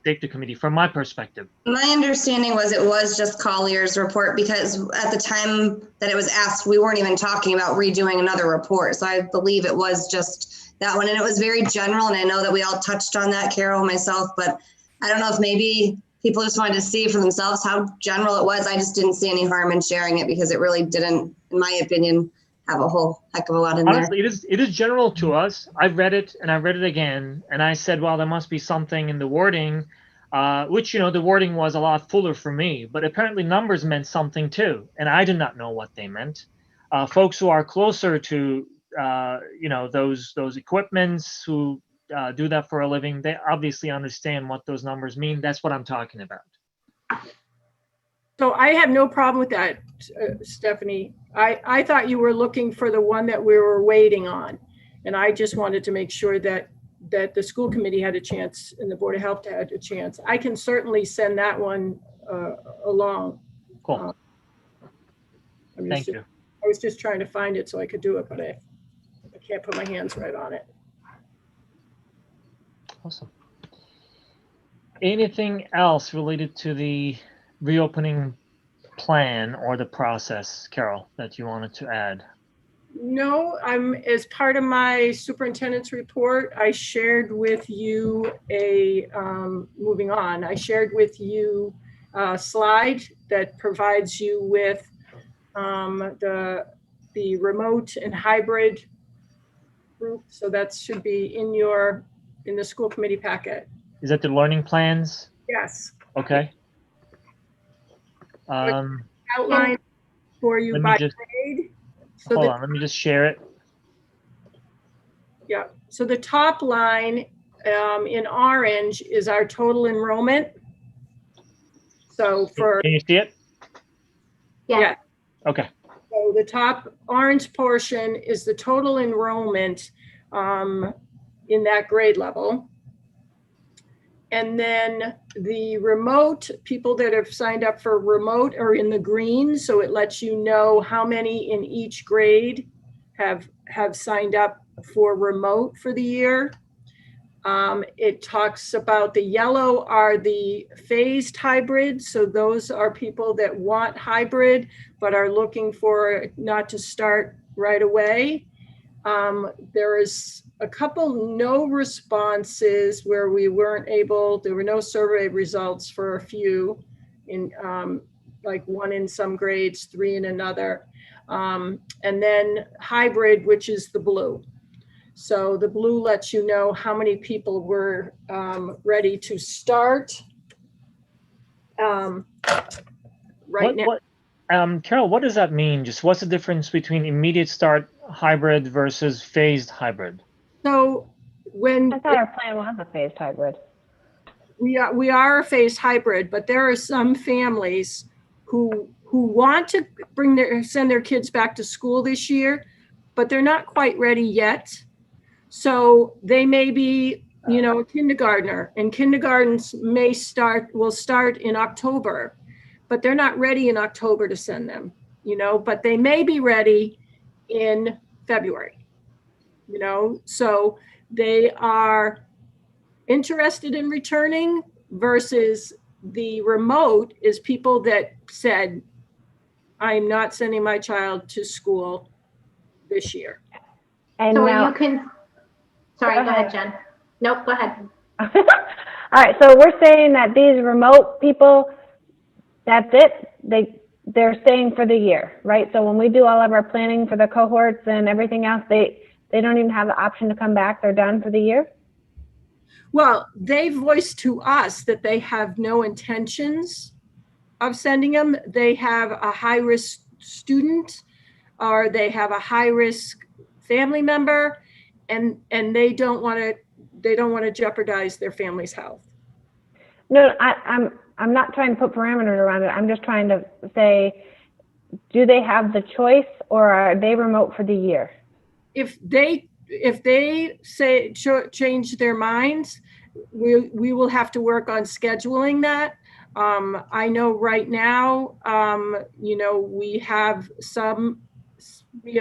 safety committee from my perspective. My understanding was it was just Collier's report, because at the time that it was asked, we weren't even talking about redoing another report. So I believe it was just that one, and it was very general. And I know that we all touched on that, Carol, myself, but I don't know if maybe people just wanted to see for themselves how general it was. I just didn't see any harm in sharing it, because it really didn't, in my opinion, have a whole heck of a lot in Honestly, there. it is general to us. I've read it and I read it again, and I said, well, there must be something in the wording, which, the wording was a lot fuller for me, but apparently numbers meant something too, and I did not know what they meant. Folks who are closer to, those equipments, who do that for a living, they obviously understand what those numbers mean. That's what I'm talking about. So I have no problem with that, Stephanie. I thought you were looking for the one that we were waiting on. And I just wanted to make sure that the school committee had a chance and the Board of Health had a chance. I can certainly send that one along. Cool. Thank you. I was just trying to find it so I could do it, but I can't put my hands right on it. Awesome. Anything else related to the reopening plan or the process, Carol, that you wanted to add? No, as part of my superintendent's report, I shared with you moving on, I shared with you a slide that provides you with the remote and hybrid group. So that should be in the school committee packet. Is that the learning plans? Yes. Okay. Outline for you Let me by just grade. So hold on. Let me just share it. Yeah, so the top line in orange is our total enrollment. So for, Can you see it? yeah, Okay. so the top orange portion is the total enrollment in that grade level. And then the remote, people that have signed up for remote are in the green. So it lets you know how many in each grade have signed up for remote for the year. It talks about the yellow are the phased hybrid. So those are people that want hybrid, but are looking for not to start right away. There is a couple no responses where we weren't able, there were no survey results for a few in like 1 in some grades, 3 in another. And then hybrid, which is the blue. So the blue lets you know how many people were ready to start right now. Carol, what does that mean? Just what's the difference between immediate start hybrid versus phased hybrid? So when I thought our plan was a phased hybrid. We are a phased hybrid, but there are some families who want to send their kids back to school this year, but they're not quite ready yet. So they may be, a kindergartner, and kindergartens will start in October, but they're not ready in October to send them, but they may be ready in February, so they are interested in returning versus the remote is people that said, I'm not sending my child to school this year. And So now, you can, sorry, go ahead, Jen. Nope, go ahead. all right, so we're saying that these remote people, that's it. They're staying for the year, right? So when we do all of our planning for the cohorts and everything else, they don't even have the option to come back. They're done for the year. Well, they voiced to us that they have no intentions of sending them. They have a high-risk student, or they have a high-risk family member, and they don't want to jeopardize their family's health. No, I'm not trying to put parameters around it. I'm just trying to say, do they have the choice, or are they remote for the year? If they say change their minds, we will have to work on scheduling that. I know right now, we have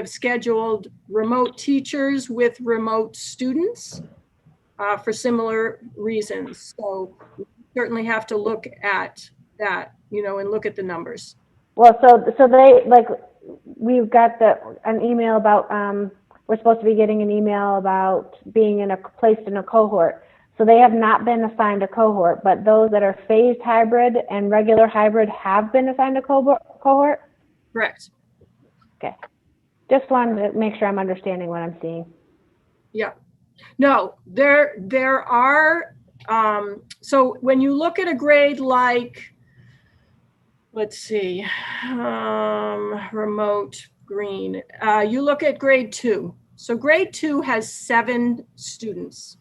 scheduled remote teachers with remote students for similar reasons. So we certainly have to look at that, and look at the numbers. Well, so they, like, we've got an email about, we're supposed to be getting an email about being placed in a cohort. So they have not been assigned a cohort, but those that are phased hybrid and regular hybrid have been assigned a cohort? Correct. Okay. Just wanted to make sure I'm understanding what I'm seeing. Yeah. No, there are, so when you look at a grade like, let's see, remote green, you look at grade 2. So grade 2 has 7 students,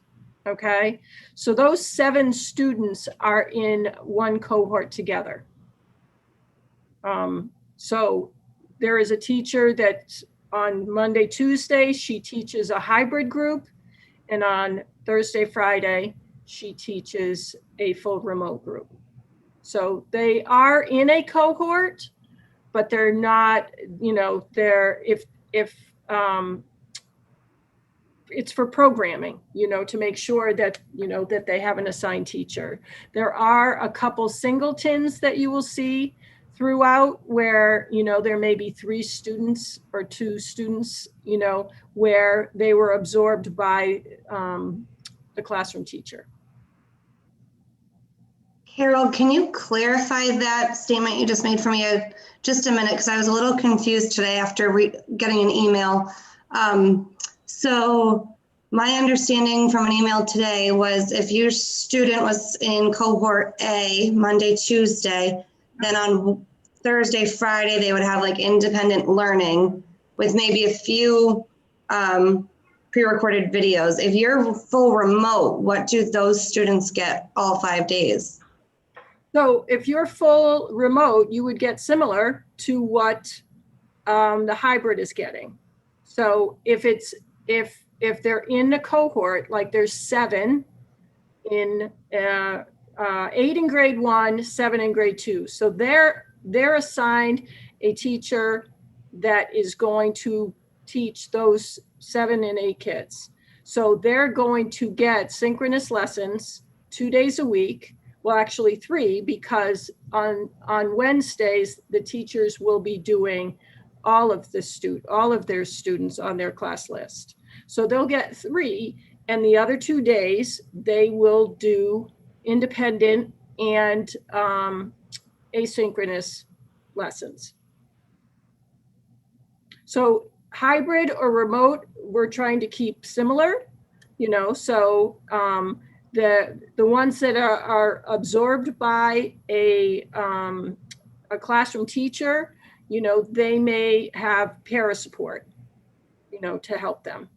okay? So those 7 students are in one cohort together. So there is a teacher that on Monday, Tuesday, she teaches a hybrid group, and on Thursday, Friday, she teaches a full remote group. So they are in a cohort, but they're not, it's for programming, to make sure that, that they have an assigned teacher. There are a couple singletons that you will see throughout where, there may be 3 students or 2 students, where they were absorbed by the classroom teacher. Harold, can you clarify that statement you just made for me just a minute? Because I was a little confused today after getting an email. So My understanding from an email today was if your student was in cohort A, Monday, Tuesday, then on Thursday, Friday, they would have like independent learning with maybe a few pre-recorded videos. If you're full remote, what do those students get all 5 days? So if you're full remote, you would get similar to what the hybrid is getting. So if they're in the cohort, like there's 7 in 8 in grade 1, 7 in grade 2. So they're assigned a teacher that is going to teach those 7 and 8 kids. So they're going to get synchronous lessons 2 days a week. Well, actually 3, because on Wednesdays, the teachers will be doing all of their students on their class list. So they'll get 3, and the other 2 days, they will do independent and asynchronous lessons. So hybrid or remote, we're trying to keep similar, so the ones that are absorbed by a classroom teacher, they may have para support, to help them.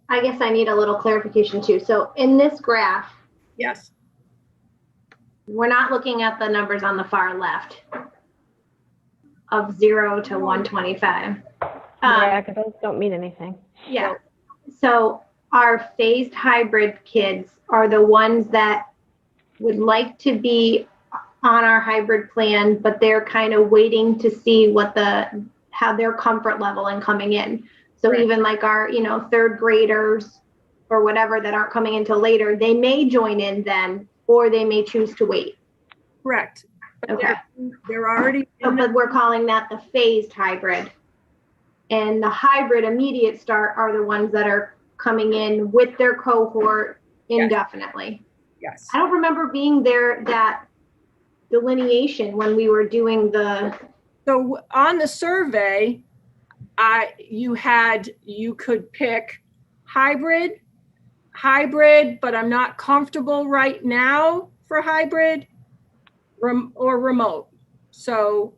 I guess I need a little clarification too. So in this graph, yes, we're not looking at the numbers on the far left of 0 to 125. Yeah, because those don't mean anything. Yeah. So our phased hybrid kids are the ones that would like to be on our hybrid plan, but they're kind of waiting to see how their comfort level in coming in. So right. Even like our, 3rd graders or whatever that aren't coming until later, they may join in then, or they may choose to wait. Correct. But okay. They're already. But we're calling that the phased hybrid. And the hybrid immediate start are the ones that are coming in with their cohort indefinitely. Yes. I don't remember being there, that delineation when we were doing So on the survey, you could pick hybrid, but I'm not comfortable right now for hybrid or remote. So,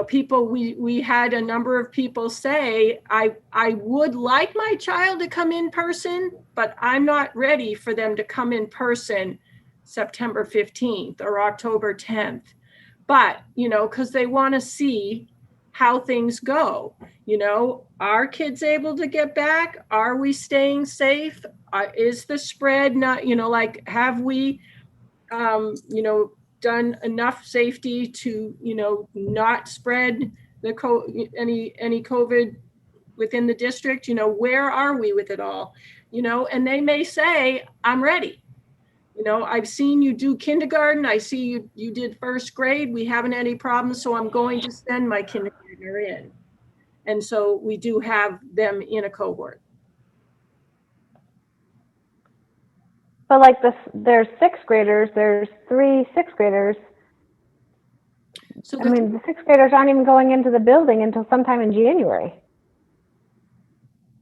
people, we had a number of people say, I would like my child to come in person, but I'm not ready for them to come in person September 15th or October 10th. But, because they want to see how things go. Are kids able to get back? Are we staying safe? Is the spread not, have we, done enough safety to, not spread any COVID within the district? Where are we with it all? And they may say, I'm ready. I've seen you do kindergarten. I see you did 1st grade. We haven't any problems. So I'm going to send my kindergartner in. And so we do have them in a cohort. But like there's 6th graders, there's 3 6th graders. So the 6th graders aren't even going into the building until sometime in January.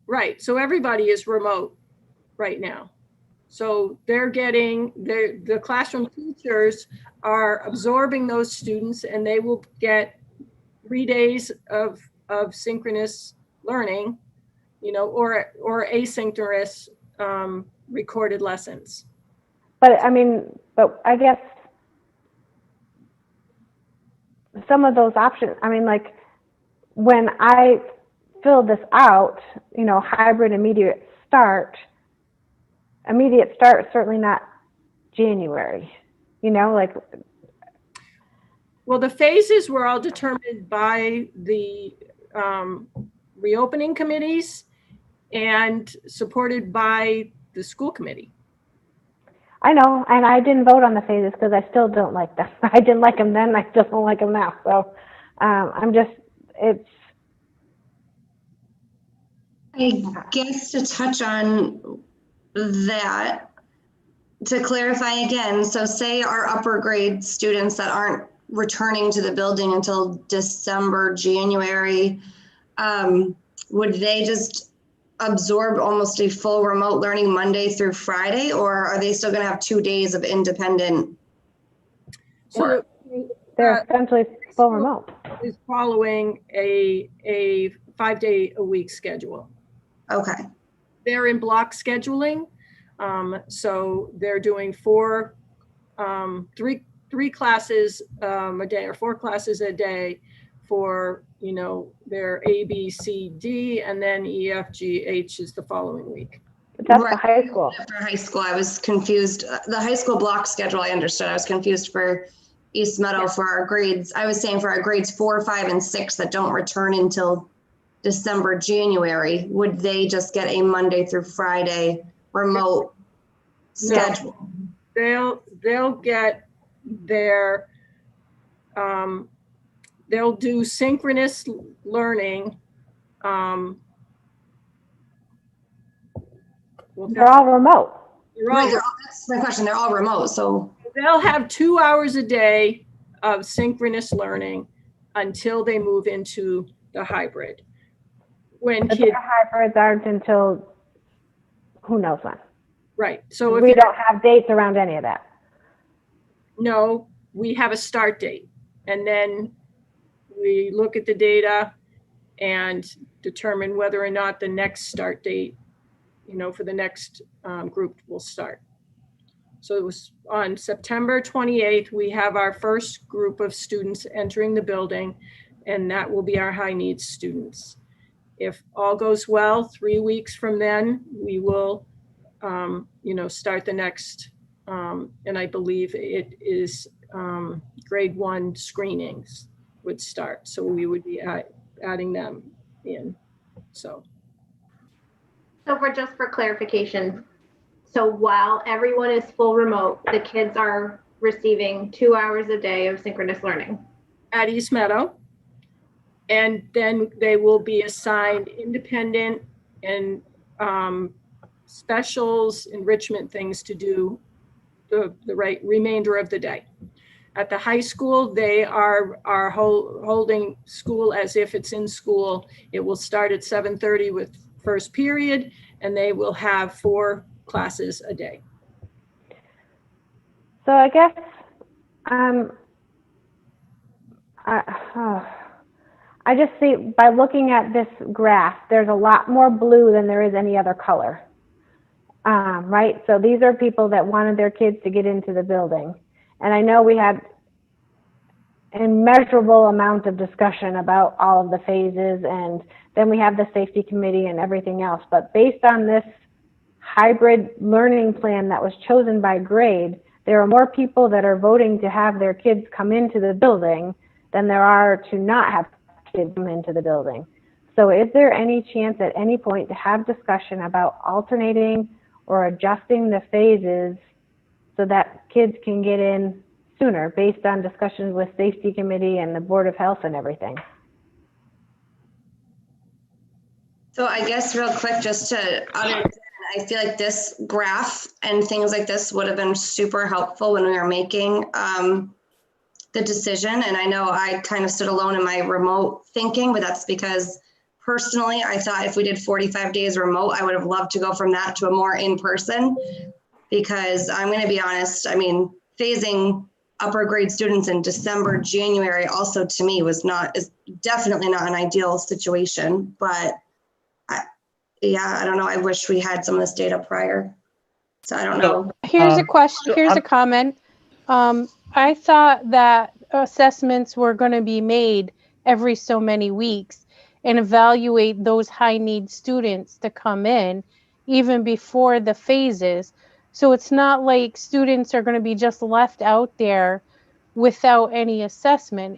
Right. So everybody is remote right now. So they're getting, the classroom teachers are absorbing those students, and they will get 3 days of synchronous learning, or asynchronous recorded lessons. But I guess some of those options, like when I filled this out, hybrid immediate start is certainly not January, Well, the phases were all determined by the reopening committees and supported by the school committee. I know, and I didn't vote on the phases because I still don't like them. I didn't like them then, I still don't like them now. So I guess to touch on that, to clarify again, so say our upper grade students that aren't returning to the building until December, January, would they just absorb almost a full remote learning Monday through Friday, or are they still going to have 2 days of independent work? They're essentially full remote. Is following a 5-day-a-week schedule. Okay. They're in block scheduling. So they're doing three classes a day, or 4 classes a day for, you know, their A, B, C, D, and then E, F, G, H is the following week. But that's the high school. After high school, I was confused. The high school block schedule, I understood. I was confused for East Meadow for our grades. I was saying for our grades 4, 5, and 6 that don't return until December, January, would they just get a Monday through Friday remote schedule? They'll get their, they'll do synchronous learning. They're all remote. That's my question. They're all remote. So they'll have 2 hours a day of synchronous learning until they move into the hybrid. But their hybrids aren't until who knows when. Right. So if we don't have dates around any of that. No, we have a start date, and then we look at the data and determine whether or not the next start date, you know, for the next group will start. So it was on September 28th, we have our first group of students entering the building, and that will be our high needs students. If all goes well, 3 weeks from then, we will, you know, start the next, and I believe it is grade 1 screenings would start. So we would be adding them in, so. So just for clarification, so while everyone is full remote, the kids are receiving 2 hours a day of synchronous learning at East Meadow. And then they will be assigned independent and specials, enrichment things to do the remainder of the day. At the high school, they are holding school as if it's in school. It will start at 7:30 with first period, and they will have 4 classes a day. So I guess I just see by looking at this graph, there's a lot more blue than there is any other color, right? So these are people that wanted their kids to get into the building. And I know we had an immeasurable amount of discussion about all of the phases, and then we have the safety committee and everything else. But based on this hybrid learning plan that was chosen by grade, there are more people that are voting to have their kids come into the building than there are to not have kids come into the building. So is there any chance at any point to have discussion about alternating or adjusting the phases so that kids can get in sooner based on discussions with safety committee and the Board of Health and everything? So I guess real quick, just to understand, I feel like this graph and things like this would have been super helpful when we were making the decision. And I know I kind of stood alone in my remote thinking, but that's because personally, I thought if we did 45 days remote, I would have loved to go from that to a more in-person, because I'm going to be honest, I mean, phasing upper grade students in December, January also to me is definitely not an ideal situation, but I don't know. I wish we had some of this data prior. So I don't know. Here's a question. Here's a comment. I thought that assessments were going to be made every so many weeks and evaluate those high need students to come in even before the phases. So it's not like students are going to be just left out there without any assessment.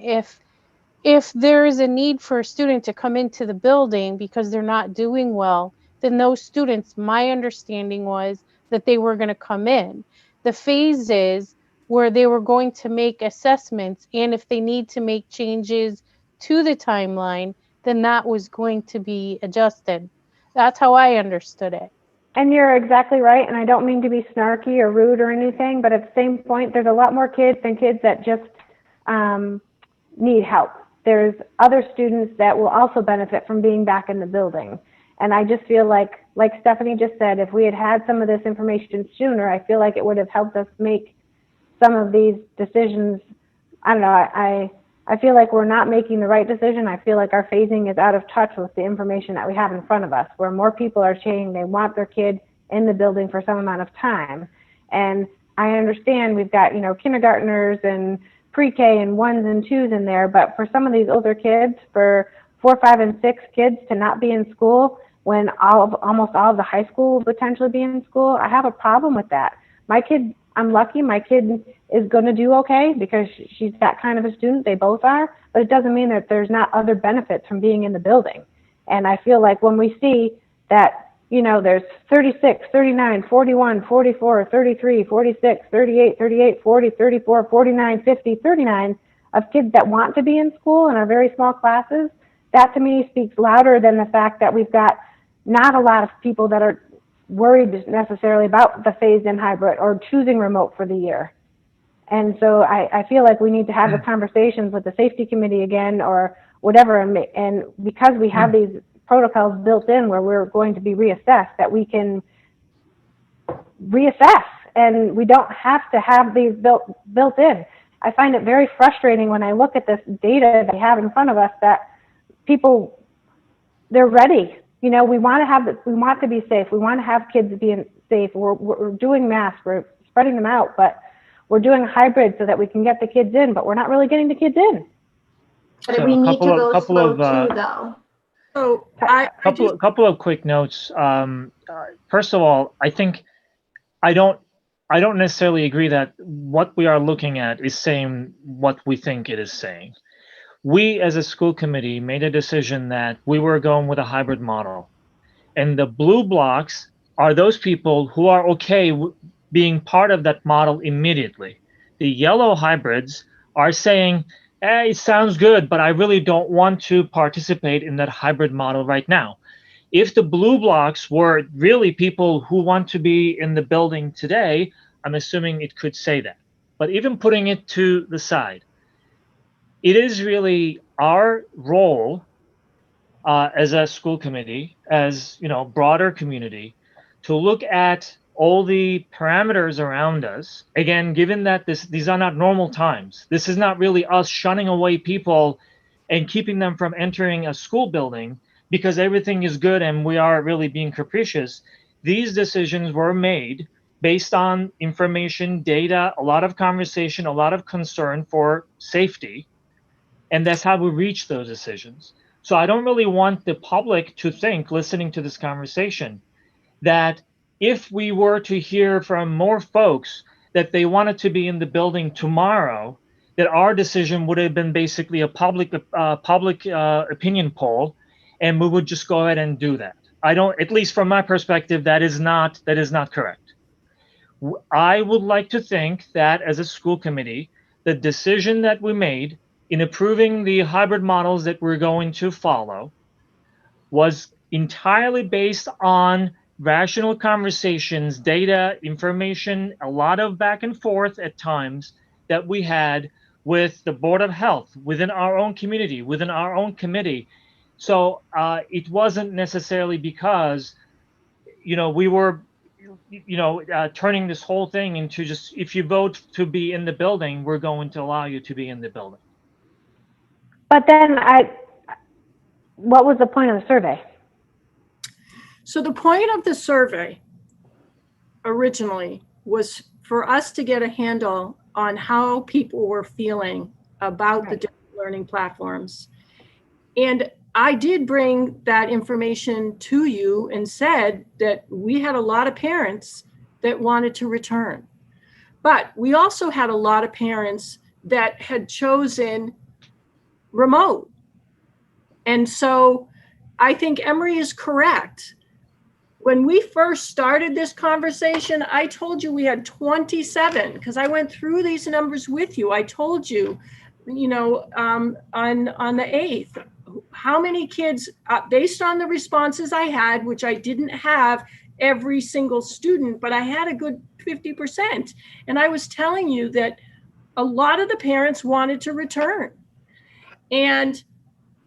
If there is a need for a student to come into the building because they're not doing well, then those students, my understanding was that they were going to come in. The phases where they were going to make assessments, and if they need to make changes to the timeline, then that was going to be adjusted. That's how I understood it. And you're exactly right, and I don't mean to be snarky or rude or anything, but at the same point, there's a lot more kids than kids that just need help. There's other students that will also benefit from being back in the building. And I just feel like Stephanie just said, if we had had some of this information sooner, I feel like it would have helped us make some of these decisions. I don't know, I feel like we're not making the right decision. I feel like our phasing is out of touch with the information that we have in front of us, where more people are saying they want their kid in the building for some amount of time. And I understand we've got, kindergartners and pre-K and 1s and 2s in there, but for some of these older kids, for 4, 5, and 6 kids to not be in school when almost all of the high school will potentially be in school, I have a problem with that. My kid, I'm lucky, my kid is going to do okay because she's that kind of a student. They both are, but it doesn't mean that there's not other benefits from being in the building. And I feel like when we see that, there's 36, 39, 41, 44, 33, 46, 38, 38, 40, 34, 49, 50, 39 of kids that want to be in school in our very small classes, that to me speaks louder than the fact that we've got not a lot of people that are worried necessarily about the phased-in hybrid or choosing remote for the year. And so I feel like we need to have the conversations with the safety committee again or whatever, and because we have these protocols built in where we're going to be reassessed, that we can reassess and we don't have to have these built in. I find it very frustrating when I look at this data that we have in front of us that people, they're ready. We want to be safe. We want to have kids being safe. We're doing masks, we're spreading them out, but we're doing a hybrid so that we can get the kids in, but we're not really getting the kids in. But So we need to go couple slow of, too, though. So couple of quick notes. First of all, I think I don't necessarily agree that what we are looking at is saying what we think it is saying. We as a school committee made a decision that we were going with a hybrid model, and the blue blocks are those people who are okay being part of that model immediately. The yellow hybrids are saying, it sounds good, but I really don't want to participate in that hybrid model right now. If the blue blocks were really people who want to be in the building today, I'm assuming it could say that. But even putting it to the side, it is really our role as a school committee, as broader community, to look at all the parameters around us. Again, given that these are not normal times, this is not really us shunning away people and keeping them from entering a school building because everything is good and we are really being capricious. These decisions were made based on information, data, a lot of conversation, a lot of concern for safety. And that's how we reach those decisions. So I don't really want the public to think, listening to this conversation, that if we were to hear from more folks that they wanted to be in the building tomorrow, that our decision would have been basically a public opinion poll, and we would just go ahead and do that. I don't, at least from my perspective, that is not correct. I would like to think that as a school committee, the decision that we made in approving the hybrid models that we're going to follow was entirely based on rational conversations, data, information, a lot of back and forth at times that we had with the Board of Health, within our own community, within our own committee. So it wasn't necessarily because, we were, turning this whole thing into just, if you vote to be in the building, we're going to allow you to be in the building. But then what was the point of the survey? So the point of the survey originally was for us to get a handle on how people were feeling about the different learning platforms. And I did bring that information to you and said that we had a lot of parents that wanted to return. But we also had a lot of parents that had chosen remote. And so I think Emery is correct. When we first started this conversation, I told you we had 27 because I went through these numbers with you. I told you, on the 8th, how many kids, based on the responses I had, which I didn't have every single student, but I had a good 50%. And I was telling you that a lot of the parents wanted to return. And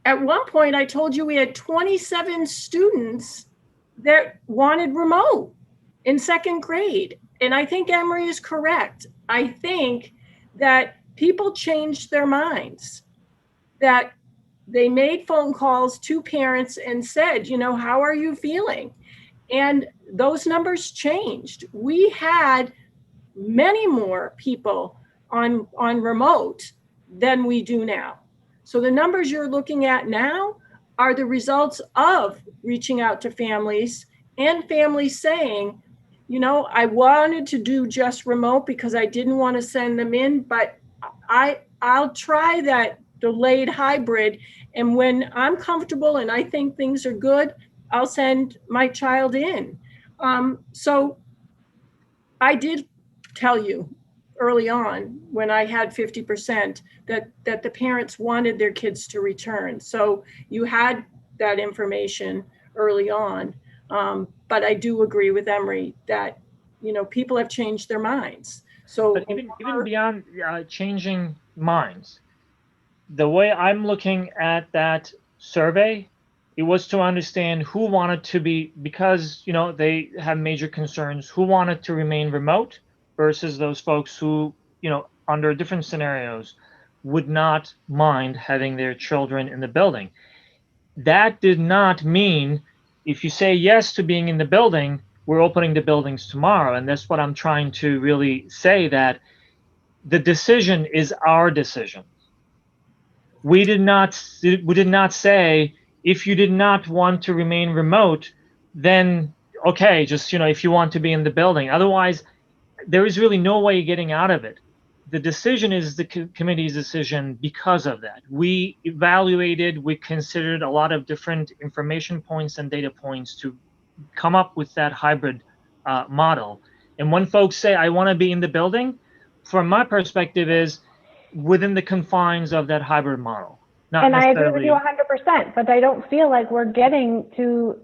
at one point, I told you we had 27 students that wanted remote in second grade. And I think Emery is correct. I think that people changed their minds, that they made phone calls to parents and said, you know, how are you feeling? And those numbers changed. We had many more people on remote than we do now. So the numbers you're looking at now are the results of reaching out to families and families saying, you know, I wanted to do just remote because I didn't want to send them in, but I'll try that delayed hybrid. And when I'm comfortable and I think things are good, I'll send my child in. So I did tell you early on when I had 50% that the parents wanted their kids to return. So you had that information early on. But I do agree with Emery that, you know, people have changed their minds. So but even beyond changing minds, the way I'm looking at that survey, it was to understand who wanted to be, because, you know, they have major concerns, who wanted to remain remote versus those folks who, you know, under different scenarios would not mind having their children in the building. That did not mean if you say yes to being in the building, we're opening the buildings tomorrow. And that's what I'm trying to really say, that the decision is our decision. We did not say, if you did not want to remain remote, then okay, just, you know, if you want to be in the building. Otherwise, there is really no way getting out of it. The decision is the committee's decision because of that. We evaluated, we considered a lot of different information points and data points to come up with that hybrid model. And when folks say, I want to be in the building, from my perspective is within the confines of that hybrid model. And I agree with you 100%, but I don't feel like we're getting to,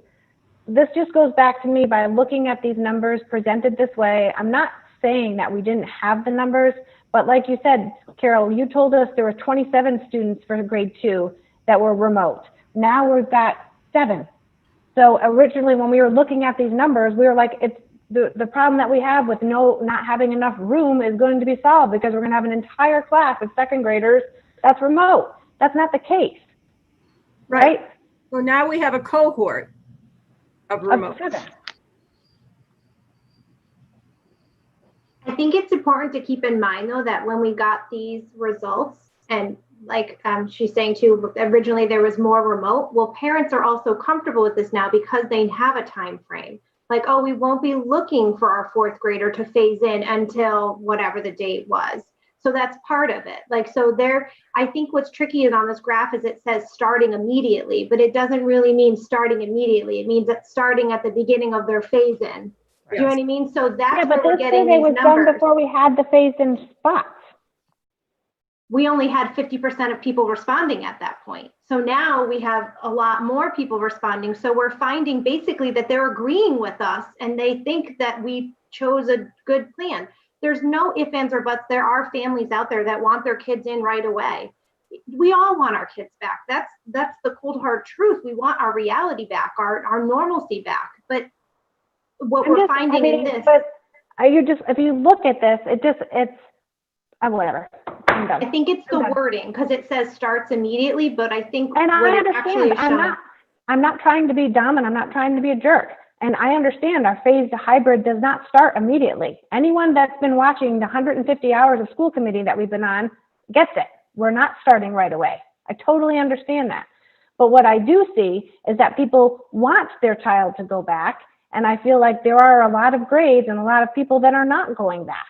this just goes back to me by looking at these numbers presented this way. I'm not saying that we didn't have the numbers, but like you said, Carol, you told us there were 27 students for grade 2 that were remote. Now we've got 7. So originally when we were looking at these numbers, we were like, it's the problem that we have with not having enough room is going to be solved because we're going to have an entire class of second graders that's remote. That's not the case. Right? So now we have a cohort of remote. 7. I think it's important to keep in mind, though, that when we got these results, and like she's saying too, originally there was more remote. Well, parents are also comfortable with this now because they have a time frame. Like, oh, we won't be looking for our 4th grader to phase in until whatever the date was. So that's part of it. Like, so there, I think what's tricky is on this graph is it says starting immediately, but it doesn't really mean starting immediately. It means that starting at the beginning of their phase in. Do you know what I mean? So that's where we're getting these numbers. Done before we had the phased-in spots. We only had 50% of people responding at that point. So now we have a lot more people responding. So we're finding basically that they're agreeing with us and they think that we chose a good plan. There's no ifs, ands, or buts. There are families out there that want their kids in right away. We all want our kids back. That's the cold hard truth. We want our reality back, our normalcy back. But what we're finding in this. But if you look at this, it's whatever. I think it's the wording because it says starts immediately, but I think and what I it actually is showing. I'm not trying to be dumb and I'm not trying to be a jerk. And I understand our phased hybrid does not start immediately. Anyone that's been watching the 150 hours of school committee that we've been on gets it. We're not starting right away. I totally understand that. But what I do see is that people want their child to go back. And I feel like there are a lot of grades and a lot of people that are not going back.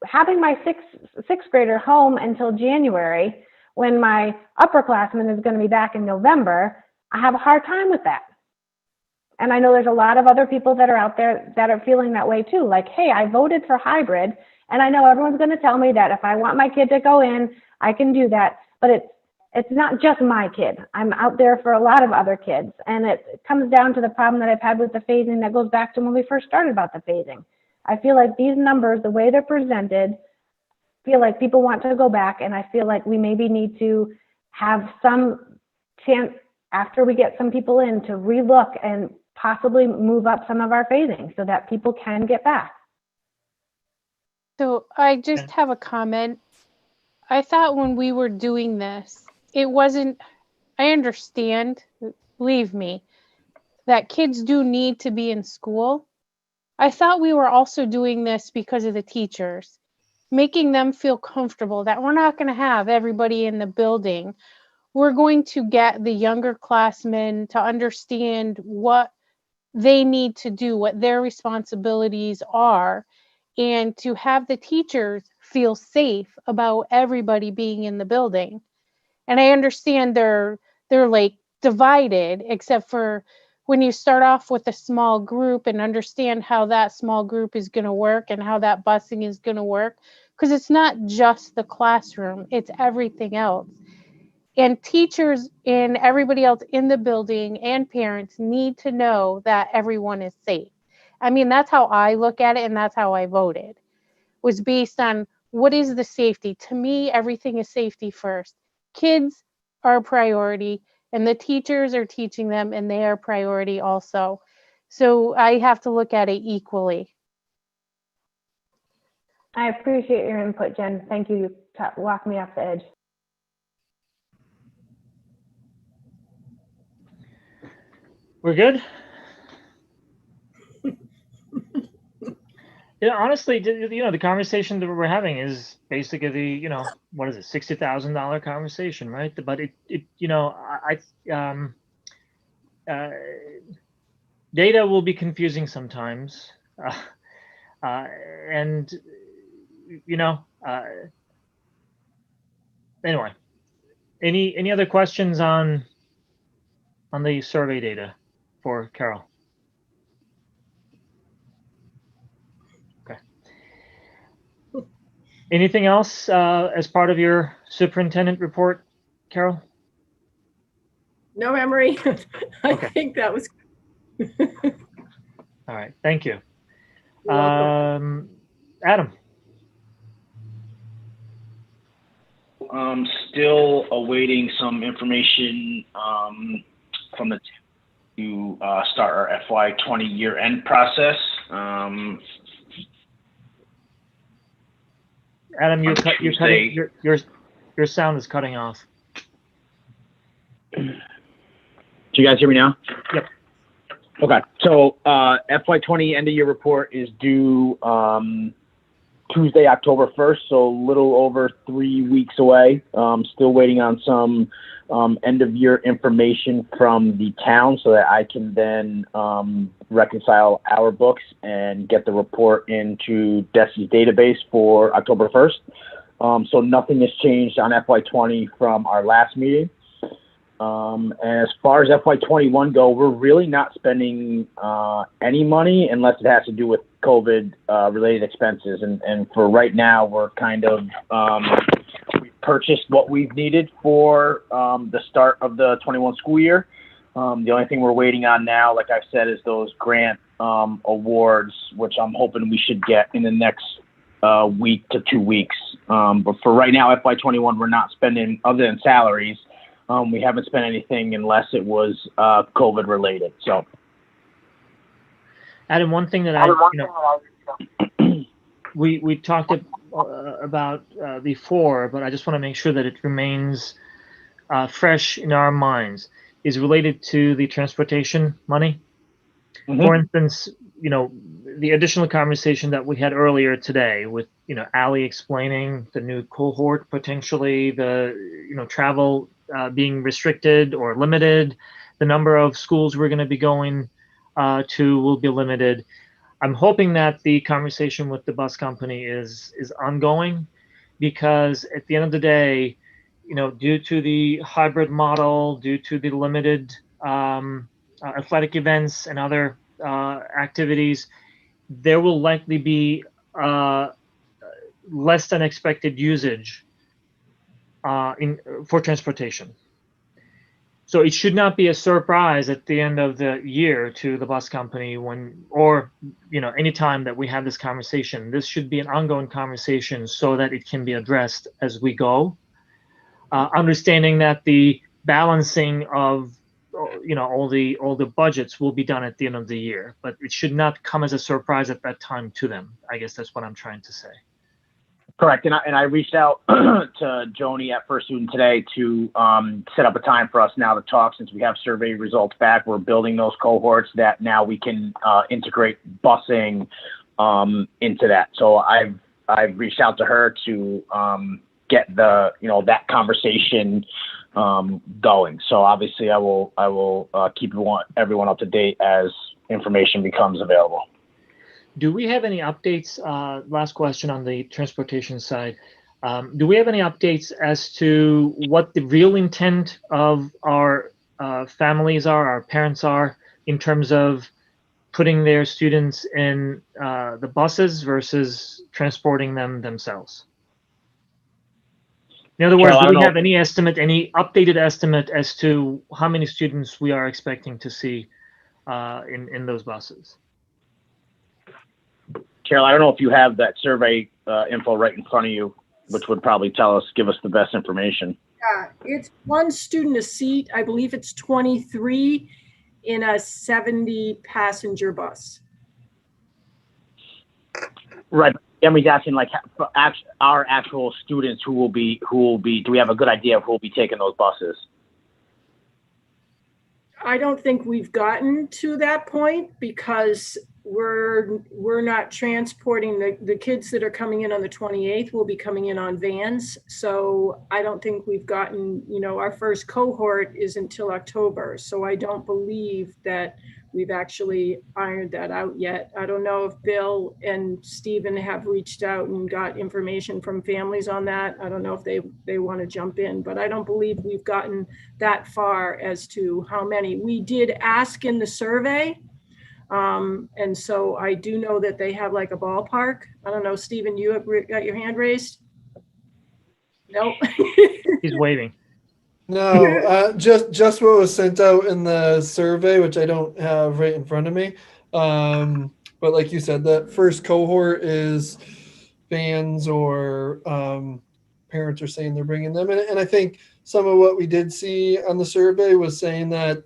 Having my sixth grader home until January, when my upperclassman is going to be back in November, I have a hard time with that. And I know there's a lot of other people that are out there that are feeling that way too. Like, hey, I voted for hybrid, and I know everyone's going to tell me that if I want my kid to go in, I can do that. But it's not just my kid. I'm out there for a lot of other kids. And it comes down to the problem that I've had with the phasing that goes back to when we first started about the phasing. I feel like these numbers, the way they're presented, feel like people want to go back, and I feel like we maybe need to have some chance after we get some people in to relook and possibly move up some of our phasing so that people can get back. So I just have a comment. I thought when we were doing this, it wasn't, I understand, believe me, that kids do need to be in school. I thought we were also doing this because of the teachers, making them feel comfortable that we're not going to have everybody in the building. We're going to get the younger classmen to understand what they need to do, what their responsibilities are, and to have the teachers feel safe about everybody being in the building. And I understand they're like divided, except for when you start off with a small group and understand how that small group is going to work and how that busing is going to work, because it's not just the classroom, it's everything else. And teachers and everybody else in the building and parents need to know that everyone is safe. I mean, that's how I look at it, and that's how I voted, was based on what is the safety. To me, everything is safety first. Kids are a priority, and the teachers are teaching them, and they are a priority also. So I have to look at it equally. I appreciate your input, Jen. Thank you. You walked me off the edge. We're good? Yeah, honestly, the conversation that we're having is basically the, what is it, $60,000 conversation, right? But data will be confusing sometimes. And, anyway, any other questions on the survey data for Carol? Okay. Anything else as part of your superintendent report, Carol? No, Emery. I Okay. think that was. All right. Thank you. You're welcome. Adam. Still awaiting some information from the to start our FY20 year-end process. Adam, you're cutting. Your sound is cutting off. Do you guys hear me now? Yep. Okay. So FY20 end of year report is due Tuesday, October 1st, so a little over 3 weeks away. Still waiting on some end of year information from the town so that I can then reconcile our books and get the report into DESI's database for October 1st. So nothing has changed on FY20 from our last meeting. And as far as FY21 go, we're really not spending any money unless it has to do with COVID related expenses. And for right now, we're kind of we purchased what we've needed for the start of the 21 school year. The only thing we're waiting on now, like I've said, is those grant awards, which I'm hoping we should get in the next week to 2 weeks. But for right now, FY21, we're not spending, other than salaries, we haven't spent anything unless it was COVID related. So, Adam, one thing that we talked about before, but I just want to make sure that it remains fresh in our minds, is related to the transportation money. Mm-hmm. For instance, the additional conversation that we had earlier today with, Ali explaining the new cohort, potentially the, travel being restricted or limited, the number of schools we're going to be going to will be limited. I'm hoping that the conversation with the bus company is ongoing, because at the end of the day, due to the hybrid model, due to the limited athletic events and other activities, there will likely be less than expected usage for transportation. So it should not be a surprise at the end of the year to the bus company or anytime that we have this conversation. This should be an ongoing conversation so that it can be addressed as we go. Understanding that the balancing of all the budgets will be done at the end of the year, but it should not come as a surprise at that time to them. I guess that's what I'm trying to say. Correct. And I reached out to Joni at First Student today to set up a time for us now to talk. Since we have survey results back, we're building those cohorts that now we can integrate busing into that. So I've reached out to her to get that conversation going. So obviously I will keep everyone up to date as information becomes available. Do we have any updates? Last question on the transportation side. Do we have any updates as to what the real intent of our families are, our parents are, in terms of putting their students in the buses versus transporting them themselves? In other words, do we have any estimate, any updated estimate as to how many students we are expecting to see in those buses? Carol, I don't know if you have that survey info right in front of you, which would probably give us the best information. Yeah, it's one student a seat. I believe it's 23 in a 70 passenger bus. Right. Emily's asking like our actual students who will be, do we have a good idea of who will be taking those buses? I don't think we've gotten to that point because we're not transporting the kids that are coming in on the 28th will be coming in on vans. So I don't think we've gotten, our first cohort is until October. So I don't believe that we've actually ironed that out yet. I don't know if Bill and Stephen have reached out and got information from families on that. I don't know if they want to jump in, but I don't believe we've gotten that far as to how many. We did ask in the survey. And so I do know that they have like a ballpark. I don't know, Stephen, you have got your hand raised? Nope. He's waving. No, just what was sent out in the survey, which I don't have right in front of me. But like you said, that first cohort is fans or parents are saying they're bringing them. And I think some of what we did see on the survey was saying that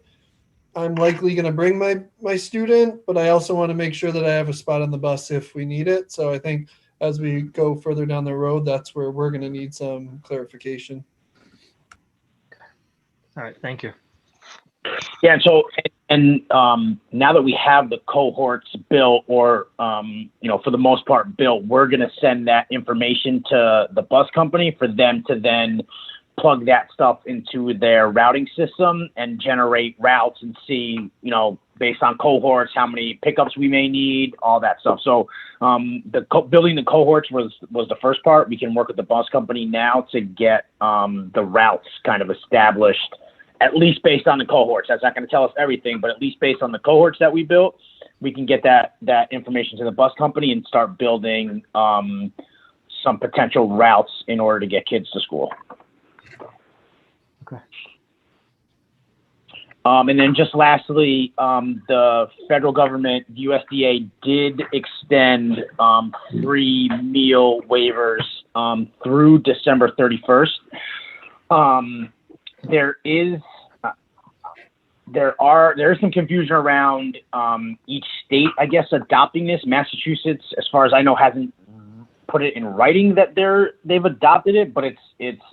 I'm likely going to bring my student, but I also want to make sure that I have a spot on the bus if we need it. So I think as we go further down the road, that's where we're going to need some clarification. All right, thank you. Yeah, and now that we have the cohorts built, or for the most part built, we're going to send that information to the bus company for them to then plug that stuff into their routing system and generate routes and see, based on cohorts, how many pickups we may need, all that stuff. So building the cohorts was the first part. We can work with the bus company now to get the routes kind of established, at least based on the cohorts. That's not going to tell us everything, but at least based on the cohorts that we built, we can get that information to the bus company and start building some potential routes in order to get kids to school. Okay. And then just lastly, the federal government, USDA, did extend free meal waivers through December 31st. There is some confusion around each state, I guess, adopting this. Massachusetts, as far as I know, hasn't put it in writing that they've adopted it, but it's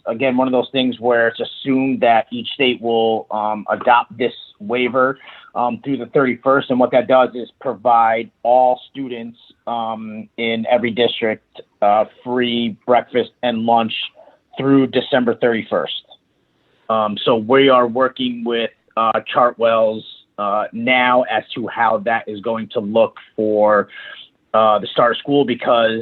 again one of those things where it's assumed that each state will adopt this waiver through the 31st. And what that does is provide all students in every district free breakfast and lunch through December 31st. So we are working with Chartwell's now as to how that is going to look for the start of school, because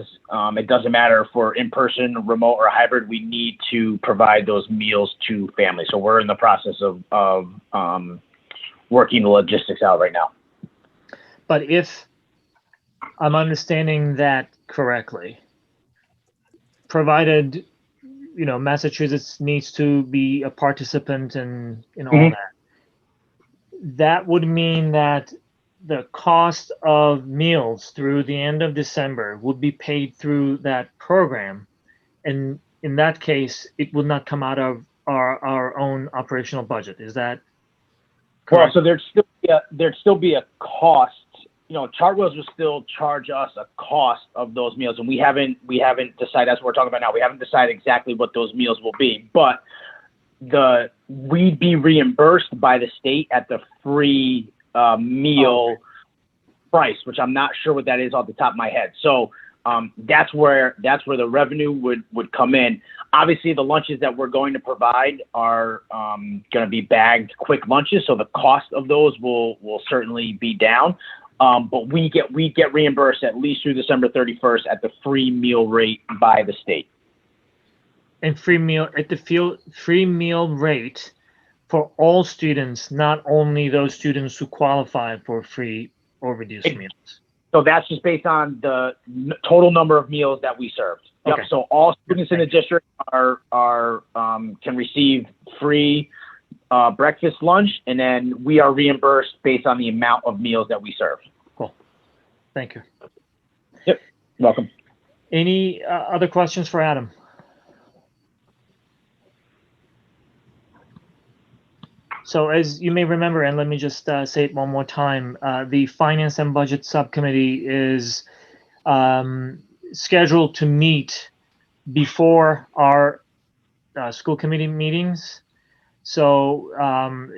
it doesn't matter if we're in person, remote, or hybrid, we need to provide those meals to families. So we're in the process of working the logistics out right now. But if I'm understanding that correctly, provided Massachusetts needs to be a participant in all that, that would mean that the cost of meals through the end of December would be paid through that program. And in that case, it would not come out of our own operational budget. Is that correct? Well, so there'd still be a cost. You know, Chartwells will still charge us a cost of those meals, and we haven't decided. That's what we're talking about now. We haven't decided exactly what those meals will be, but we'd be reimbursed by the state at the free meal price, which I'm not sure what that is off the top of my head. So that's where the revenue would come in. Obviously, the lunches that we're going to provide are going to be bagged quick lunches, so the cost of those will certainly be down. But we get reimbursed at least through December 31st at the free meal rate by the state. And free meal rate for all students, not only those students who qualify for free or reduced meals. So that's just based on the total number of meals that we served. Yep. Okay. So all students in the district can receive free breakfast, lunch, and then we are reimbursed based on the amount of meals that we serve. Cool. Thank you. Yep. Welcome. Any other questions for Adam? So as you may remember, and let me just say it one more time, the Finance and Budget Subcommittee is scheduled to meet before our school committee meetings. So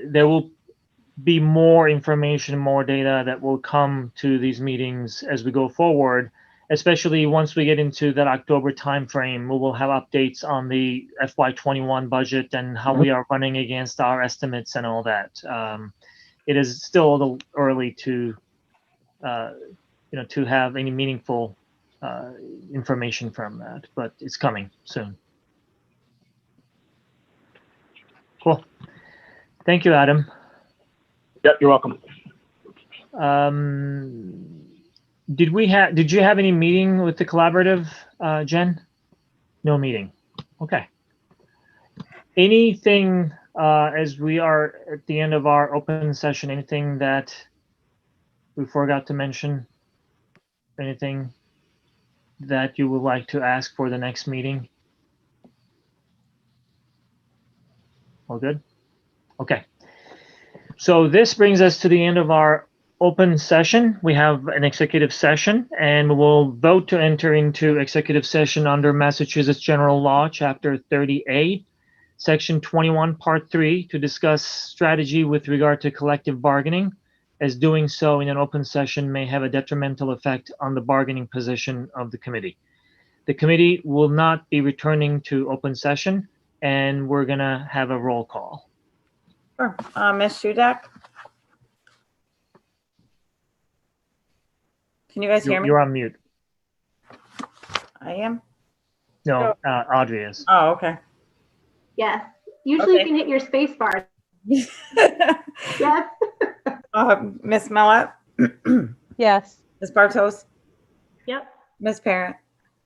there will be more information, more data that will come to these meetings as we go forward, especially once we get into that October timeframe. We will have updates on the FY21 budget and how we are running against our estimates and all that. It is still a little early to have any meaningful information from that, but it's coming soon. Cool. Thank you, Adam. Yep, you're welcome. Did you have any meeting with the collaborative, Jen? No meeting. Okay. Anything as we are at the end of our open session, anything that we forgot to mention? Anything that you would like to ask for the next meeting? All good? Okay. So this brings us to the end of our open session. We have an executive session, and we'll vote to enter into executive session under Massachusetts General Law, Chapter 30A, Section 21, Part 3, to discuss strategy with regard to collective bargaining, as doing so in an open session may have a detrimental effect on the bargaining position of the committee. The committee will not be returning to open session, and we're going to have a roll call. Sure. Ms. Shudak? Can you guys hear me? You're on mute. I am? No, Audrey is. Oh, okay. Yes. Usually you can hit your space bar. Yes. Ms. Mellette? Yes. Ms. Bartos? Yep. Ms. Parent?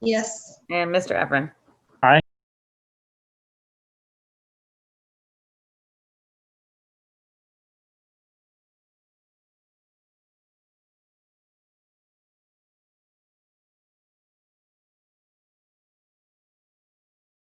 Yes. And Mr. Everin?